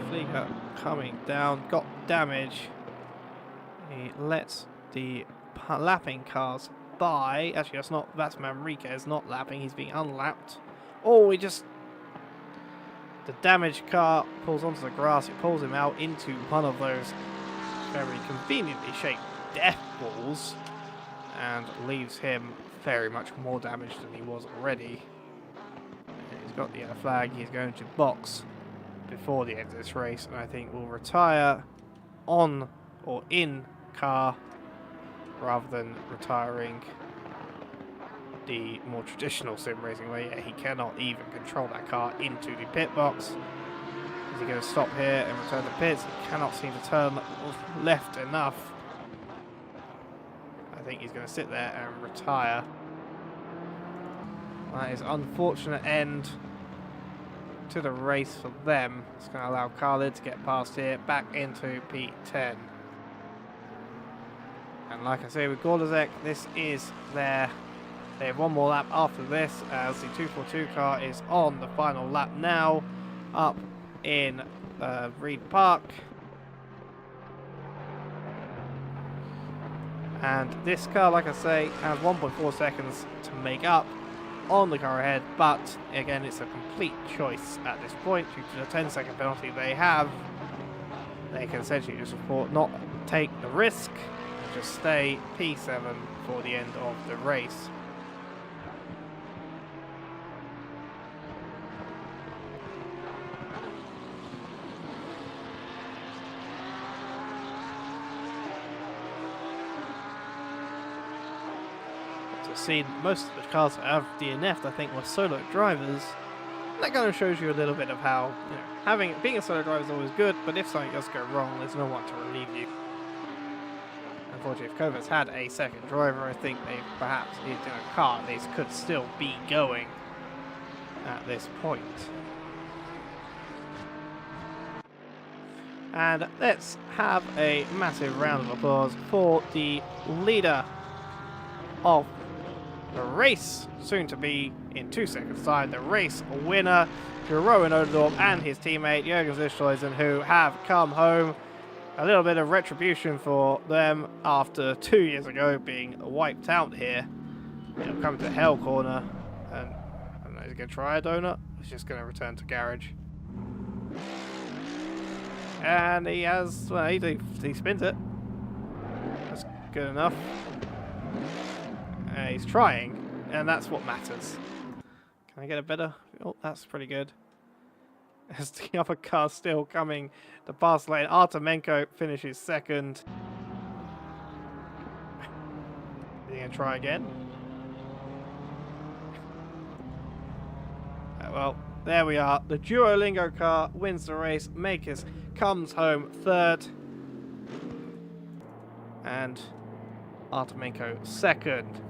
Flieger coming down, got damage. He lets the lapping cars by. Actually, that's Manriquez not lapping, he's being unlapped. Oh, the damaged car pulls onto the grass, it pulls him out into one of those very conveniently shaped death balls and leaves him very much more damaged than he was already. He's got the yellow flag, he's going to box before the end of this race, and I think will retire on or in car rather than retiring the more traditional sim racing way. Yeah, he cannot even control that car into the pit box. Is he going to stop here and return to pits? He cannot seem to turn left enough. I think he's going to sit there and retire. That is an unfortunate end to the race for them. It's going to allow Khalid to get past here, back into P10. And like I say with Gorlazek, this is they have 1 more lap after this, as the 242 car is on the final lap now, up in Reed Park. And this car, like I say, has 1.4 seconds to make up on the car ahead, but again it's a complete choice at this point due to the 10-second penalty they have. They can essentially just not take the risk and just stay P7 for the end of the race. Seen most of the cars that have DNF'd, I think, were solo drivers. And that kind of shows you a little bit of how, being a solo driver is always good, but if something does go wrong, there's no one to relieve you. Unfortunately, if Kovacs had a second driver, I think they perhaps, a car at least, could still be going at this point. And let's have a massive round of applause for the leader of the race soon to be in 2 seconds time. The race winner, Jeroen Odendorp and his teammate Jürgen Zischleisen, who have come home. A little bit of retribution for them after 2 years ago being wiped out here. He'll come to Hell Corner, and I don't know, he's going to try a donut. He's just going to return to garage. And he has, well, he spins it. That's good enough. He's trying, and that's what matters. Can I get a better? Oh, that's pretty good. As the other car still coming to pass lane, Artemenko finishes second. Is he going to try again? Well, there we are. The Duolingo car wins the race. Makers comes home third. And Artemenko second,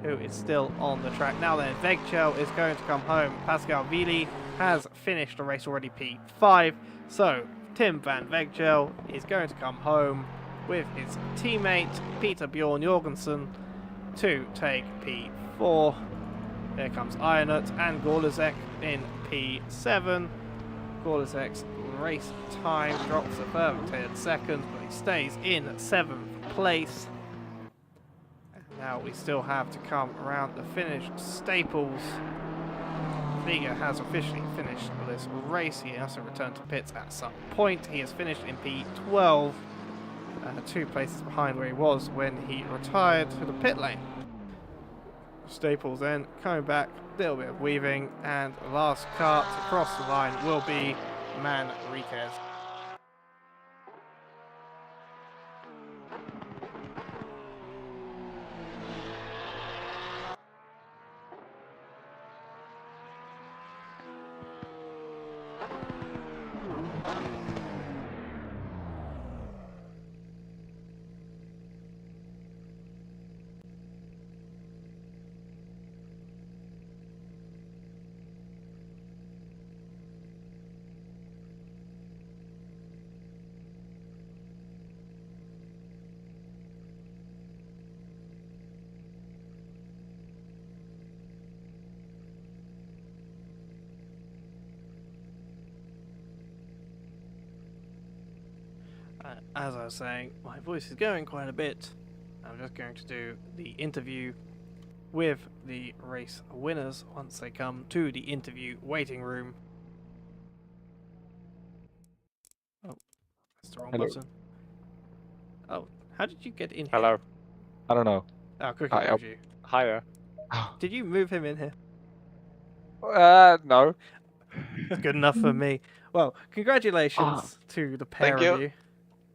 who is still on the track. Now then, Vegchel is going to come home. Pascal Vili has finished the race already, P5. So, Tim van Vegchel is going to come home with his teammate, Peter Bjorn Jorgensen, to take P4. There comes Ironut and Gorlazek in P7. Gorlazek's race time drops a further 10 seconds, but he stays in 7th place. And now we still have to come around the finish. Staples. Vega has officially finished this race. He has to return to pits at some point. He has finished in P12, 2 places behind where he was when he retired to the pit lane. Staples then coming back, a little bit of weaving, and the last car to cross the line will be Manriquez. As I was saying, my voice is going quite a bit. I'm just going to do the interview with the race winners once they come to the interview waiting room. Oh, that's the wrong button. Oh, how did you get in here? Hello. I don't know. Oh, Cookie moved you. Hiya. Did you move him in here? No. It's good enough for me. Well, congratulations to the pair of you.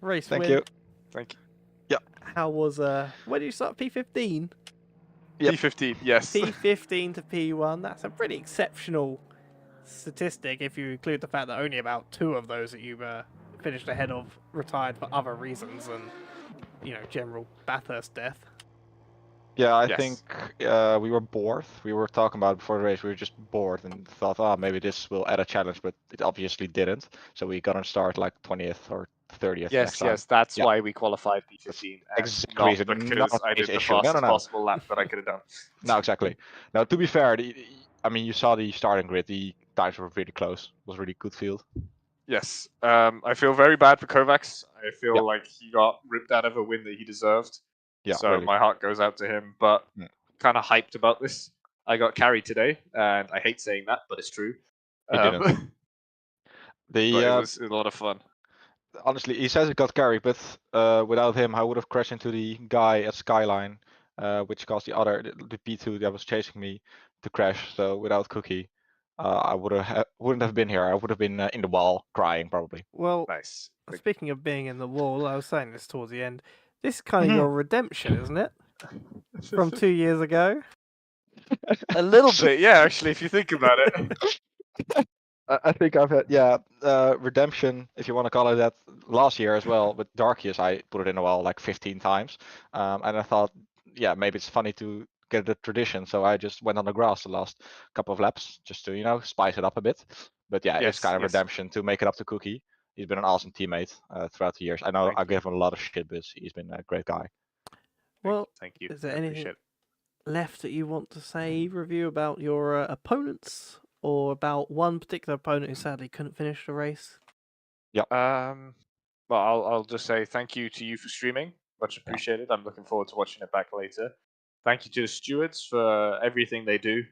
Race win. Thank you. Thank you. Yeah. How was where did you start? P15? Yep. P15, yes. P15 to P1. That's a pretty exceptional statistic if you include the fact that only about 2 of those that you finished ahead of retired for other reasons than, you know, general Bathurst death. Yeah, I think we were bored. We were talking about it before the race. We were just bored and thought, oh, maybe this will add a challenge, but it obviously didn't. So we got to start like 20th or 30th. Yes, that's why we qualified P15. Exactly. Not because I did the issue. fastest possible lap that I could have done. No, exactly. Now, to be fair, I mean, you saw the starting grid. The times were really close. It was a really good field. Yes. I feel very bad for Kovacs. I feel like he got ripped out of a win that he deserved. Yeah, so really. My heart goes out to him, but kind of hyped about this. I got carried today, and I hate saying that, but it's true. He didn't. But it was a lot of fun. Honestly, he says it got carried, but without him, I would have crashed into the guy at Skyline, which caused the P2 that was chasing me to crash. So without Cookie, I wouldn't have been here. I would have been in the wall crying probably. Well, nice. Speaking of being in the wall, I was saying this towards the end. This is kind of your redemption, isn't it? From 2 years ago. A little bit, yeah. Actually, if you think about it. I think I've had redemption, if you want to call it that, last year as well. With Darkius, I put it in a wall like 15 times, and I thought, maybe it's funny to get the tradition. So I just went on the grass the last couple of laps just to spice it up a bit. But it's kind of redemption to make it up to Cookie. He's been an awesome teammate throughout the years. I know I gave him a lot of shit, but he's been a great guy. Well, thank you. Is there anything left that you want to say, either of you, about your opponents, or about one particular opponent who sadly couldn't finish the race? Well, I'll just say thank you to you for streaming. Much appreciated. I'm looking forward to watching it back later. Thank you to the stewards for everything they do.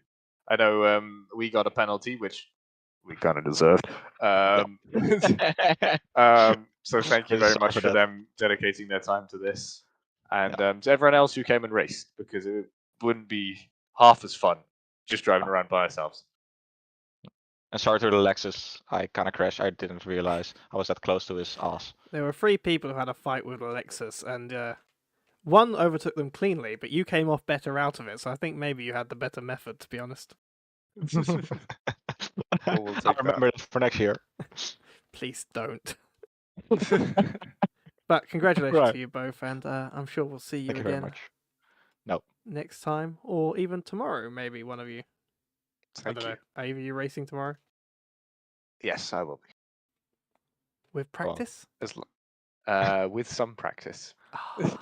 I know we got a penalty, which we kind of deserved. So thank you Really very sorry much for for that. them dedicating their time to this. And to everyone else who came and raced, because it wouldn't be half as fun just driving around by ourselves. And sorry to the Lexus. I kind of crashed. I didn't realize I was that close to his ass. There were 3 people who had a fight with Alexis, and one overtook them cleanly, but you came off better out of it, so I think maybe you had the better method, to be honest. We'll I take remember it for next year. Please don't. But congratulations Right. to you both, and I'm sure we'll see you Thank you very again much. No. next time, or even tomorrow, maybe one of you. I Thank don't you. know. Are either of you racing tomorrow? Yes, I will be. With practice? With some practice. All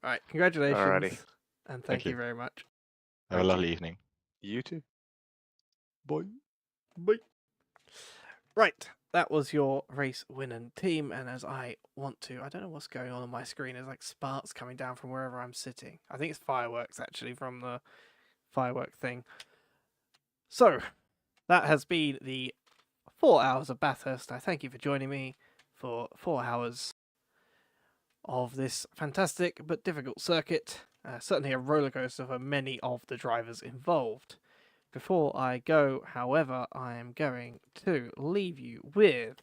right, congratulations. Alrighty. And thank Thank you you. very much. Have a Thank you. lovely evening. You too. Bye. Bye. Right, that was your race winning team, and as I don't know what's going on my screen. There's like sparks coming down from wherever I'm sitting. I think it's fireworks actually from the firework thing. So, that has been the 4 hours of Bathurst. I thank you for joining me for 4 hours of this fantastic but difficult circuit. Certainly a rollercoaster for many of the drivers involved. Before I go, however, I am going to leave you with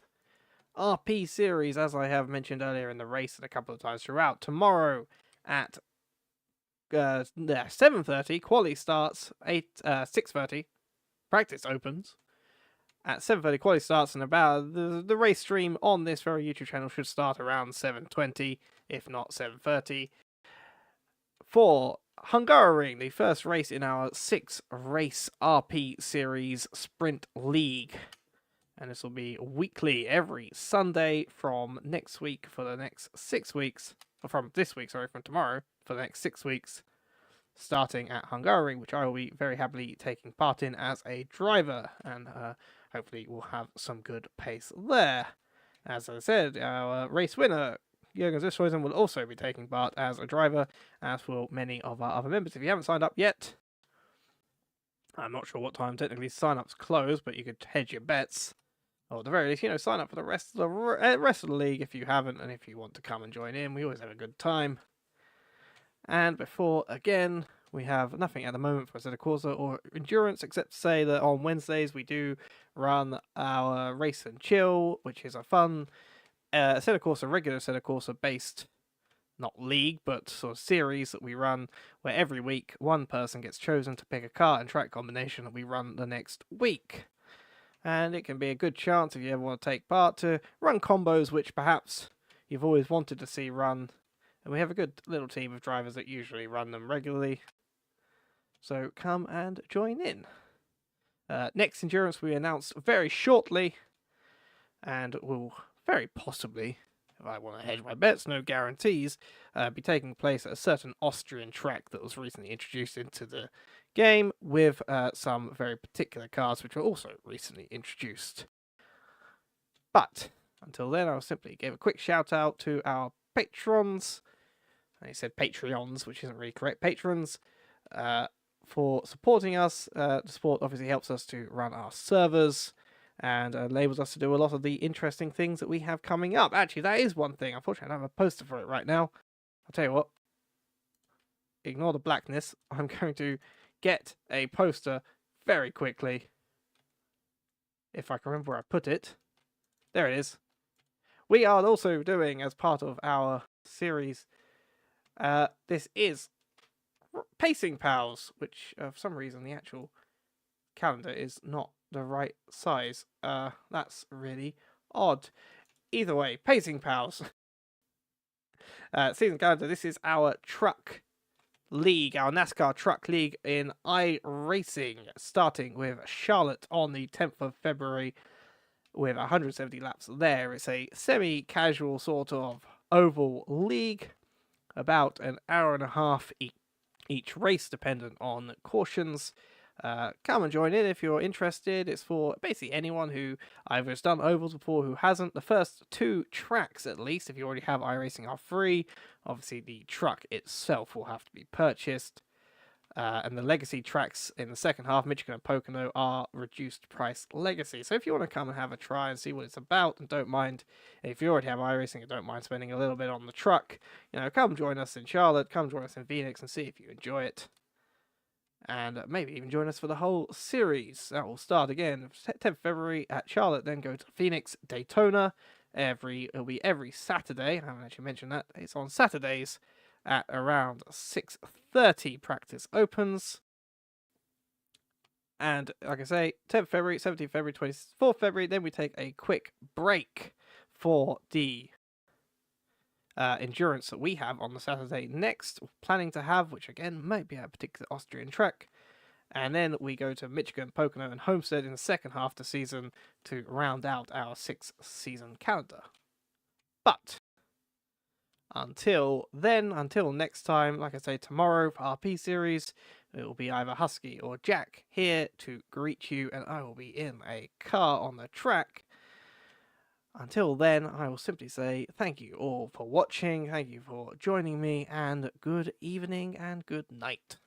RP series, as I have mentioned earlier in the race and a couple of times throughout. Tomorrow at 7:30, quali starts. 6:30, practice opens. At 7:30, quali starts, and about the race stream on this very YouTube channel should start around 7:20, if not 7:30. For Hungaroring, the first race in our 6-race RP series sprint league. And this will be weekly, every Sunday from next week for the next 6 weeks. Or from this week, sorry, from tomorrow for the next 6 weeks. Starting at Hungaroring, which I will be very happily taking part in as a driver. And hopefully we'll have some good pace there. As I said, our race winner, Jürgen Zishuizen, will also be taking part as a driver, as will many of our other members. If you haven't signed up yet, I'm not sure what time technically sign-ups close, but you could hedge your bets. Or at the very least, sign up for the rest of the league if you haven't, and if you want to come and join in, we always have a good time. And before, again, we have nothing at the moment for Assetto Corsa or Endurance, except to say that on Wednesdays we do run our Race and Chill, which is a fun Assetto Corsa, regular Assetto Corsa based, not league, but sort of series that we run, where every week one person gets chosen to pick a car and track combination that we run the next week. And it can be a good chance, if you ever want to take part, to run combos which perhaps you've always wanted to see run. And we have a good little team of drivers that usually run them regularly. So come and join in. Next Endurance we announced very shortly, and will very possibly, if I want to hedge my bets, no guarantees, be taking place at a certain Austrian track that was recently introduced into the game, with some very particular cars which were also recently introduced. But until then, I'll simply give a quick shout out to our patrons. I said Patreons, which isn't really correct. Patrons, for supporting us. The support obviously helps us to run our servers and enables us to do a lot of the interesting things that we have coming up. Actually, that is one thing. Unfortunately, I don't have a poster for it right now. I'll tell you what. Ignore the blackness. I'm going to get a poster very quickly. If I can remember where I put it. There it is. We are also doing, as part of our series, this is Pacing Pals, which for some reason the actual calendar is not the right size. That's really odd. Either way, Pacing Pals. Season calendar, this is our truck league, our NASCAR truck league in iRacing, starting with Charlotte on the 10th of February with 170 laps there. It's a semi-casual sort of oval league, about an hour and a half each race dependent on cautions. Come and join in if you're interested. It's for basically anyone who either has done ovals before, who hasn't. The first 2 tracks, at least, if you already have iRacing, are free. Obviously, the truck itself will have to be purchased. And the legacy tracks in the second half, Michigan and Pocono, are reduced price legacy. So if you want to come and have a try and see what it's about, and don't mind, if you already have iRacing and don't mind spending a little bit on the truck, come join us in Charlotte, come join us in Phoenix, and see if you enjoy it. And maybe even join us for the whole series. That will start again 10th February at Charlotte, then go to Phoenix, Daytona. It'll be every Saturday. I haven't actually mentioned that. It's on Saturdays at around 6:30 practice opens. And like I say, 10th February, 17th February, 24th February, then we take a quick break for the endurance that we have on the Saturday next, planning to have, which again might be a particular Austrian track. And then we go to Michigan, Pocono, and Homestead in the second half of the season to round out our 6-season calendar. But until then, until next time, like I say, tomorrow for RP series, it will be either Husky or Jack here to greet you, and I will be in a car on the track. Until then, I will simply say thank you all for watching, thank you for joining me, and good evening and good night.